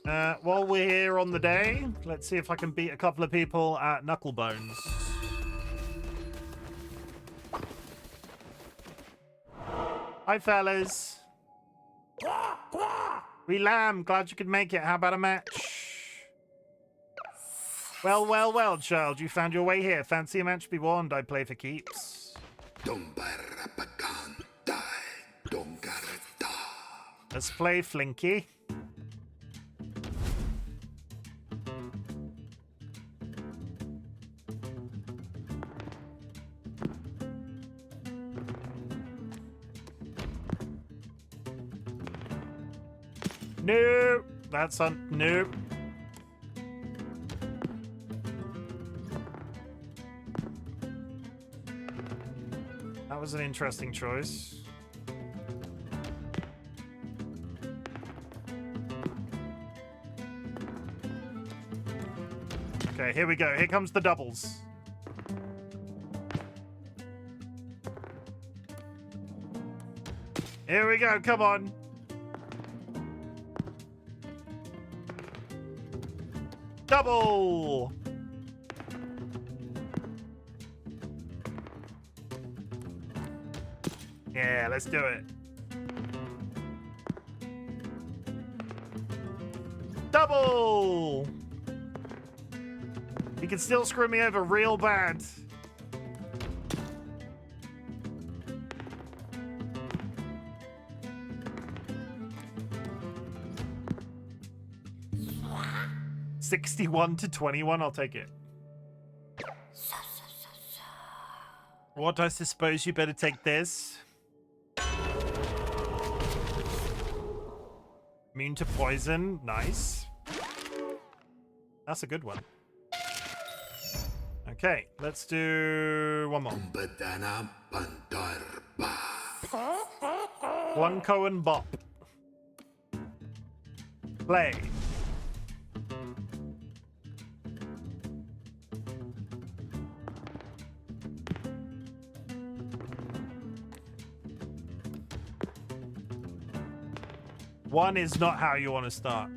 S1: While we're here on the day, let's see if I can beat a couple of people at Knucklebones. Hi, fellas. We lamb. Glad you could make it. How about a match? Well, well, well, child. You found your way here. Fancy a match? Be warned. I play for keeps. Let's play, Flinky. Nope. That's on. Nope. That was an interesting choice. Okay, here we go. Here comes the doubles. Here we go. Come on. Double! Yeah, let's do it. Double! He can still screw me over real bad. $61-21, I'll take it. What, I suppose you better take this? Immune to poison, nice. That's a good one. Okay, let's do one more. Blunko and Bop. Play. 1 is not how you want to start.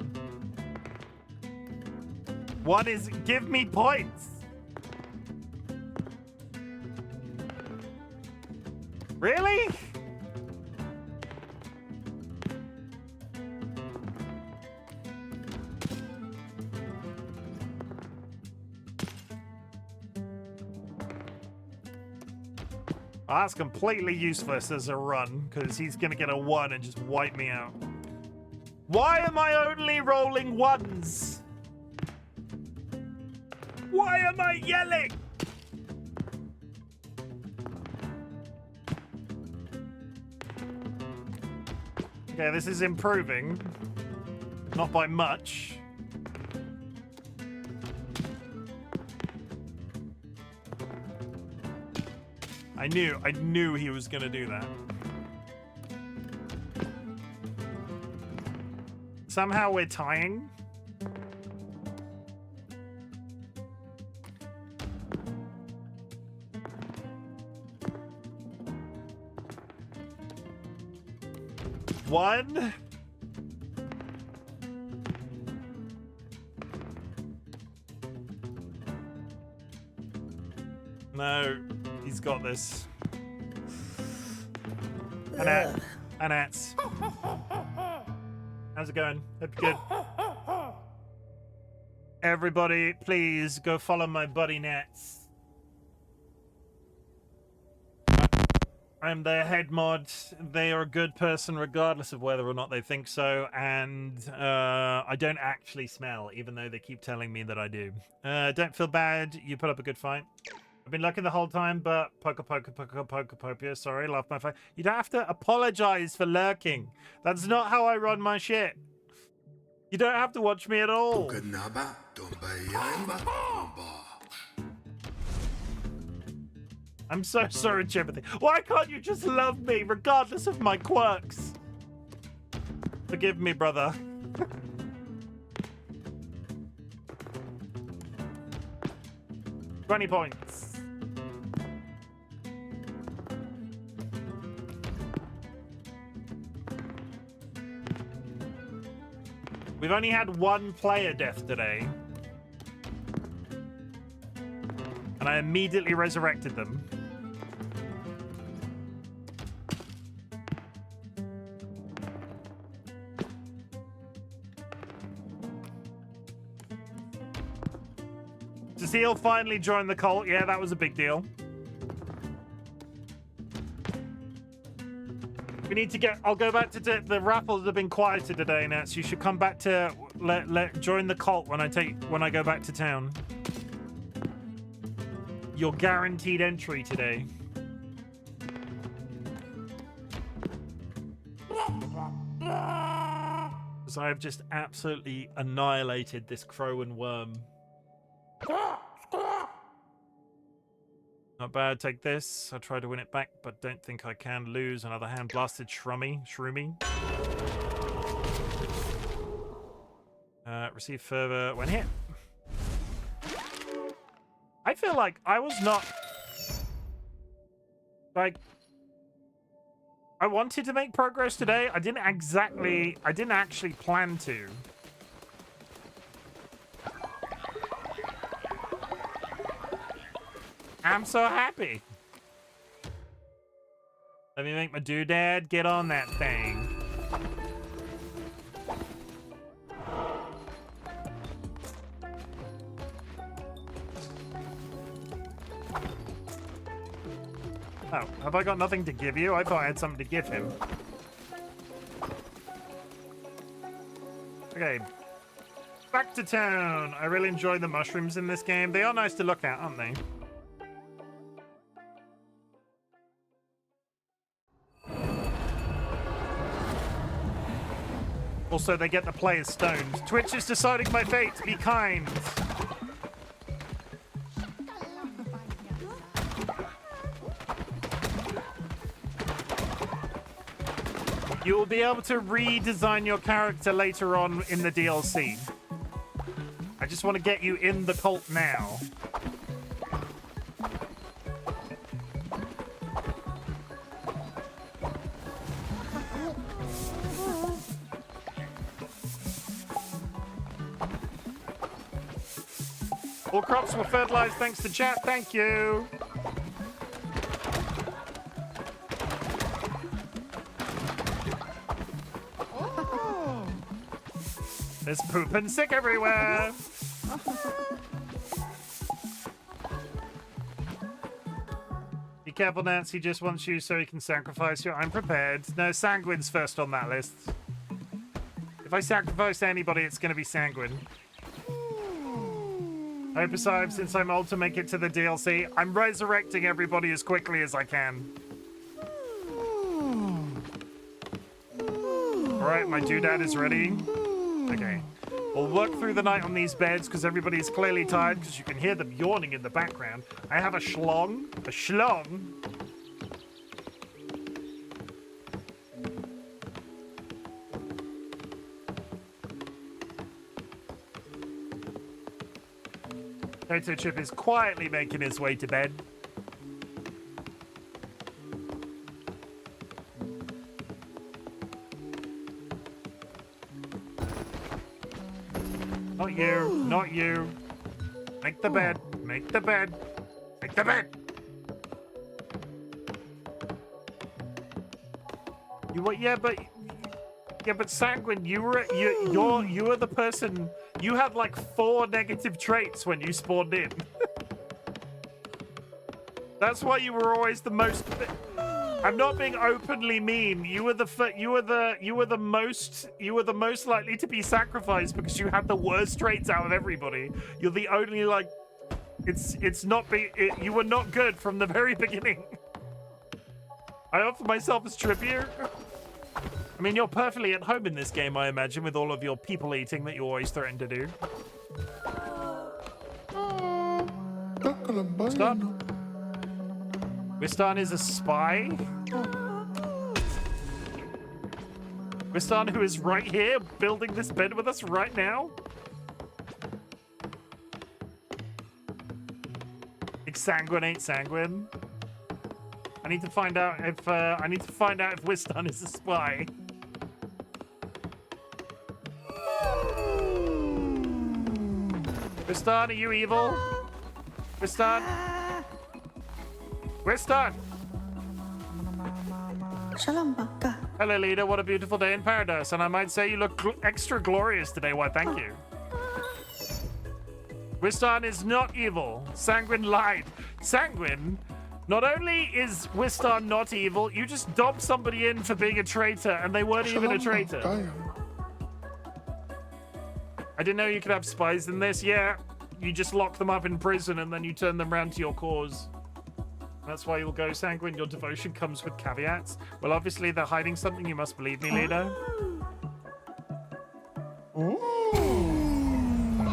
S1: 1 is give me points. Really? Oh, that's completely useless as a run, because he's going to get a 1 and just wipe me out. Why am I only rolling 1s? Why am I yelling? Okay, this is improving. Not by much. I knew he was gonna do that. Somehow we're tying. One. No, he's got this. Anats. How's it going? Hope you're good. Everybody, please go follow my buddy Nats. I'm their head mod. They are a good person regardless of whether or not they think so, and I don't actually smell, even though they keep telling me that I do. Don't feel bad. You put up a good fight. I've been lurking the whole time, but poker, sorry, laughed my face. You don't have to apologize for lurking. That's not how I run my shit. You don't have to watch me at all. I'm so sorry, Timothy. Why can't you just love me regardless of my quirks? Forgive me, brother. 20 points. We've only had one player death today. And I immediately resurrected them. Cecile finally joined the cult. Yeah, that was a big deal. We need to get... I'll go back to the raffles have been quieter today, Nats. You should come back to... join the cult when I go back to town. You're guaranteed entry today. Because I have just absolutely annihilated this crow and worm. Not bad, take this. I'll try to win it back, but don't think I can lose. Another hand blasted shroomy. Receive further when hit. I feel like I was not... Like... I wanted to make progress today. I didn't actually plan to. I'm so happy. Let me make my doodad get on that thing. Oh, have I got nothing to give you? I thought I had something to give him. Okay. Back to town. I really enjoy the mushrooms in this game. They are nice to look at, aren't they? Also, they get the players stoned. Twitch is deciding my fate. Be kind. You will be able to redesign your character later on in the DLC. I just want to get you in the cult now. All crops were fertilized thanks to chat. Thank you. There's poop and sick everywhere. Be careful, Nance. He just wants you so he can sacrifice you. I'm prepared. No, Sanguine's first on that list. If I sacrifice anybody, it's going to be Sanguine. I hope aside, since I'm old to make it to the DLC, I'm resurrecting everybody as quickly as I can. Alright, my doodad is ready. Okay. We'll work through the night on these beds because everybody's clearly tired because you can hear them yawning in the background. I have a schlong. A schlong. Potato Chip is quietly making his way to bed. Not you, not you. Make the bed, make the bed, make the bed. You what? Yeah, but Sanguine, you were the person. You had like 4 negative traits when you spawned in. That's why you were always the most. I'm not being openly mean. You were the most likely to be sacrificed because you had the worst traits out of everybody. You're the only like. You were not good from the very beginning. I offer myself as tribute. I mean, you're perfectly at home in this game, I imagine, with all of your people eating that you always threaten to do. Wistan? Wistan is a spy? Wistan, who is right here, building this bed with us right now? Sanguine ain't Sanguine. I need to find out if Wistan is a spy. Wistan, are you evil? Wistan? Wistan!
S3: Shalom, Baka.
S1: Hello, leader. What a beautiful day in paradise. And I might say you look extra glorious today. Why, thank you. Wistan is not evil. Sanguine lied. Sanguine, not only is Wistan not evil, you just dobbed somebody in for being a traitor, and they weren't even a traitor. I didn't know you could have spies in this. Yeah, you just lock them up in prison, and then you turn them round to your cause. That's why you'll go, Sanguine. Your devotion comes with caveats. Well, obviously, they're hiding something. You must believe me, leader.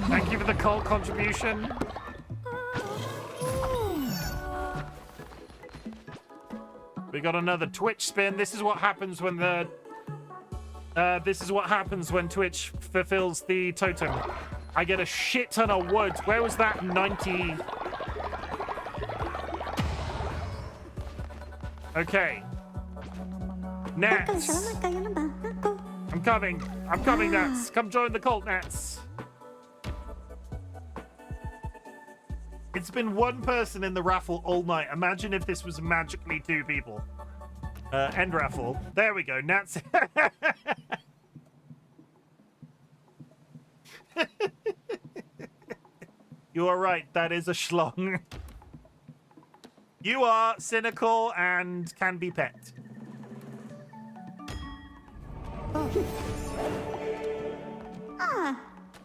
S1: Thank you for the cult contribution. We got another Twitch spin. This is what happens when when Twitch fulfills the totem. I get a shit ton of wood. Where was that 90? Okay. Nats. I'm coming. I'm coming, Nats. Come join the cult, Nats. It's been one person in the raffle all night. Imagine if this was magically 2 people. End raffle. There we go. Nats. You are right. That is a schlong. You are cynical and can be pet.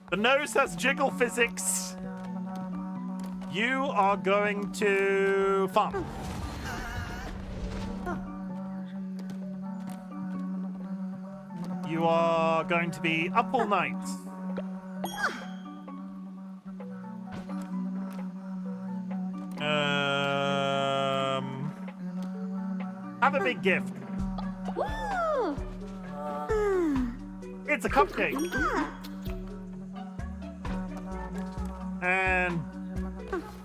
S1: The nose has jiggle physics. You are going to farm. You are going to be up all night. Have a big gift. It's a cupcake. And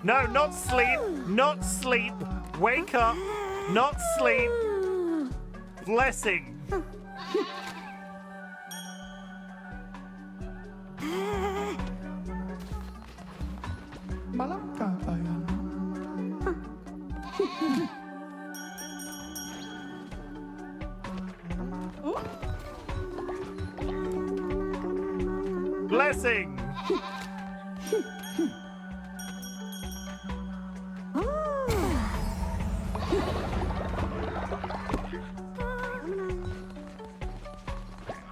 S1: no, not sleep. Not sleep. Wake up. Not sleep. Blessing. Blessing!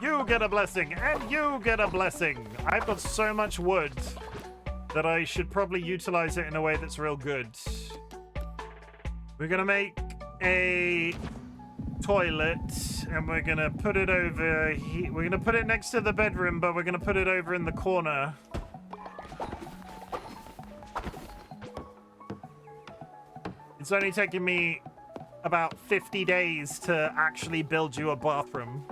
S1: You get a blessing, and you get a blessing. I've got so much wood that I should probably utilize it in a way that's real good. We're gonna make a toilet, and we're gonna put it over here. We're gonna put it next to the bedroom, but we're gonna put it over in the corner. It's only taking me about 50 days to actually build you a bathroom.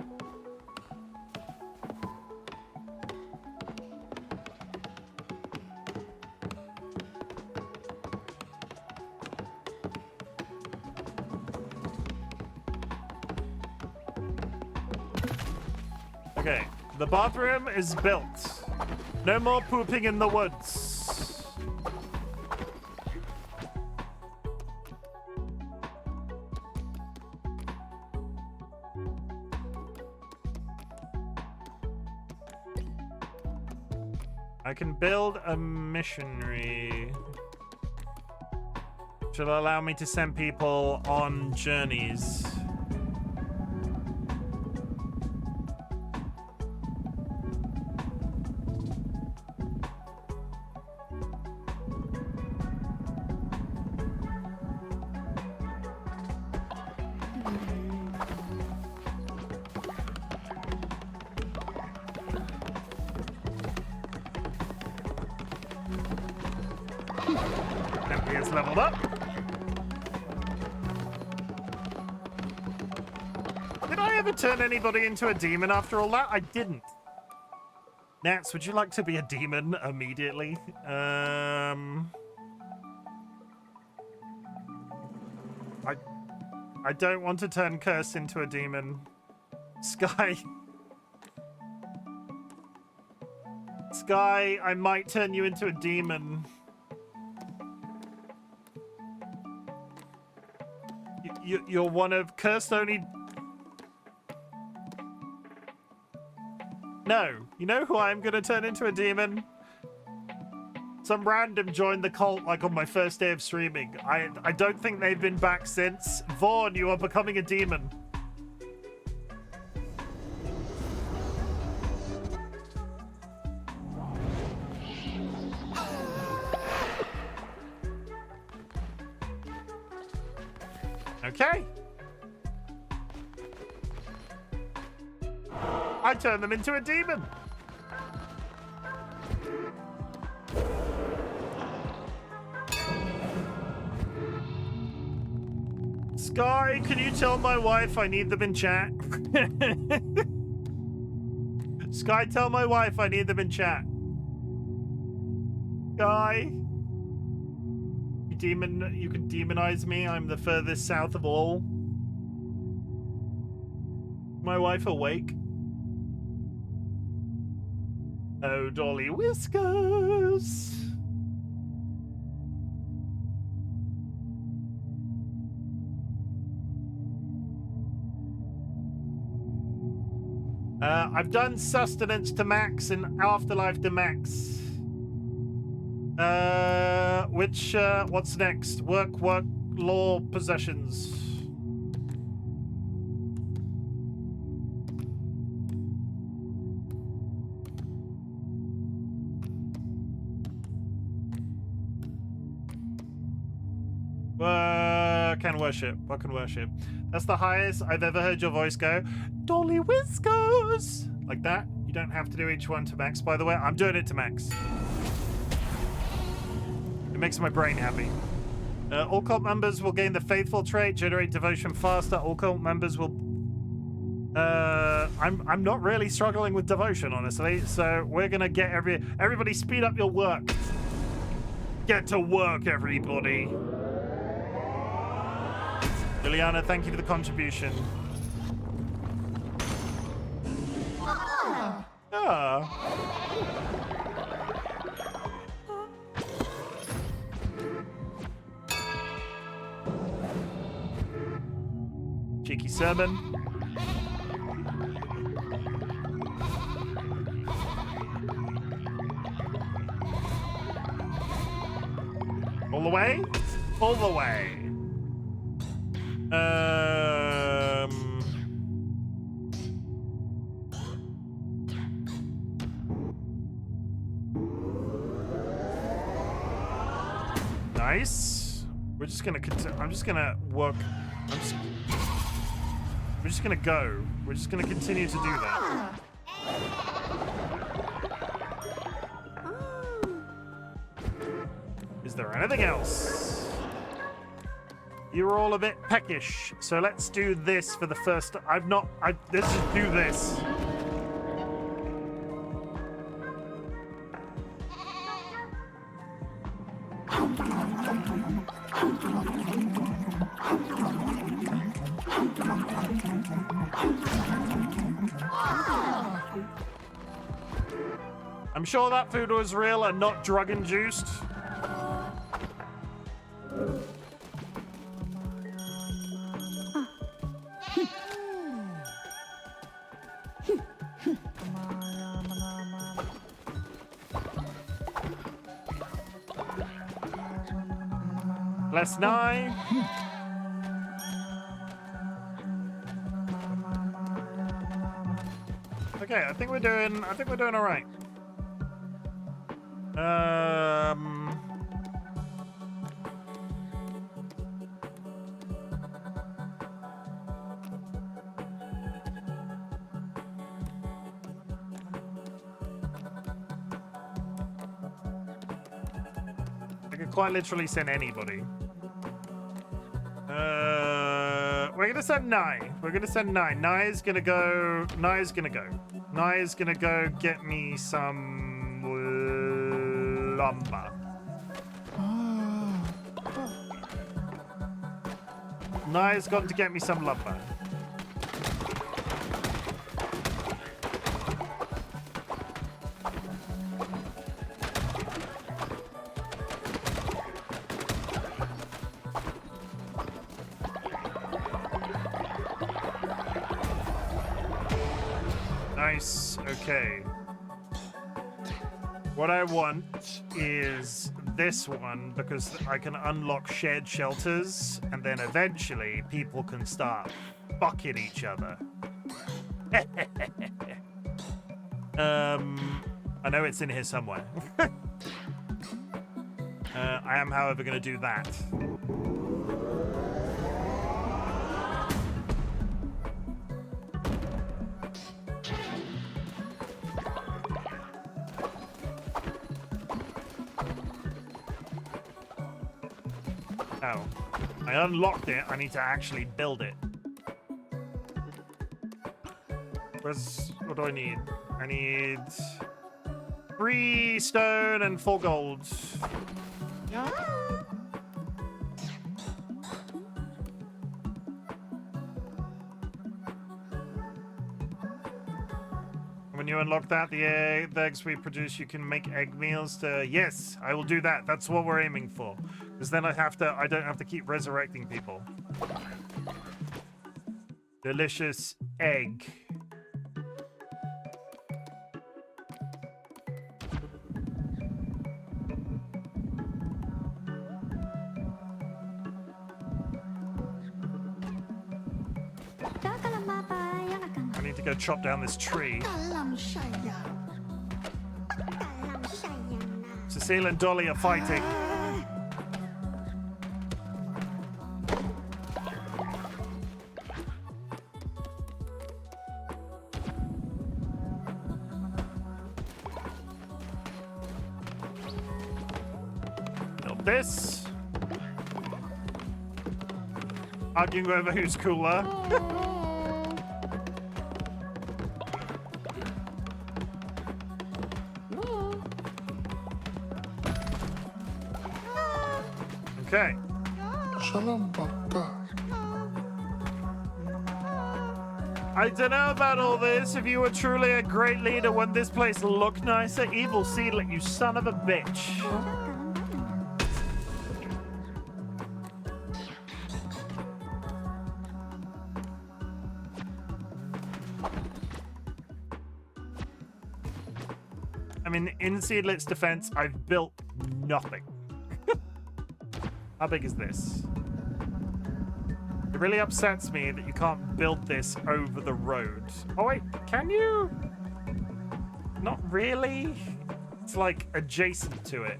S1: Okay, the bathroom is built. No more pooping in the woods. I can build a missionary, which will allow me to send people on journeys. Is leveled up. Did I ever turn anybody into a demon after all that? I didn't. Nats, would you like to be a demon immediately? I don't want to turn Curse into a demon. Sky. Sky, I might turn you into a demon. You're one of Cursed only. No, you know who I'm gonna turn into a demon? Some random joined the cult like on my first day of streaming. I don't think they've been back since. Vaughn, you are becoming a demon. Okay. I turned them into a demon. Sky, can you tell my wife I need them in chat? Sky, tell my wife I need them in chat. Sky. You can demonize me. I'm the furthest south of all. My wife awake? Oh, DollyWhiskers. I've done sustenance to max and afterlife to max. What's next? Work, law, possessions. Work and worship. Work and worship. That's the highest I've ever heard your voice go. DollyWhiskers! Like that. You don't have to do each one to max, by the way. I'm doing it to max. It makes my brain happy. All cult members will gain the faithful trait, generate devotion faster. All cult members will... I'm not really struggling with devotion, honestly. So we're gonna get everybody speed up your work. Get to work, everybody. Juliana, thank you for the contribution. Cheeky sermon. All the way? All the way. Nice. We're just gonna continue. I'm just gonna work. We're just gonna go. We're just gonna continue to do that. Is there anything else? You're all a bit peckish, so let's do this for the first. Let's just do this. I'm sure that food was real and not drug-induced. Less 9. Okay, I think we're doing all right. I could quite literally send anybody. We're gonna send Nye. We're gonna send Nye. Nye's gonna go. Nye's gonna go get me some lumber. Nye's got to get me some lumber. Nice. Okay. What I want is this one because I can unlock shared shelters and then eventually people can start fucking each other. I know it's in here somewhere. I am, however, going to do that. Oh, I unlocked it. I need to actually build it. What do I need? I need 3 stone and 4 gold. When you unlock that, the eggs we produce, you can make egg meals to... Yes, I will do that. That's what we're aiming for. Because then I don't have to keep resurrecting people. Delicious egg. I need to go chop down this tree. Cecile and Dolly are fighting. Build this. Arguing over who's cooler. Okay. I don't know about all this. If you were truly a great leader, wouldn't this place look nicer? Evil seedling, you son of a bitch. I mean, in Seedlit's defense, I've built nothing. How big is this? It really upsets me that you can't build this over the road. Oh wait, can you? Not really. It's like adjacent to it.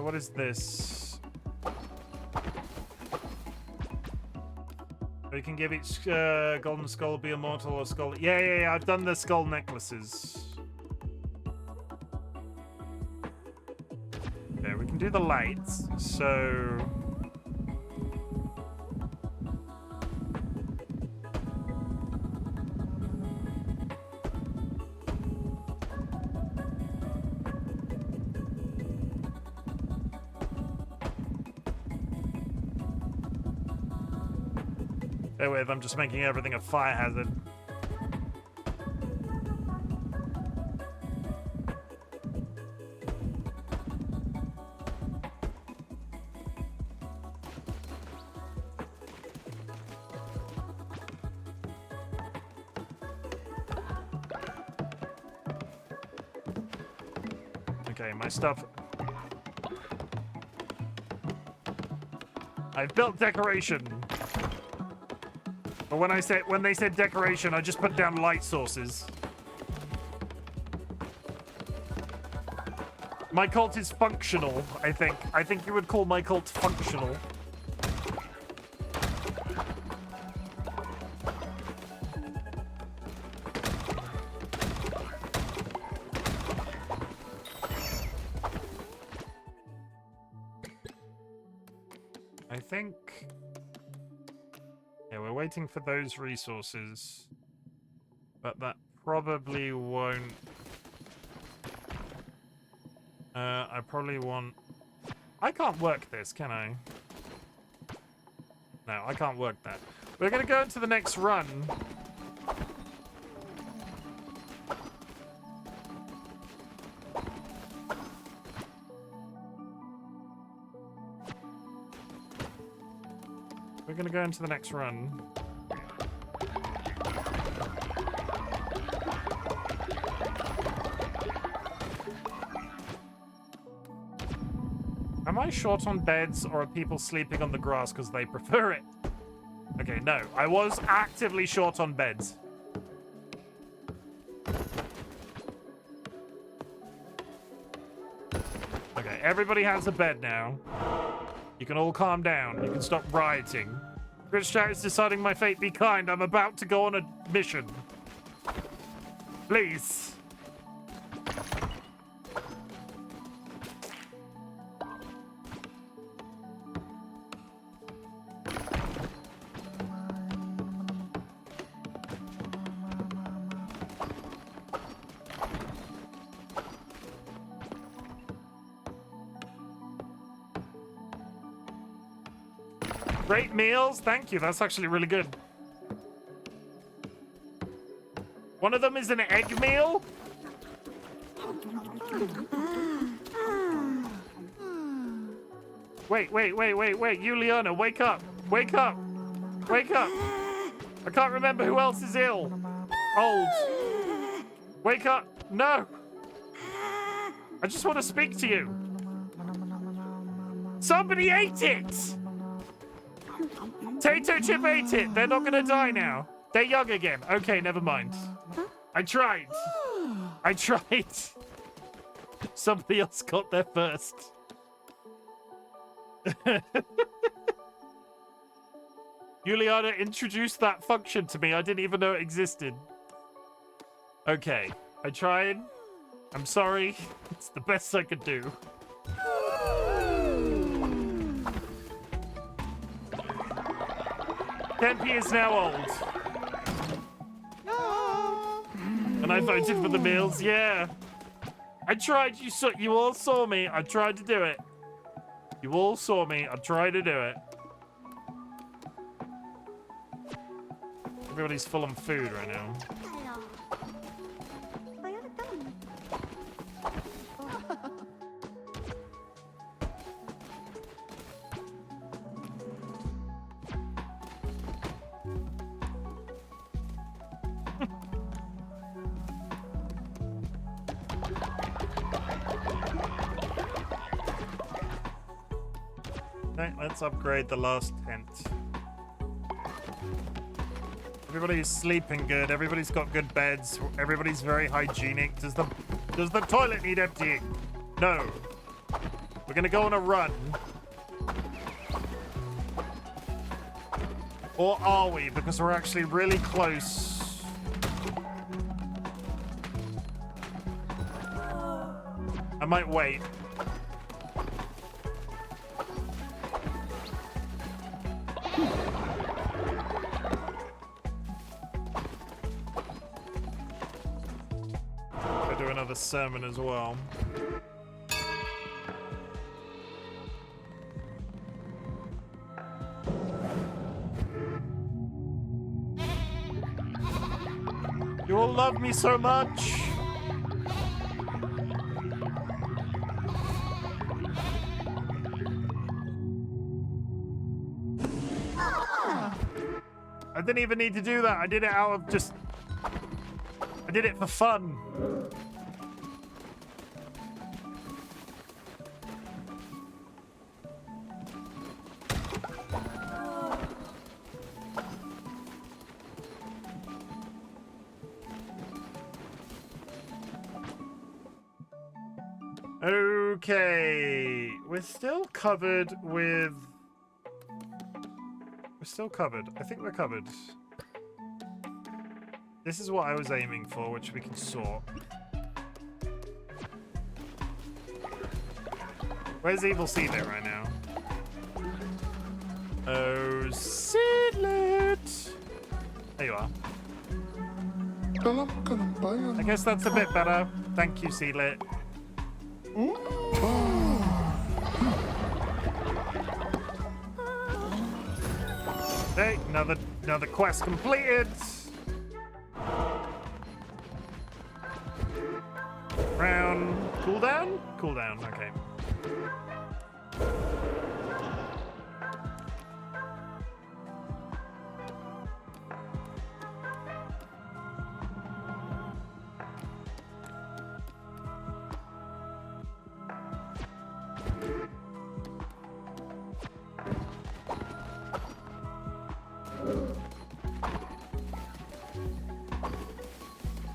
S1: What is this? We can give each golden skull be immortal or skull. Yeah. I've done the skull necklaces. Okay, we can do the lights. So. Bear with, I'm just making everything a fire hazard. Okay, my stuff. I've built decoration. But when they said decoration, I just put down light sources. My cult is functional, I think. I think you would call my cult functional. I think... Yeah, we're waiting for those resources. But that probably won't... I probably want... I can't work this, can I? No, I can't work that. We're gonna go into the next run. We're gonna go into the next run. Am I short on beds, or are people sleeping on the grass because they prefer it? Okay, no. I was actively short on beds. Okay, everybody has a bed now. You can all calm down. You can stop rioting. Chat is deciding my fate. Be kind. I'm about to go on a mission. Please. Great meals, thank you. That's actually really good. One of them is an egg meal. Wait, Juliana, wake up. Wake up. Wake up. I can't remember who else is ill. Old. Wake up. No. I just want to speak to you. Somebody ate it. Tato Chip ate it. They're not gonna die now. They're young again. Okay, never mind. I tried. I tried. Somebody else got there first. Juliana introduced that function to me. I didn't even know it existed. Okay, I tried. I'm sorry. It's the best I could do. Tempe is now old. And I voted for the meals, yeah. I tried, you all saw me. I tried to do it. You all saw me. I tried to do it. Everybody's full on food right now. Okay, let's upgrade the last tent. Everybody's sleeping good. Everybody's got good beds. Everybody's very hygienic. Does the toilet need emptying? No. We're gonna go on a run. Or are we? Because we're actually really close. I might wait. I'll do another sermon as well. You all love me so much. I didn't even need to do that. I did it out of just... I did it for fun. Okay, we're still covered with... We're still covered. I think we're covered. This is what I was aiming for, which we can sort. Where's Evil Seedlet right now? Oh, Seedlet! There you are. I guess that's a bit better. Thank you, Seedlet. Okay, another quest completed. Round cooldown? Cooldown, okay.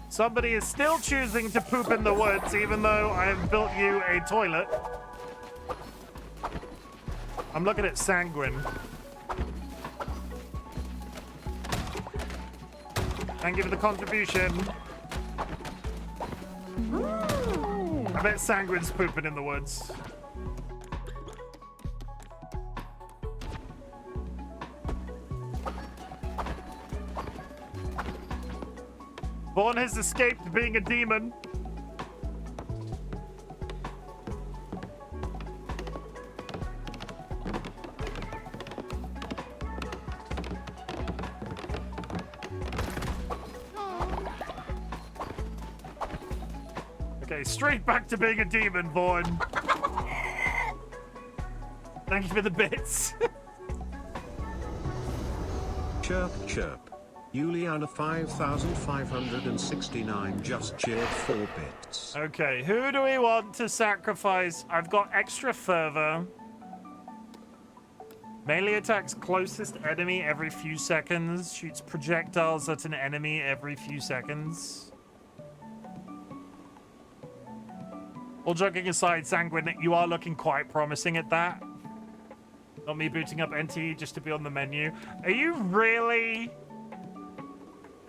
S1: Somebody is still choosing to poop in the woods, even though I have built you a toilet. I'm looking at Sanguine. Thank you for the contribution. I bet Sanguine's pooping in the woods. Vaughn has escaped being a demon. Okay, straight back to being a demon, Vaughn. Thank you for the bits.
S3: Chirp, chirp. Juliana 5569 just cheered 4 bits.
S1: Okay, who do we want to sacrifice? I've got extra fervor. Melee attacks closest enemy every few seconds. Shoots projectiles at an enemy every few seconds. All joking aside, Sanguine, you are looking quite promising at that. Not me booting up NT just to be on the menu. Are you really...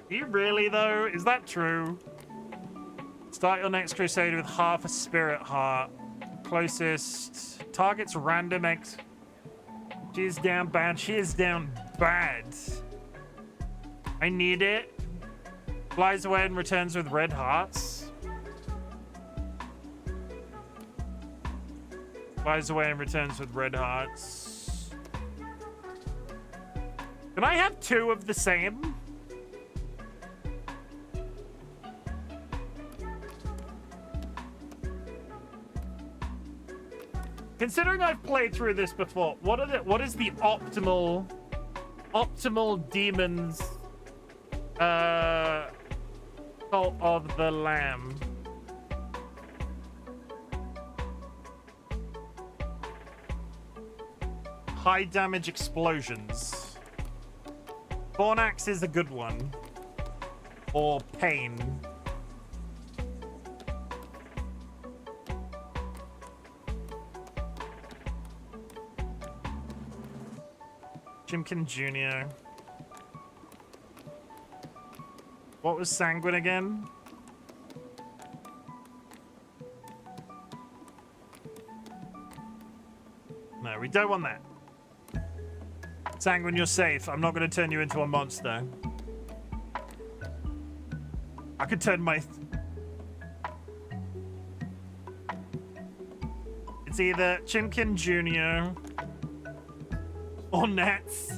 S1: Are you really, though? Is that true? Start your next crusade with half a spirit heart. Closest. Target's random X. She is down bad. She is down bad. I need it. Flies away and returns with red hearts. Flies away and returns with red hearts. Can I have 2 of the same? Considering I've played through this before, what is the optimal demons cult of the Lamb? high damage explosions. Thornax is a good one. Or pain. Chimken Jr. What was Sanguine again? No, we don't want that. Sanguine, you're safe. I'm not going to turn you into a monster. I could turn my... It's either Chimken Jr. or Nets.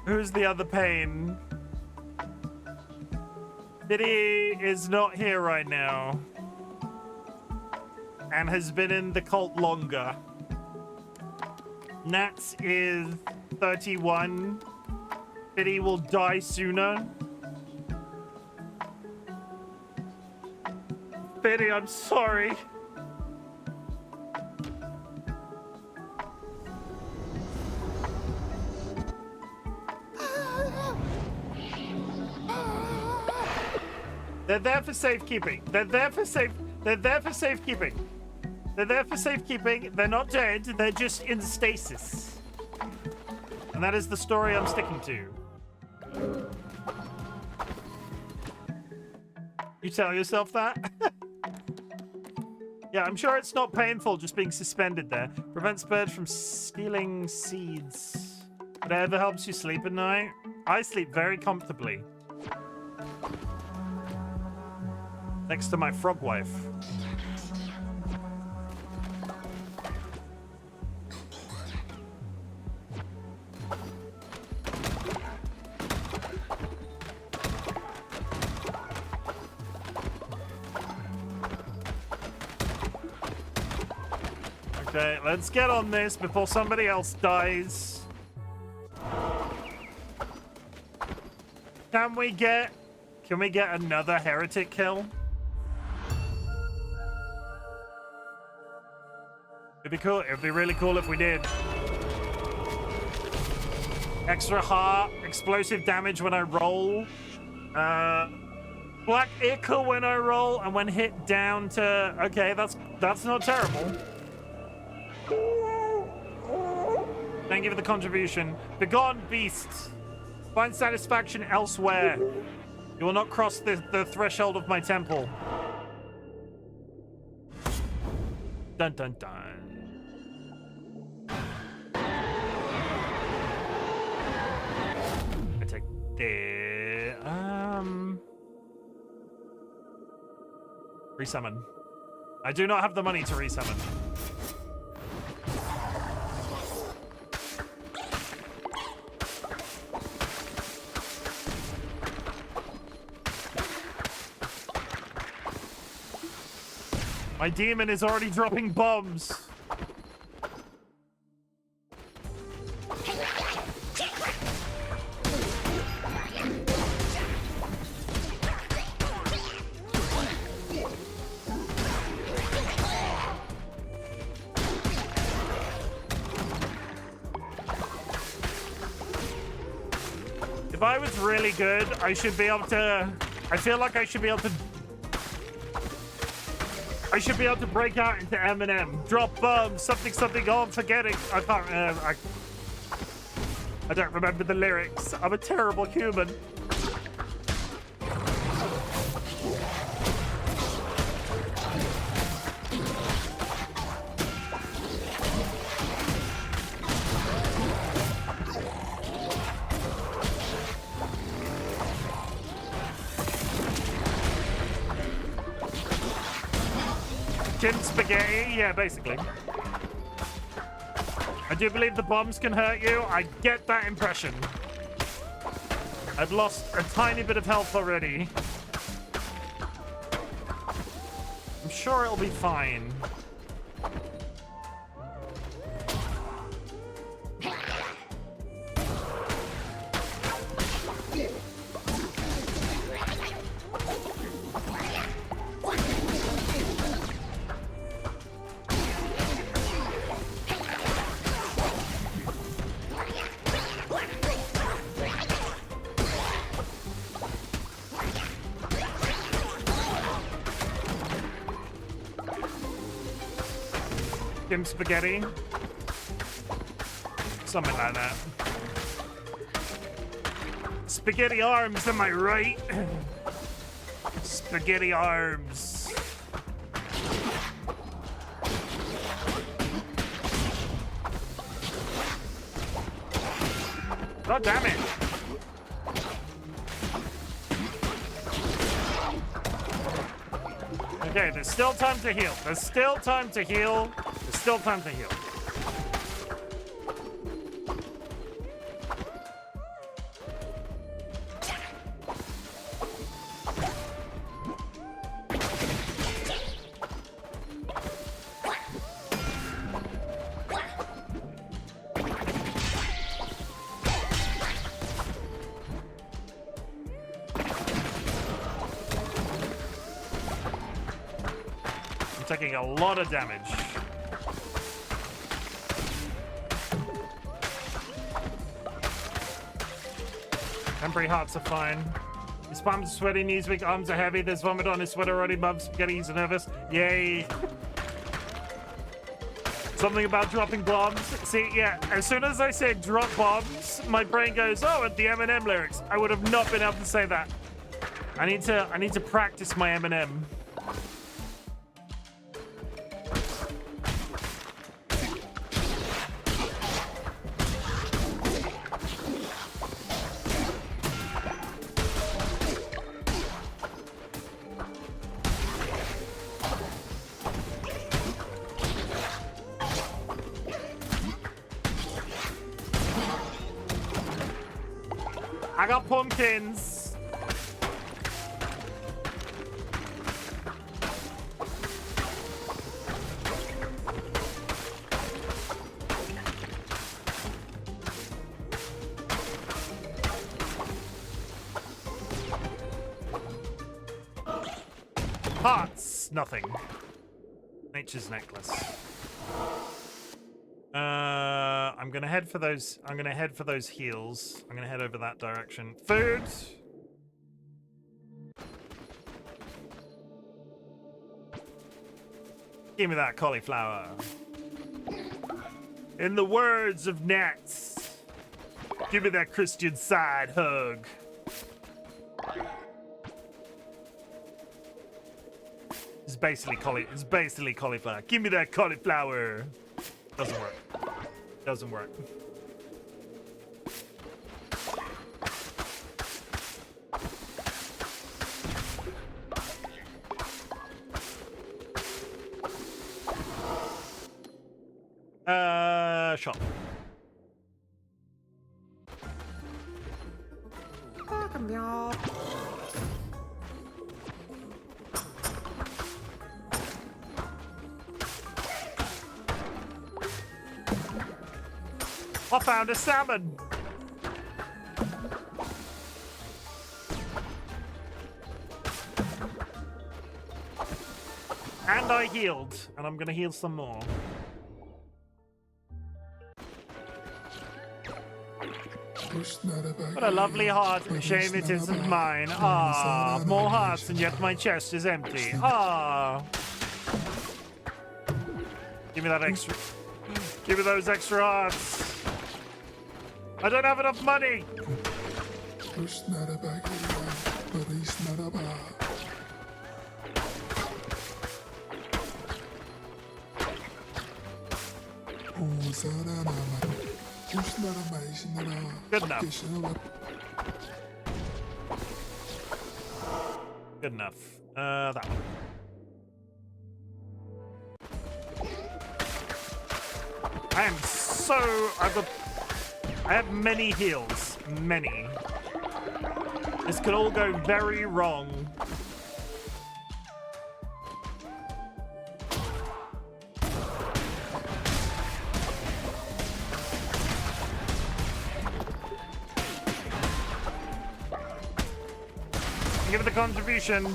S1: Who's the other pain? Biddy is not here right now. And has been in the cult longer. Nats is 31. Biddy will die sooner. Biddy, I'm sorry. They're there for safekeeping. They're there for safekeeping. They're there for safekeeping. They're not dead. They're just in stasis. And that is the story I'm sticking to. You tell yourself that? Yeah, I'm sure it's not painful just being suspended there. Prevents birds from stealing seeds. Whatever helps you sleep at night. I sleep very comfortably. Next to my frog wife. Okay, let's get on this before somebody else dies. Can we get another heretic kill? It'd be cool. It'd be really cool if we did. Extra heart, explosive damage when I roll. Black ichor when I roll, and when hit down to... Okay, that's not terrible. Thank you for the contribution. Begone, beasts. Find satisfaction elsewhere. You will not cross the threshold of my temple. Dun dun dun. I take the resummon. I do not have the money to resummon. My demon is already dropping bombs. If I was really good, I should be able to... I feel like I should be able to... I should be able to break out into Eminem. Drop bombs, something, something, oh, I'm forgetting. I can't, I don't remember the lyrics. I'm a terrible human. Chim spaghetti? Yeah, basically. I do believe the bombs can hurt you. I get that impression. I've lost a tiny bit of health already. I'm sure it'll be fine. Chim spaghetti. Something like that. Spaghetti arms, am I right? Spaghetti arms. God damn it. Okay, there's still time to heal. There's still time to heal. There's still time to heal. Taking a lot of damage. Temporary hearts are fine. His palms are sweaty, knees weak, arms are heavy. There's vomit on his sweater already. Bubs, spaghetti, he's nervous. Yay. Something about dropping bombs. See, yeah, as soon as I said drop bombs, my brain goes, oh, and the Eminem lyrics. I would have not been able to say that. I need to practice my Eminem. I got pumpkins. Hearts, nothing. Nature's necklace. I'm gonna head for those. I'm gonna head for those heals. I'm gonna head over that direction. Food. Give me that cauliflower. In the words of Nats, give me that Christian side hug. It's basically cauliflower. Give me that cauliflower. Doesn't work. Doesn't work. Shop. I found a salmon. And I healed. And I'm gonna heal some more. What a lovely heart. Shame it isn't mine. Ah, more hearts and yet my chest is empty. Ah. Give me that extra. Give me those extra hearts. I don't have enough money. Good enough. Good enough. That one. I am so... I have many heals. Many. This could all go very wrong. Give it the contribution.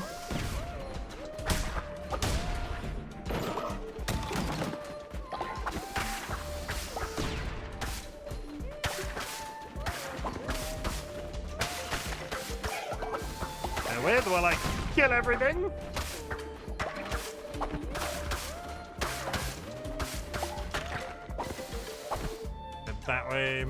S1: And with, will I kill everything? that way.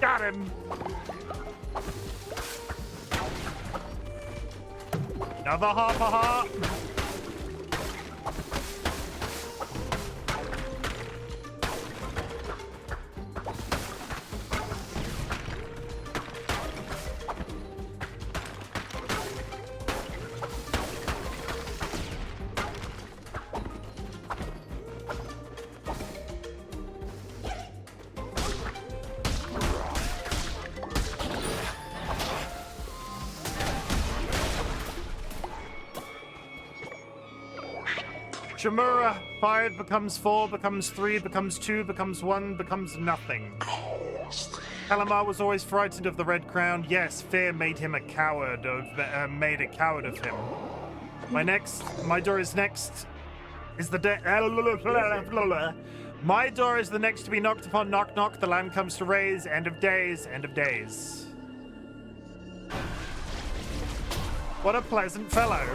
S1: Got him! Another half a heart. Shimura, fired becomes 4, becomes 3, becomes 2, becomes 1, becomes nothing. Calamar was always frightened of the Red Crown. Yes, fear made him a coward made a coward of him. My door is next. Is the My door is the next to be knocked upon. Knock, knock. The lamb comes to raise. End of days. End of days. What a pleasant fellow.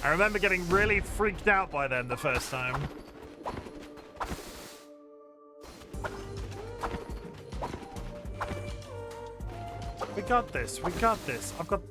S1: I remember getting really freaked out by them the first time. We got this. We got this. I've got...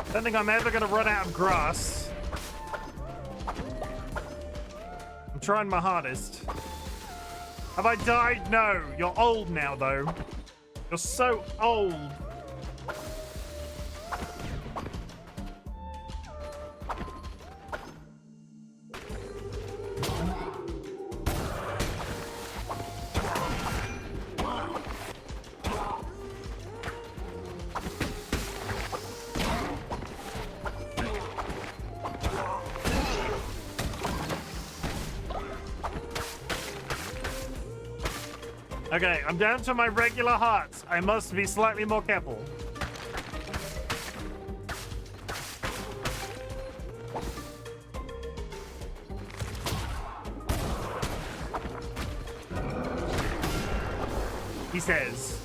S1: I don't think I'm ever gonna run out of grass. I'm trying my hardest. Have I died? No. You're old now, though. You're so old. Okay, I'm down to my regular hearts. I must be slightly more careful. He says.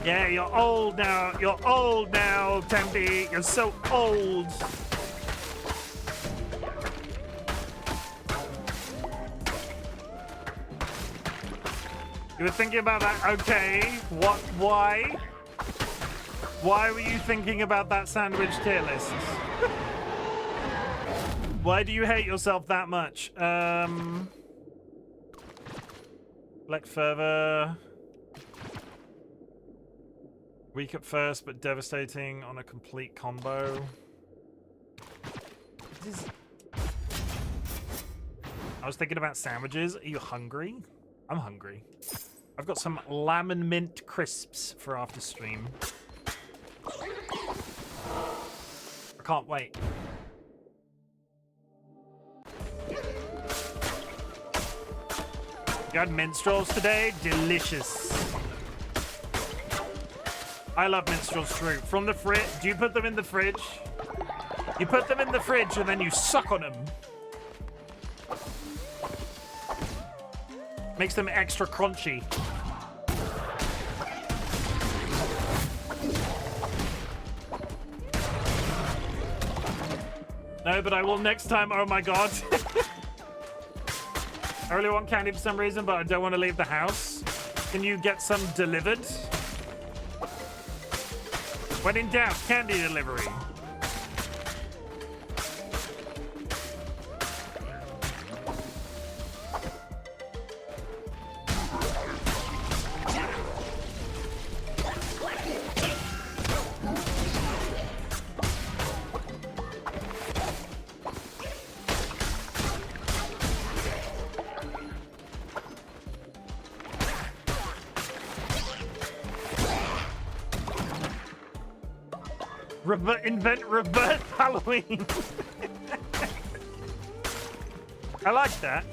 S1: Yeah, you're old now. You're old now, Tempe. You're so old. You were thinking about that? Okay. What? Why? Why were you thinking about that sandwich tier list? Why do you hate yourself that much? Black further. Weak at first, but devastating on a complete combo. I was thinking about sandwiches. Are you hungry? I'm hungry. I've got some lamb and mint crisps for after stream. I can't wait. god, minstrels today, delicious. I love minstrels too. From the fridge, do you put them in the fridge? You put them in the fridge and then you suck on them. Makes them extra crunchy. No, but I will next time. Oh my god. I really want candy for some reason, but I don't want to leave the house. Can you get some delivered? When in doubt, candy delivery. Invent reverse Halloween. I like that.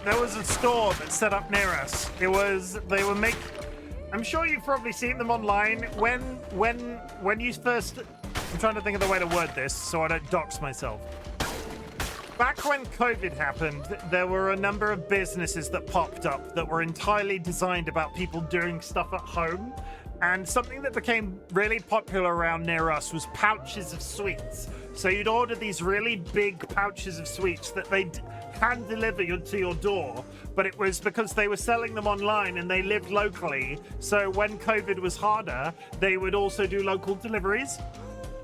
S1: There was a store that set up near us. They were I'm sure you've probably seen them online. When you first, I'm trying to think of the way to word this so I don't dox myself. Back when COVID happened, there were a number of businesses that popped up that were entirely designed about people doing stuff at home. And something that became really popular around near us was pouches of sweets. So you'd order these really big pouches of sweets that they'd hand deliver to your door, but it was because they were selling them online and they lived locally. So when COVID was harder, they would also do local deliveries.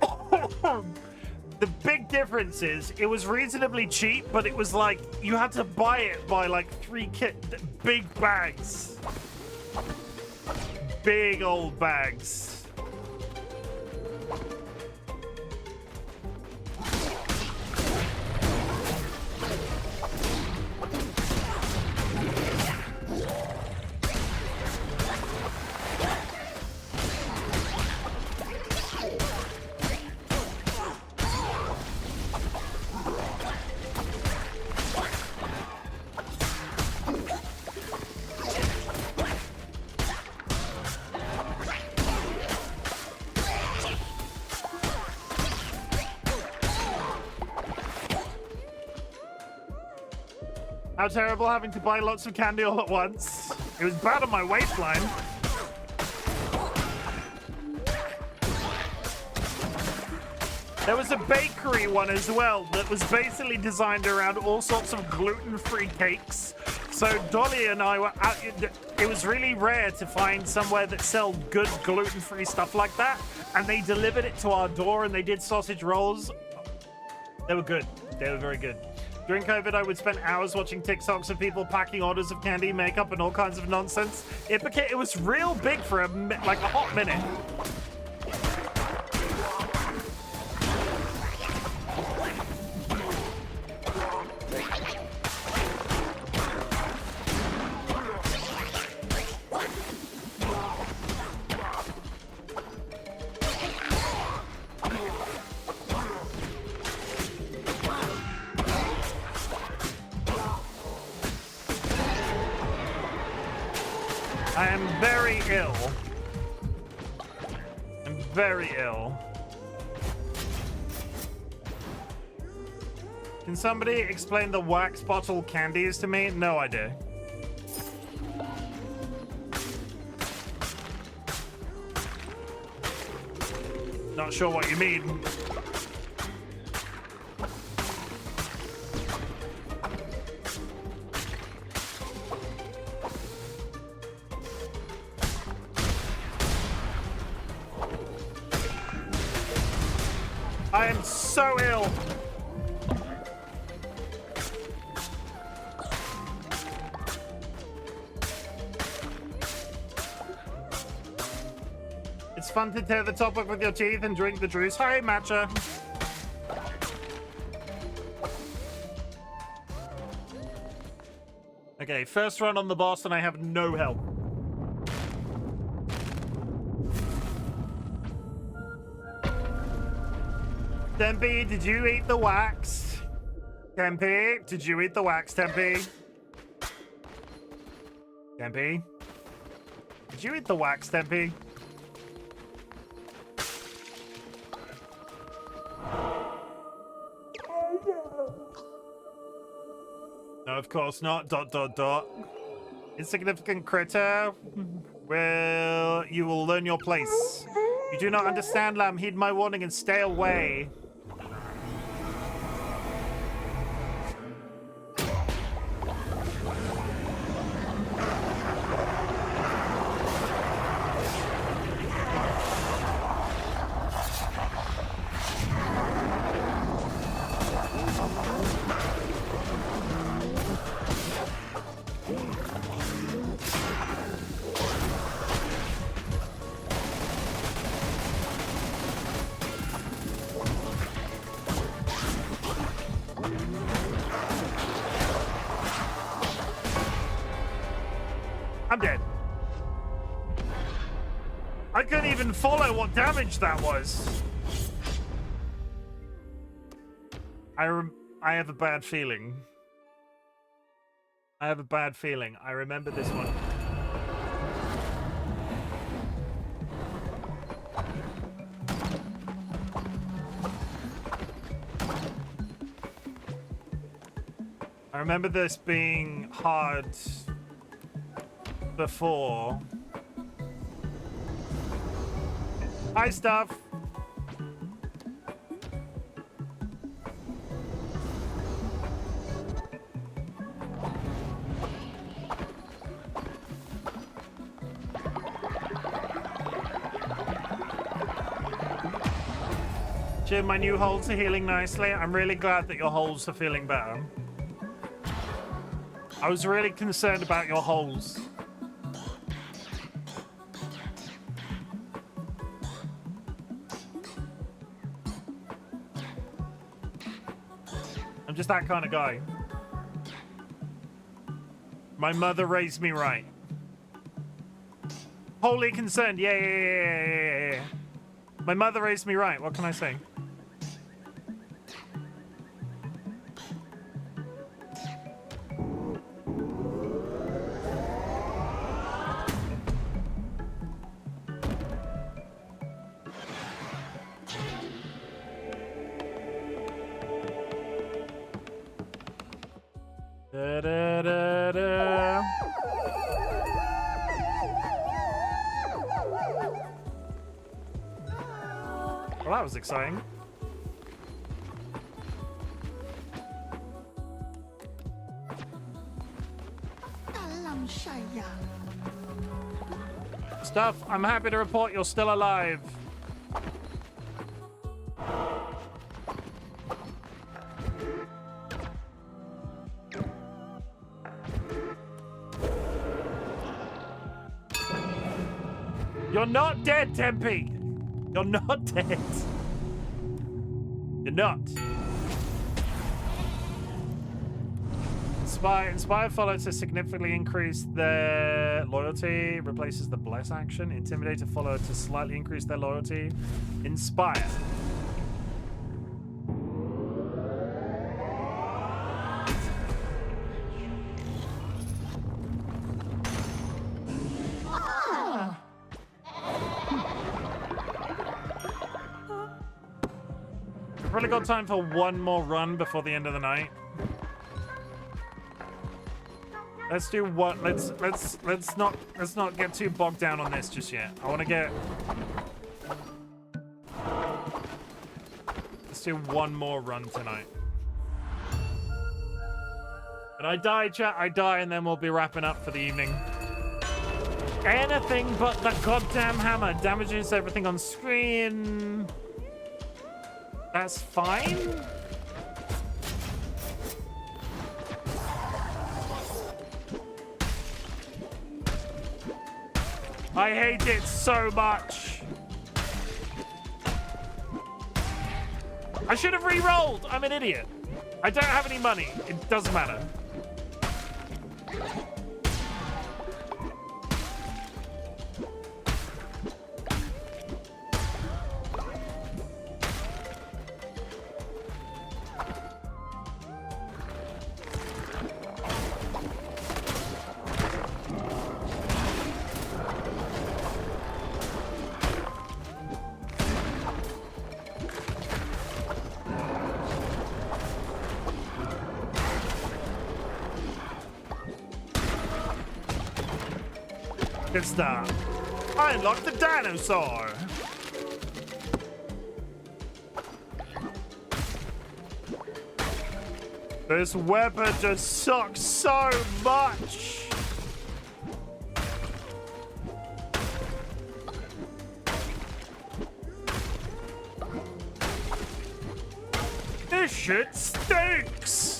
S1: The big difference is it was reasonably cheap, but it was like you had to buy it by like big bags. Big old bags. How terrible having to buy lots of candy all at once. It was bad on my waistline. There was a bakery one as well that was basically designed around all sorts of gluten-free cakes. So Dolly and I were out. It was really rare to find somewhere that sold good gluten-free stuff like that. And they delivered it to our door and they did sausage rolls. They were good. They were very good. During COVID, I would spend hours watching TikToks of people packing orders of candy, makeup, and all kinds of nonsense. It was real big for like a hot minute. I am very ill. I'm very ill. Can somebody explain the wax bottle candies to me? No idea. Not sure what you mean. I am so ill. It's fun to tear the top off with your teeth and drink the juice. Hi, Matcha. Okay, first run on the boss and I have no help. Tempe, did you eat the wax? Tempe, did you eat the wax, Tempe? Tempe? Did you eat the wax, Tempe? No, of course not. ... Insignificant critter. Well, you will learn your place. You do not understand, lamb. Heed my warning and stay away. I'm dead. I couldn't even follow what damage that was. I have a bad feeling. I have a bad feeling. I remember this one. I remember this being hard before. Hi, stuff. Chim, my new holes are healing nicely. I'm really glad that your holes are feeling better. I was really concerned about your holes. I'm just that kind of guy. My mother raised me right. Wholly concerned. Yeah. My mother raised me right. What can I say? Well, that was exciting. Stuff, I'm happy to report you're still alive. You're not dead, Tempe. You're not dead. You're not. Inspire follow to significantly increase their loyalty. Replaces the bless action. Intimidate to follow to slightly increase their loyalty. Inspire. We've probably got time for one more run before the end of the night. Let's do what? Let's not get too bogged down on this just yet. I want to get. Let's do one more run tonight. And I die, chat. I die, and then we'll be wrapping up for the evening. Anything but the goddamn hammer damages everything on screen. That's fine. I hate it so much. I should have re-rolled. I'm an idiot. I don't have any money. It doesn't matter. Good start. I unlocked the dinosaur. This weapon just sucks so much. This shit stinks.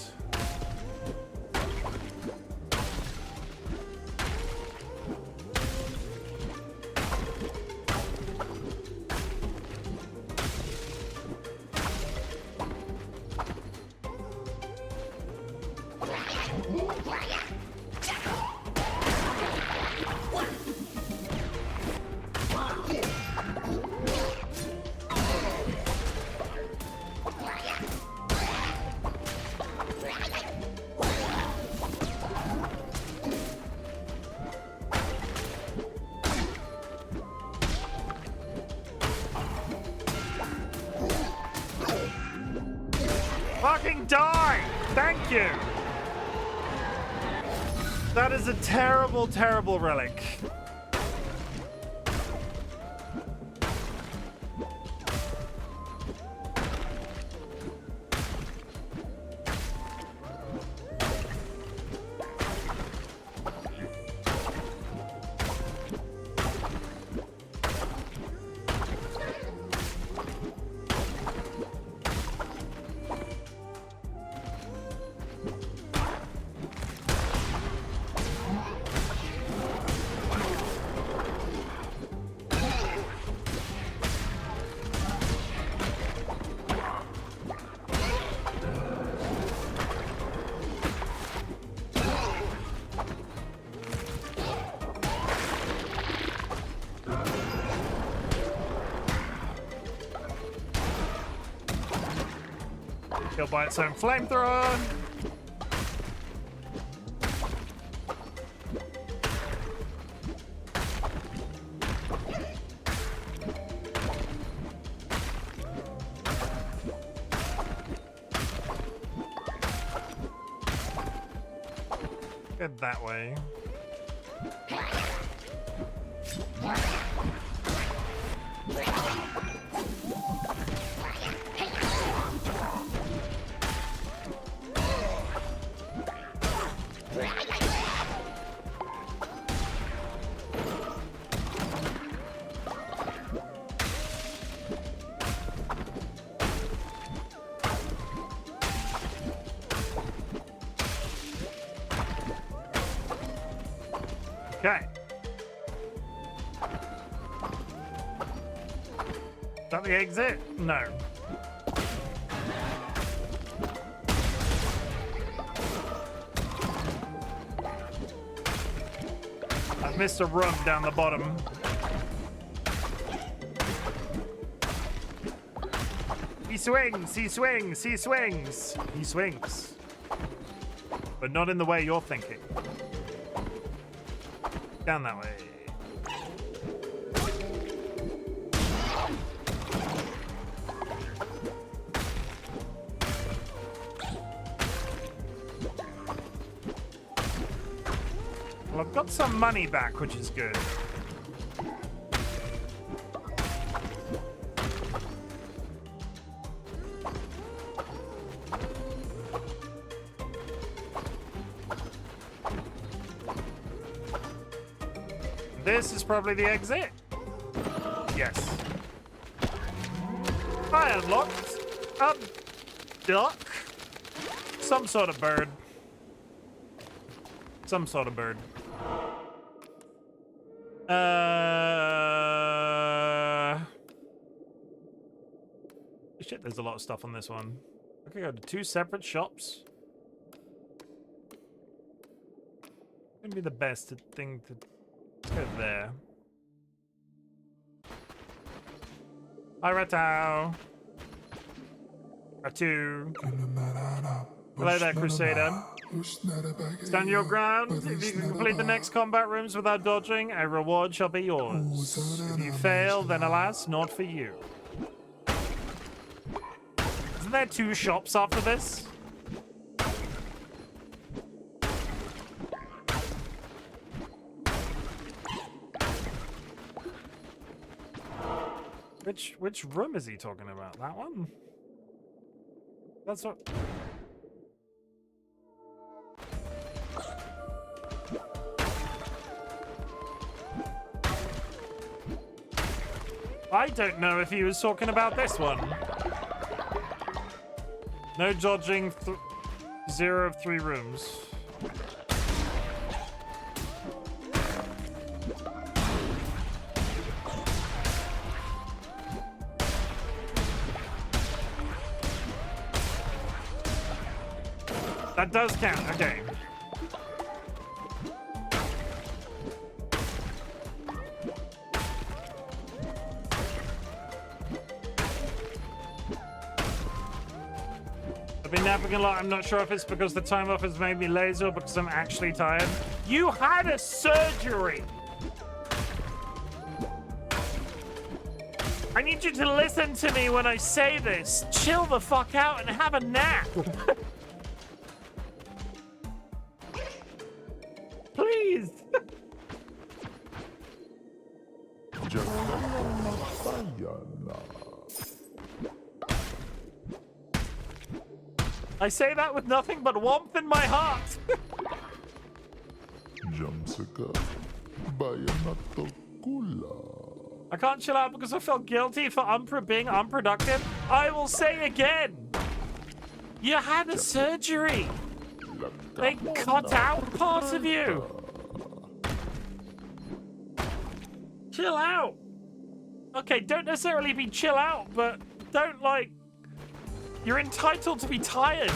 S1: Fucking die! Thank you! That is a terrible, terrible relic. Killed by its own flamethrower. Get that way. Okay. Is that the exit? No. I've missed a room down the bottom. He swings, he swings, he swings. He swings. But not in the way you're thinking. Down that way. Well, I've got some money back, which is good. This is probably the exit. Yes. I unlocked A duck? Some sort of bird. Some sort of bird. Shit, there's a lot of stuff on this one. Okay, go to 2 separate shops. Gonna be the best thing to... Let's go there. Hi, Ratau. Ratu. Hello there, Crusader. Stand your ground. If you can complete the next combat rooms without dodging, a reward shall be yours. If you fail, then alas, not for you. Isn't there 2 shops after this? Which room is he talking about? That one? That's what... I don't know if he was talking about this one. No dodging, 0 of 3 rooms. That does count, okay. I've been napping a lot. I'm not sure if it's because the time off has made me lazy or because I'm actually tired. You had a surgery! I need you to listen to me when I say this. Chill the fuck out and have a nap. Please. I say that with nothing but warmth in my heart. I can't chill out because I felt guilty for being unproductive. I will say again, you had a surgery. They cut out part of you. Chill out. Okay, don't necessarily be chill out, but don't like... You're entitled to be tired.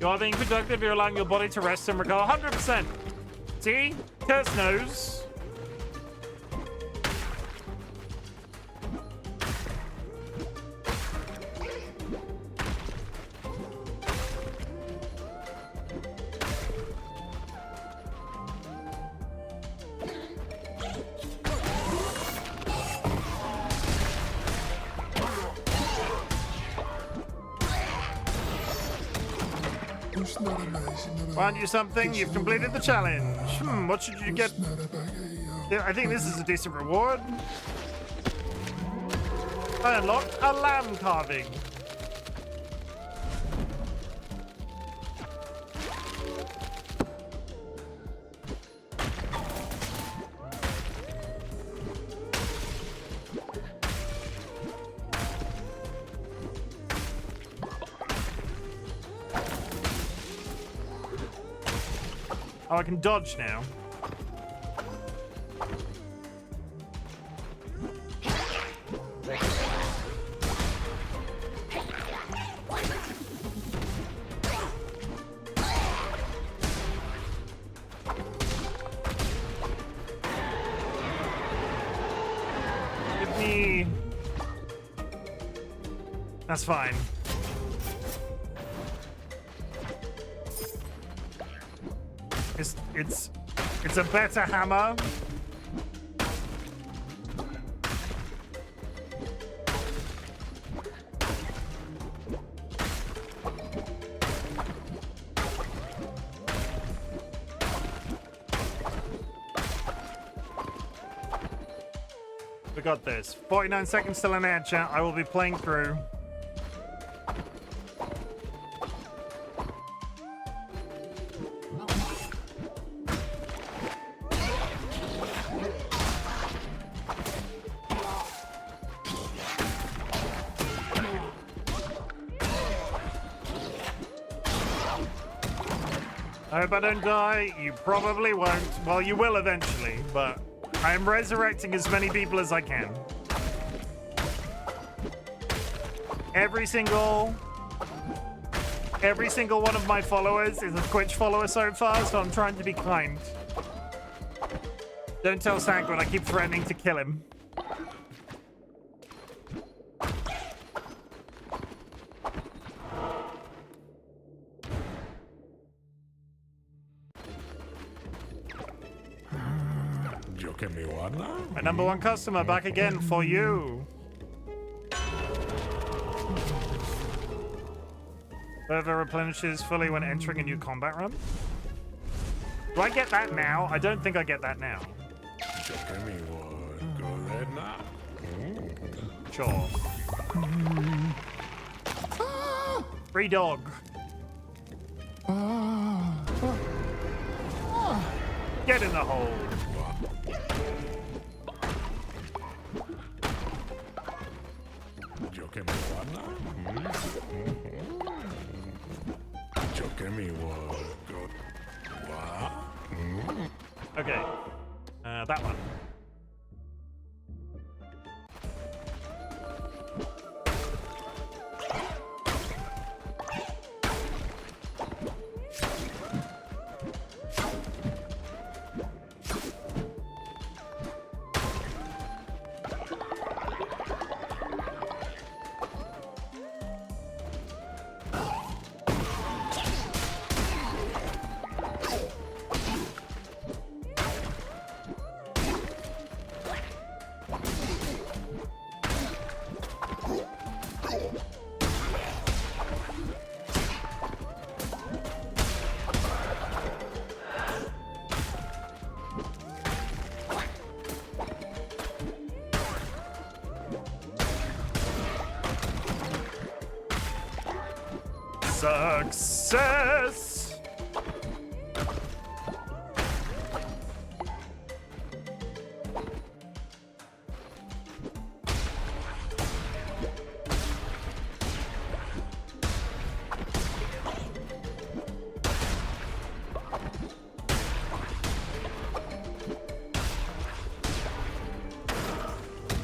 S1: You are being productive, you're allowing your body to rest and recover 100%. See? Curse knows. Find you something, you've completed the challenge. What should you get? Yeah, I think this is a decent reward. I unlocked a lamb carving. Oh, I can dodge now. Give me... That's fine. It's a better hammer. We got this. 49 seconds still in air, chat. I will be playing through. I hope I don't die. You probably won't. Well, you will eventually, but I am resurrecting as many people as I can. Every single one of my followers is a Twitch follower so far, so I'm trying to be kind. Don't tell Sanguine I keep threatening to kill him. My number one customer back again for you. Further replenishes fully when entering a new combat run. Do I get that now? I don't think I get that now. Sure. Free dog. Get in the hole. Okay. That one. Success!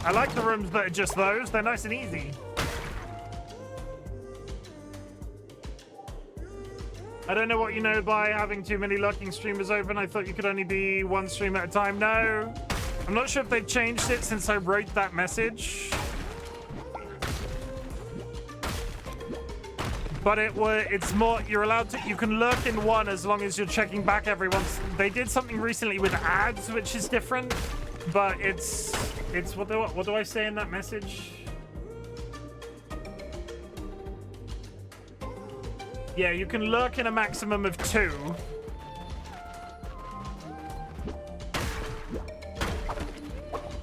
S1: I like the rooms that are just those. They're nice and easy. I don't know what you know by having too many lurking streamers open. I thought you could only be one stream at a time. No. I'm not sure if they've changed it since I wrote that message. But it's more, you're allowed to, you can lurk in one as long as you're checking back every once. They did something recently with ads, which is different. But it's what do I say in that message? Yeah, you can lurk in a maximum of 2.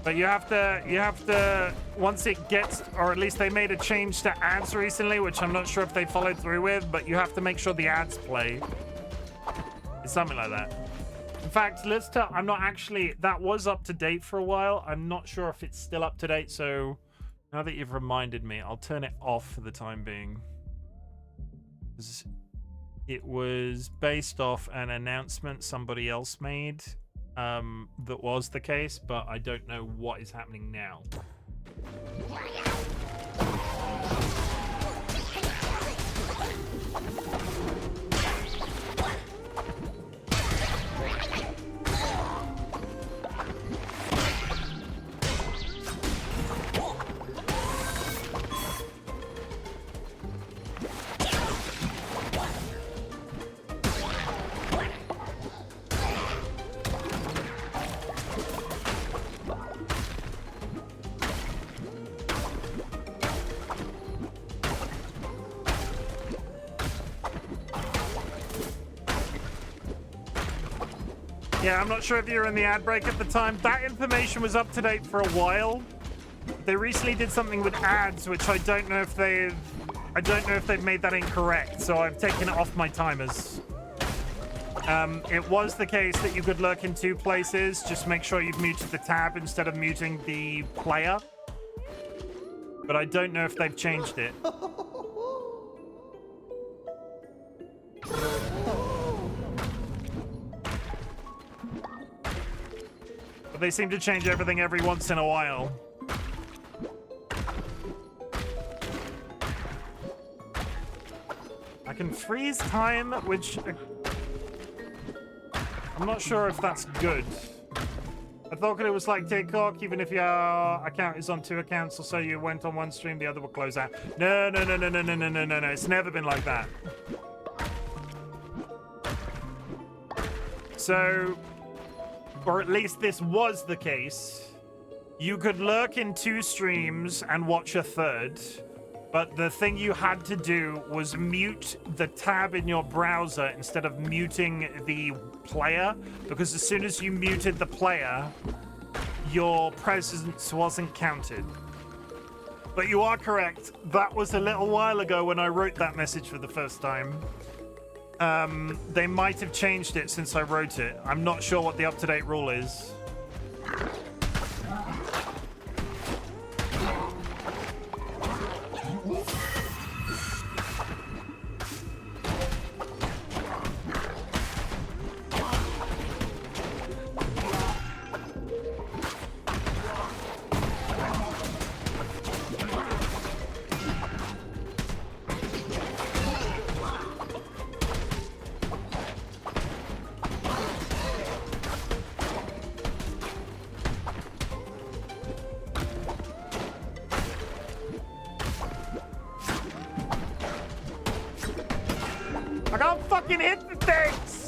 S1: But you have to, once it gets, or at least they made a change to ads recently, which I'm not sure if they followed through with, but you have to make sure the ads play. It's something like that. In fact, I'm not actually, that was up to date for a while. I'm not sure if it's still up to date, so now that you've reminded me, I'll turn it off for the time being. It was based off an announcement somebody else made that was the case, but I don't know what is happening now. Yeah, I'm not sure if you were in the ad break at the time. That information was up to date for a while. They recently did something with ads, which I don't know if they've made that incorrect, so I've taken it off my timers. It was the case that you could lurk in 2 places. Just make sure you've muted the tab instead of muting the player. But I don't know if they've changed it. But they seem to change everything every once in a while. I can freeze time, which I'm not sure if that's good. I thought it was like TikTok, even if your account is on 2 accounts or so, you went on one stream, the other will close out. No. It's never been like that. So, or at least this was the case. You could lurk in 2 streams and watch a 3rd. But the thing you had to do was mute the tab in your browser instead of muting the player, because as soon as you muted the player, your presence wasn't counted. But you are correct. That was a little while ago when I wrote that message for the first time. They might have changed it since I wrote it. I'm not sure what the up-to-date rule is. I can't fucking hit the things!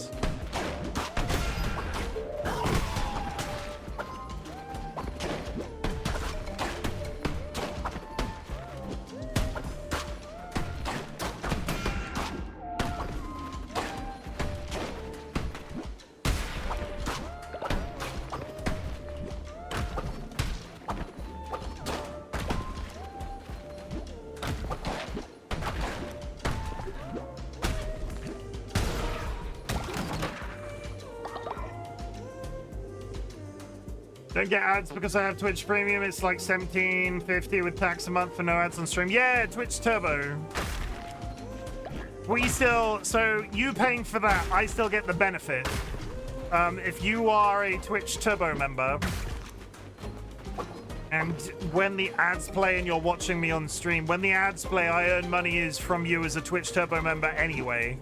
S1: Don't get ads because I have Twitch Premium. It's like $17.50 with tax a month for no ads on stream. Yeah, Twitch Turbo. We still, so you paying for that, I still get the benefit. If you are a Twitch Turbo member, and when the ads play and you're watching me on stream, when the ads play, I earn money is from you as a Twitch Turbo member anyway.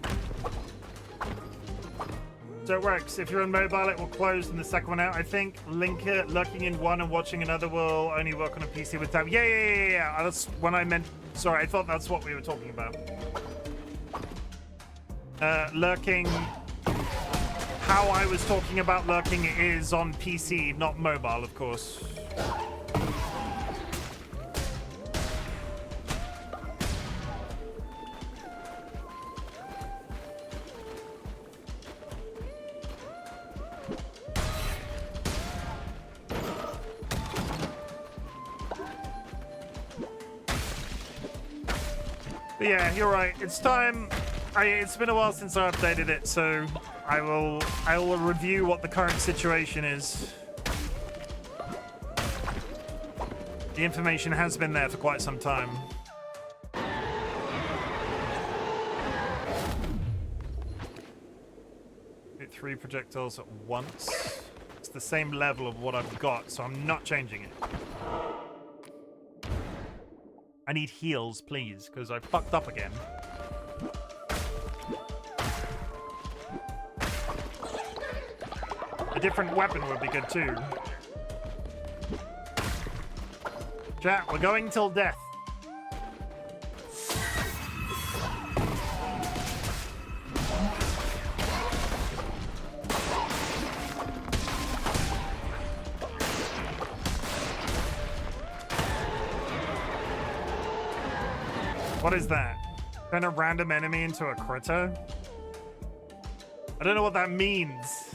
S1: So it works. If you're on mobile, it will close and the second one out. I think lurking in one and watching another will only work on a PC with tab. Yeah. That's when I meant. Sorry, I thought that's what we were talking about. Lurking. How I was talking about lurking is on PC, not mobile, of course. But yeah, you're right. It's time. It's been a while since I updated it, so I will review what the current situation is. The information has been there for quite some time. Hit 3 projectiles at once. It's the same level of what I've got, so I'm not changing it. I need heals, please, because I fucked up again. A different weapon would be good too. Chat, we're going till death. What is that? Turn a random enemy into a critter? I don't know what that means.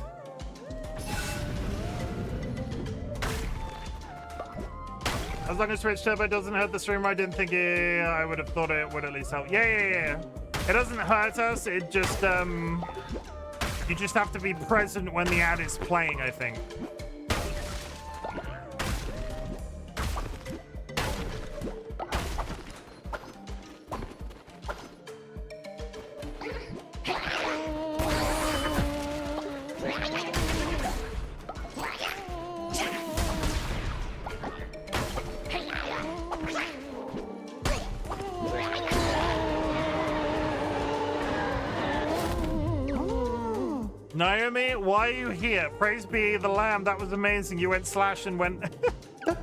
S1: As long as Twitch Turbo doesn't hurt the streamer, I didn't think I would have thought it would at least help. Yeah. It doesn't hurt us. It just, you just have to be present when the ad is playing, I think. Naomi, why are you here? Praise be the Lamb. That was amazing. You went slash and went. I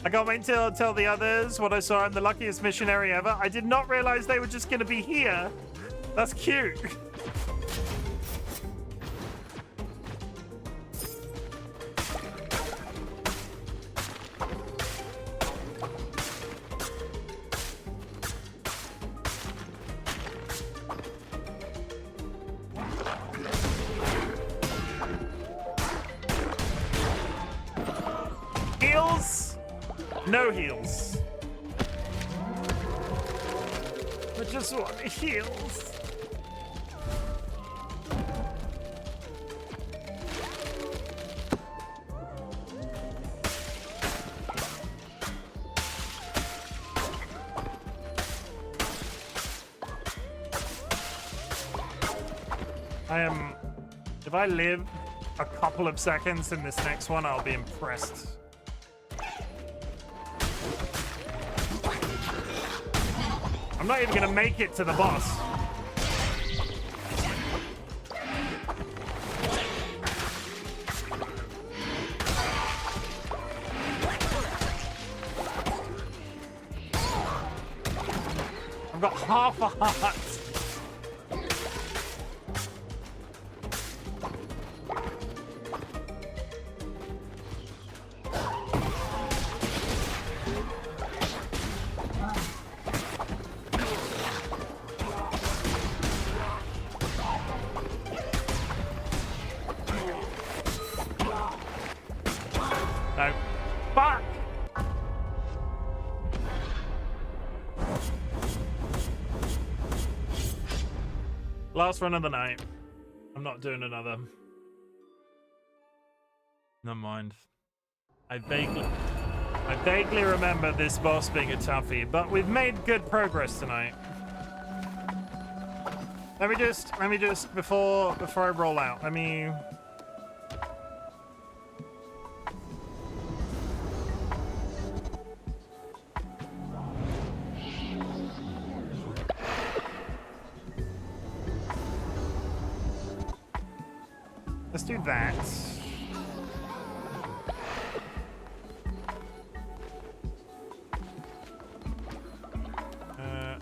S1: can't wait till tell the others what I saw in the luckiest missionary ever. I did not realize they were just going to be here. That's cute. No heals. I just want heals. If I live a couple of seconds in this next one, I'll be impressed. I'm not even gonna make it to the boss. I've got half a heart. Last run of the night. I'm not doing another. Never mind. I vaguely remember this boss being a toughie, but we've made good progress tonight. Let me just before I roll out, let me. Let's do that.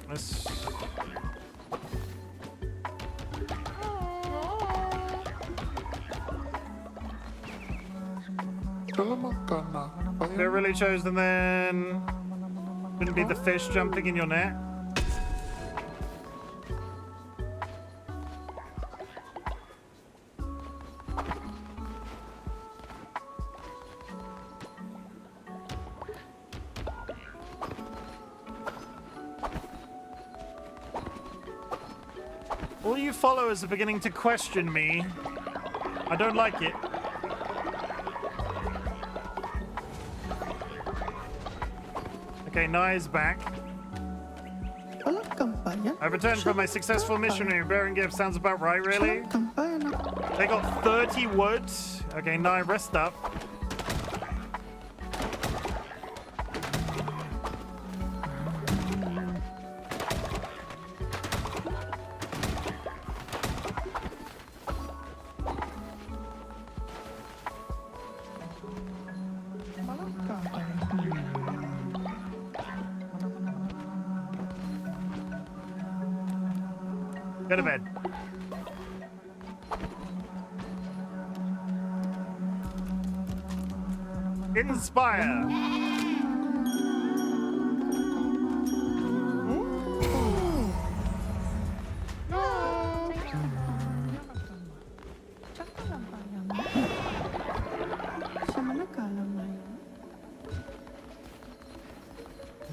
S1: Let's... They're really chosen then. Wouldn't be the fish jumping in your net. All you followers are beginning to question me. I don't like it. Okay, Nai's back. I've returned from my successful missionary. Bearing gifts sounds about right, really? They got 30 wood. Okay, Nai, rest up. Go to bed. Inspire.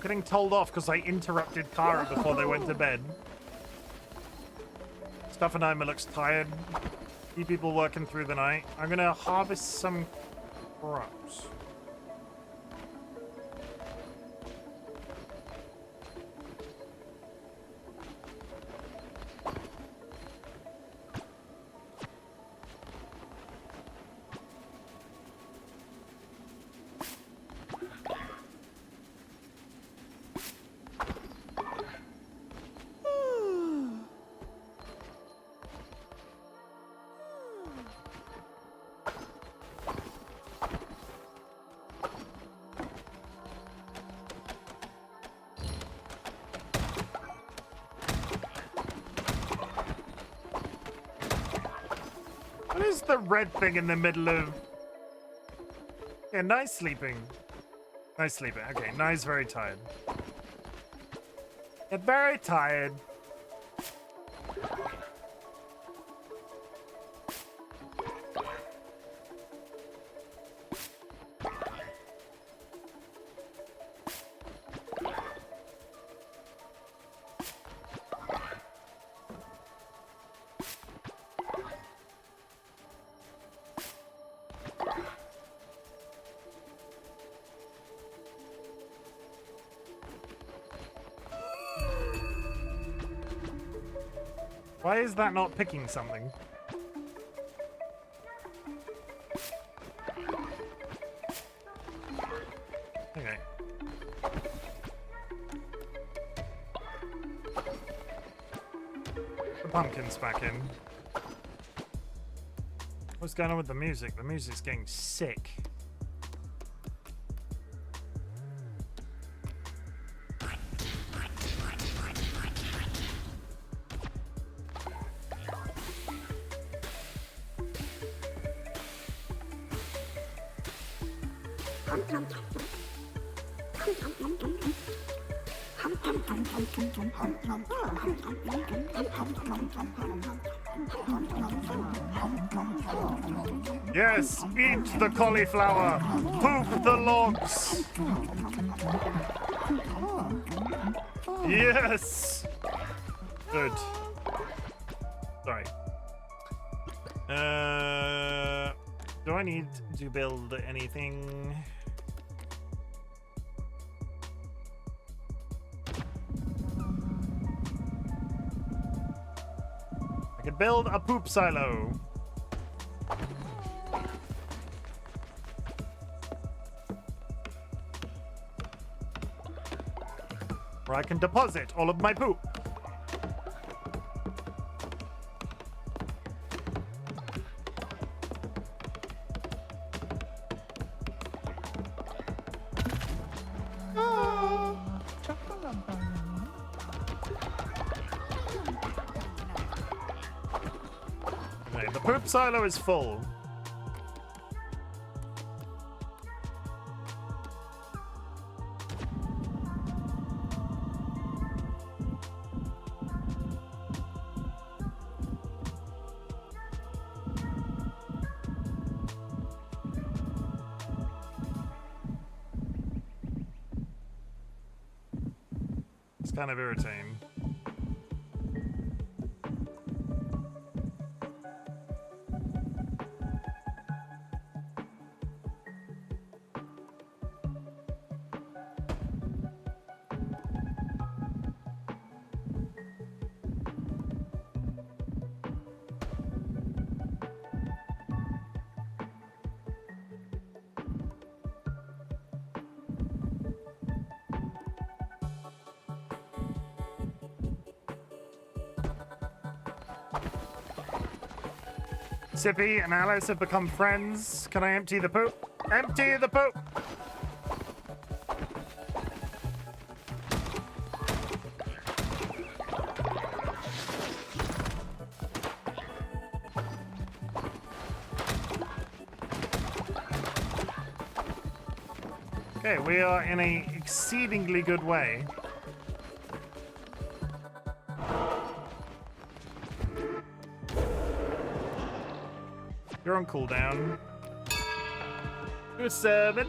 S1: getting told off because I interrupted Kara before they went to bed. Stuffanheimer looks tired. Few people working through the night. I'm gonna harvest some crops. What is the red thing in the middle of... Yeah, Nye's sleeping. Nye's sleeping. Okay, Nye's very tired. Yeah, very tired. Why is that not picking something? Okay. The pumpkin's back in. What's going on with the music? The music's getting sick. Yes, eat the cauliflower, poop the logs. Yes. Good. Sorry. Do I need to build anything? I could build a poop silo. Where I can deposit all of my poop. Okay, the poop silo is full. It's kind of irritating. Sippy and Alice have become friends. Can I empty the poop? Empty the poop! Okay, we are in a exceedingly good way. You're on cooldown. You're 7.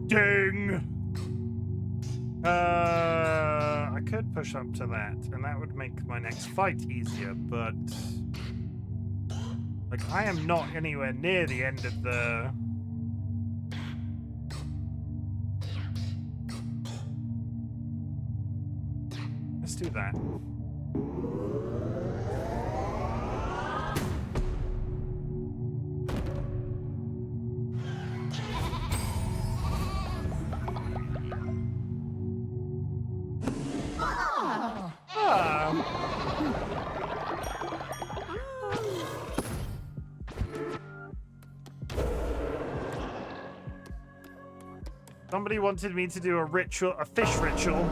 S1: Ding! I could push up to that, and that would make my next fight easier, but... Like, I am not anywhere near the end of the... Let's do that. Somebody wanted me to do a ritual, a fish ritual.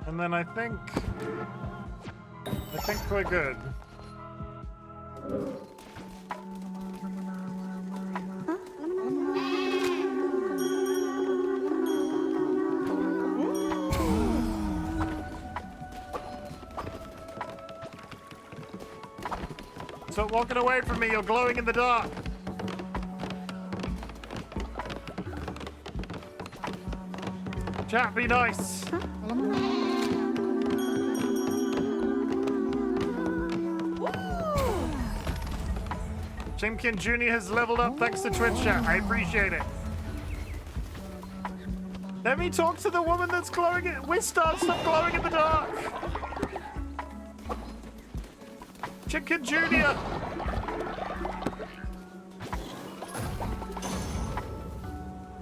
S1: And then I think we're good. Stop walking away from me, you're glowing in the dark. Chat, be nice. Chimken Jr. has leveled up thanks to Twitch chat. I appreciate it. Let me talk to the woman that's glowing it. Wistar, stop glowing in the dark. Chimken Jr.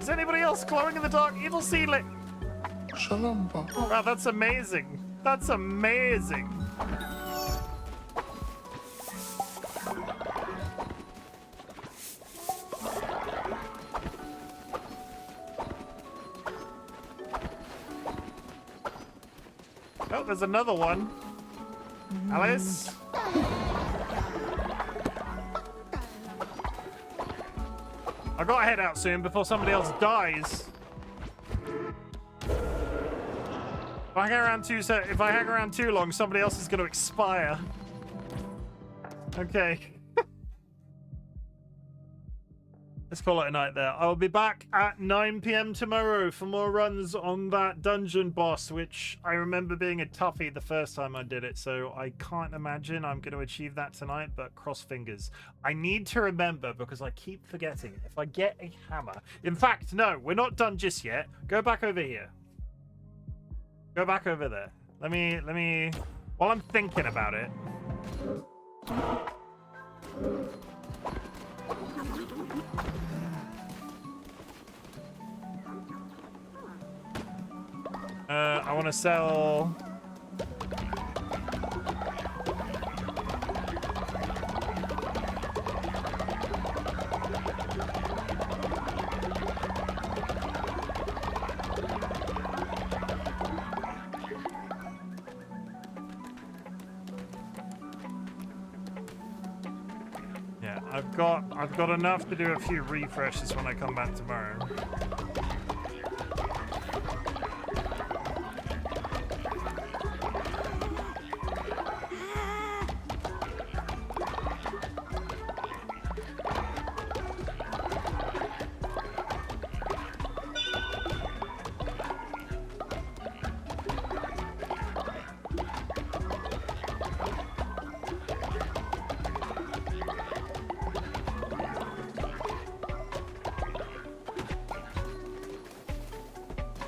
S1: Is anybody else glowing in the dark? Evil Seedling. Wow, that's amazing. That's amazing. Oh, there's another one. Alice? I gotta head out soon before somebody else dies. If I hang around too long, somebody else is gonna expire. Okay. Let's call it a night there. I'll be back at 9 p.m. tomorrow for more runs on that dungeon boss, which I remember being a toughie the first time I did it, so I can't imagine I'm going to achieve that tonight, but cross fingers. I need to remember, because I keep forgetting, if I get a hammer... In fact, no, we're not done just yet. Go back over here. Go back over there. Let me... While I'm thinking about it... I want to sell... Yeah, I've got enough to do a few refreshes when I come back tomorrow.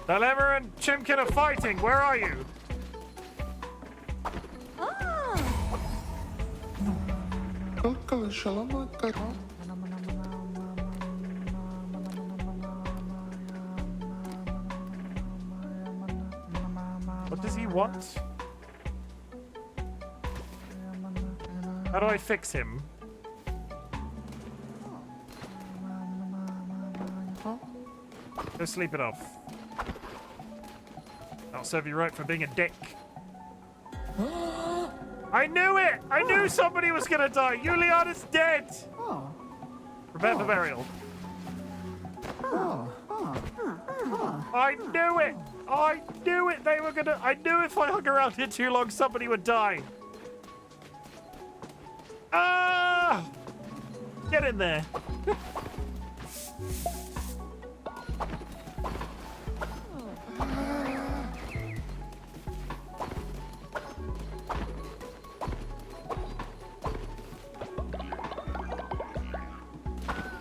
S1: Deliver and Chimken are fighting. Where are you? What does he want? How do I fix him? Go sleep it off. I'll serve you right for being a dick. I knew it! I knew somebody was gonna die! Juliana's dead! Prepare for burial. I knew it! I knew it! They were gonna... I knew if I hung around here too long, somebody would die. Ah! Get in there.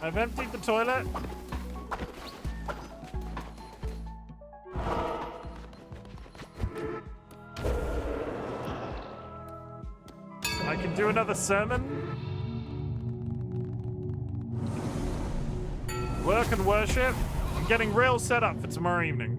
S1: I've emptied the toilet. I can do another sermon. Work and worship. I'm getting real set up for tomorrow evening.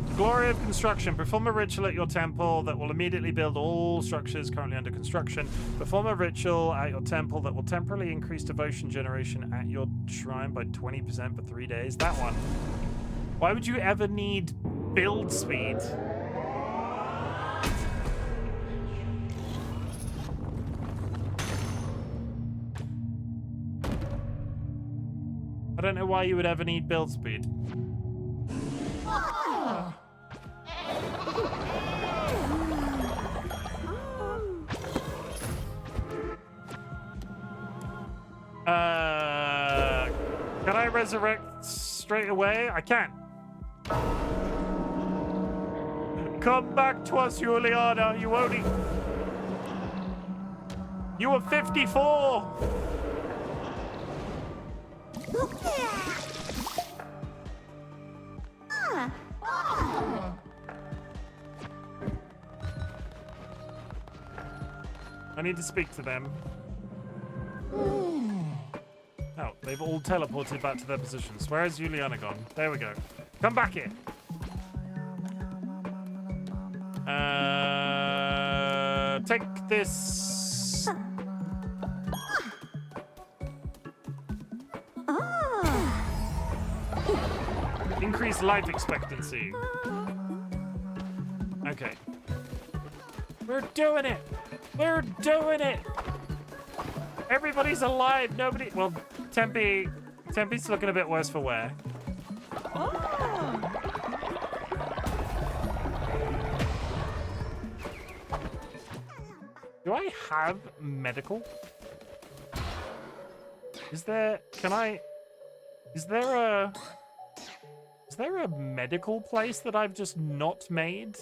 S1: The glory of construction. Perform a ritual at your temple that will immediately build all structures currently under construction. Perform a ritual at your temple that will temporarily increase devotion generation at your shrine by 20% for 3 days. That one. Why would you ever need build speed? I don't know why you would ever need build speed. Can I resurrect straight away? I can. Come back to us, Juliana. You only... You were 54. I need to speak to them. Oh, they've all teleported back to their positions. Where has Juliana gone? There we go. Come back here. Take this. Increase life expectancy. Okay. We're doing it. We're doing it. Everybody's alive. Nobody. Well, Tempe's looking a bit worse for wear. Do I have medical? Is there? Can I? Is there a medical place that I've just not made?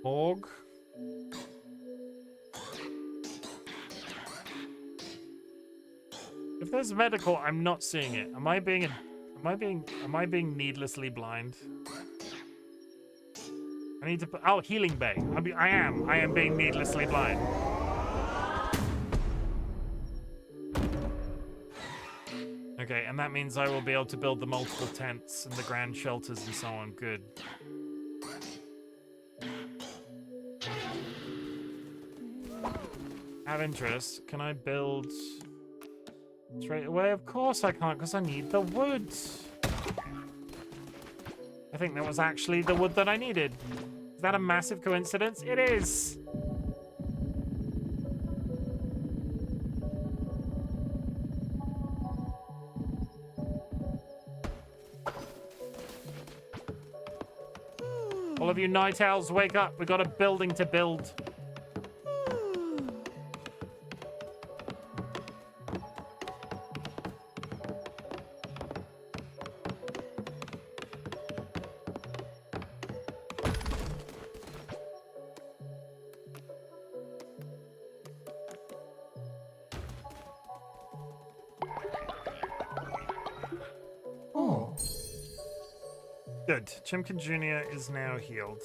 S1: Morgue. If there's medical, I'm not seeing it. Am I being needlessly blind? I need to put... Oh, healing bay. I am being needlessly blind. Okay, and that means I will be able to build the multiple tents and the grand shelters and so on. Good. Have interest. Can I build straight away? Of course I can't, because I need the wood. I think that was actually the wood that I needed. Is that a massive coincidence? It is. All of you night owls, wake up. We've got a building to build. Good. Chimken Jr. is now healed.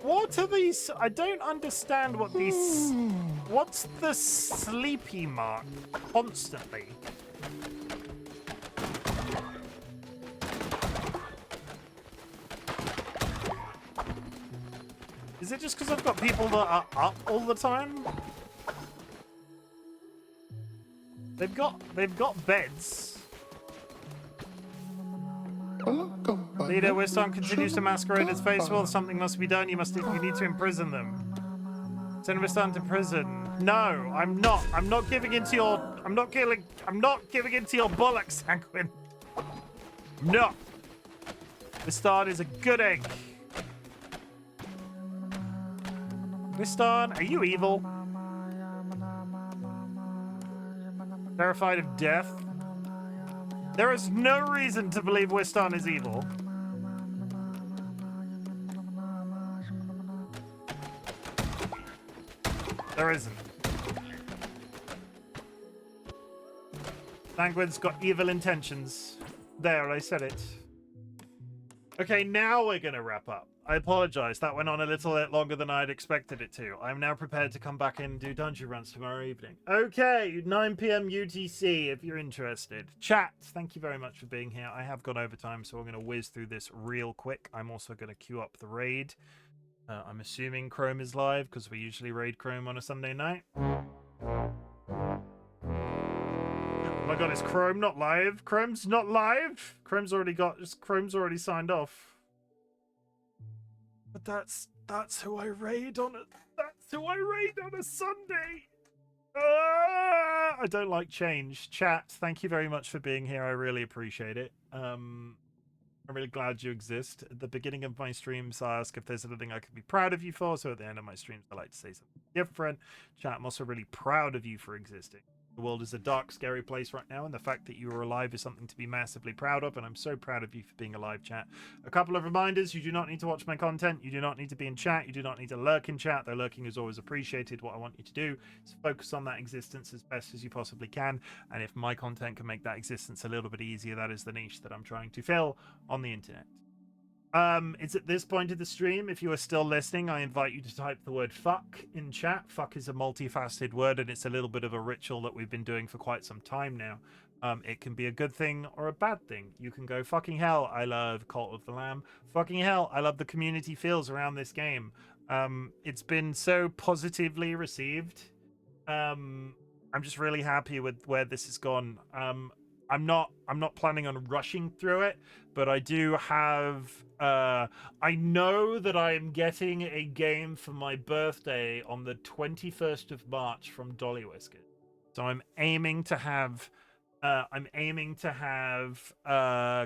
S1: What are these? I don't understand what these... What's the sleepy mark constantly? Is it just because I've got people that are up all the time? They've got beds. Leader, Wiston continues to masquerade as faithful. Something must be done. You need to imprison them. Send Wiston to prison. No, I'm not. I'm not giving into your. I'm not giving into your bollocks, Sanguine. No. Wiston is a good egg. Wiston, are you evil? Terrified of death? There is no reason to believe Wiston is evil. There isn't. Sanguine's got evil intentions. There, I said it. Okay, now we're gonna wrap up. I apologize, that went on a little bit longer than I'd expected it to. I'm now prepared to come back and do dungeon runs tomorrow evening. Okay, 9 p.m. UTC if you're interested. Chat, thank you very much for being here. I have gone over time, so I'm going to whiz through this real quick. I'm also going to queue up the raid. I'm assuming Chrome is live, because we usually raid Chrome on a Sunday night. Oh my god, is Chrome not live? Chrome's not live? Chrome's already signed off. But that's who I raid on a Sunday. I don't like change. Chat, thank you very much for being here. I really appreciate it. I'm really glad you exist. At the beginning of my streams, I ask if there's anything I could be proud of you for. So at the end of my streams, I like to say something different. Chat, I'm also really proud of you for existing. The world is a dark, scary place right now, and the fact that you are alive is something to be massively proud of, and I'm so proud of you for being alive, chat. A couple of reminders: you do not need to watch my content, you do not need to be in chat, you do not need to lurk in chat, though lurking is always appreciated. What I want you to do is focus on that existence as best as you possibly can, and if my content can make that existence a little bit easier, that is the niche that I'm trying to fill on the internet. It's at this point of the stream, if you are still listening, I invite you to type the word fuck in chat. Fuck is a multifaceted word, and it's a little bit of a ritual that we've been doing for quite some time now. It can be a good thing or a bad thing. You can go, fucking hell, I love Cult of the Lamb. Fucking hell, I love the community feels around this game. It's been so positively received. I'm just really happy with where this has gone. I'm not planning on rushing through it, but I do have I know that I am getting a game for my birthday on the 21st of March from DollyWhiskers. So I'm aiming to have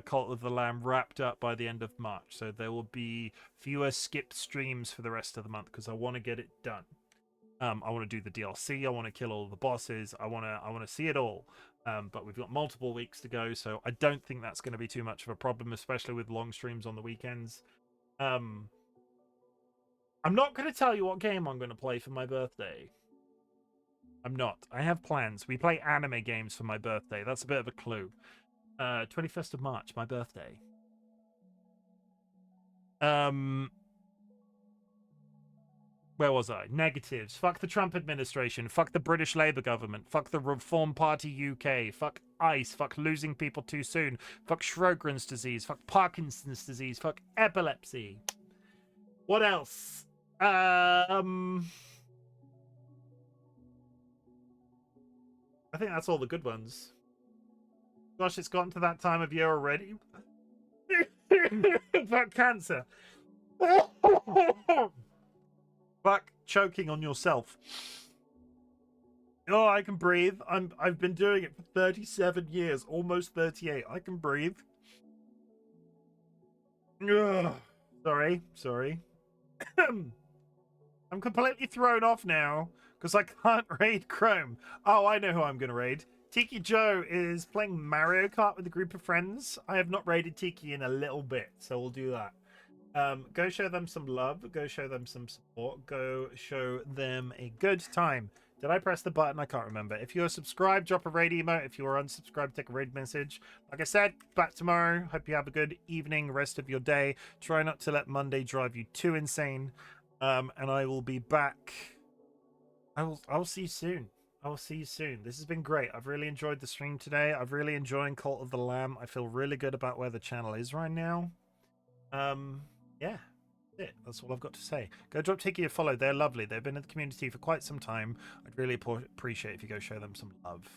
S1: Cult of the Lamb wrapped up by the end of March. So there will be fewer skipped streams for the rest of the month because I want to get it done. I want to do the DLC. I want to kill all the bosses. I want to see it all. But we've got multiple weeks to go, so I don't think that's going to be too much of a problem, especially with long streams on the weekends. I'm not going to tell you what game I'm going to play for my birthday. I'm not. I have plans. We play anime games for my birthday. That's a bit of a clue. 21st of March, my birthday. Where was I? Negatives. Fuck the Trump administration. Fuck the British Labour government. Fuck the Reform Party UK. Fuck ICE. Fuck losing people too soon. Fuck Sjogren's disease. Fuck Parkinson's disease. Fuck epilepsy. What else? I think that's all the good ones. Gosh, it's gotten to that time of year already. Fuck cancer. Fuck choking on yourself. Oh, I can breathe. I've been doing it for 37 years, almost 38. I can breathe. Ugh. Sorry. I'm completely thrown off now because I can't raid Chrome. Oh, I know who I'm going to raid. Tiki Joe is playing Mario Kart with a group of friends. I have not raided Tiki in a little bit, so we'll do that. Go show them some love. Go show them some support. Go show them a good time. Did I press the button? I can't remember. If you're subscribed, drop a raid emote. If you are unsubscribed, take a raid message. Like I said, back tomorrow. Hope you have a good evening, rest of your day. Try not to let Monday drive you too insane. And I will be back. I will see you soon. I will see you soon. This has been great. I've really enjoyed the stream today. I've really enjoyed Cult of the Lamb. I feel really good about where the channel is right now. Yeah. That's all I've got to say. Go drop Tiki a follow. They're lovely. They've been in the community for quite some time. I'd really appreciate if you go show them some love.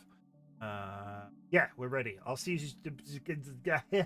S1: Yeah, we're ready. I'll see you.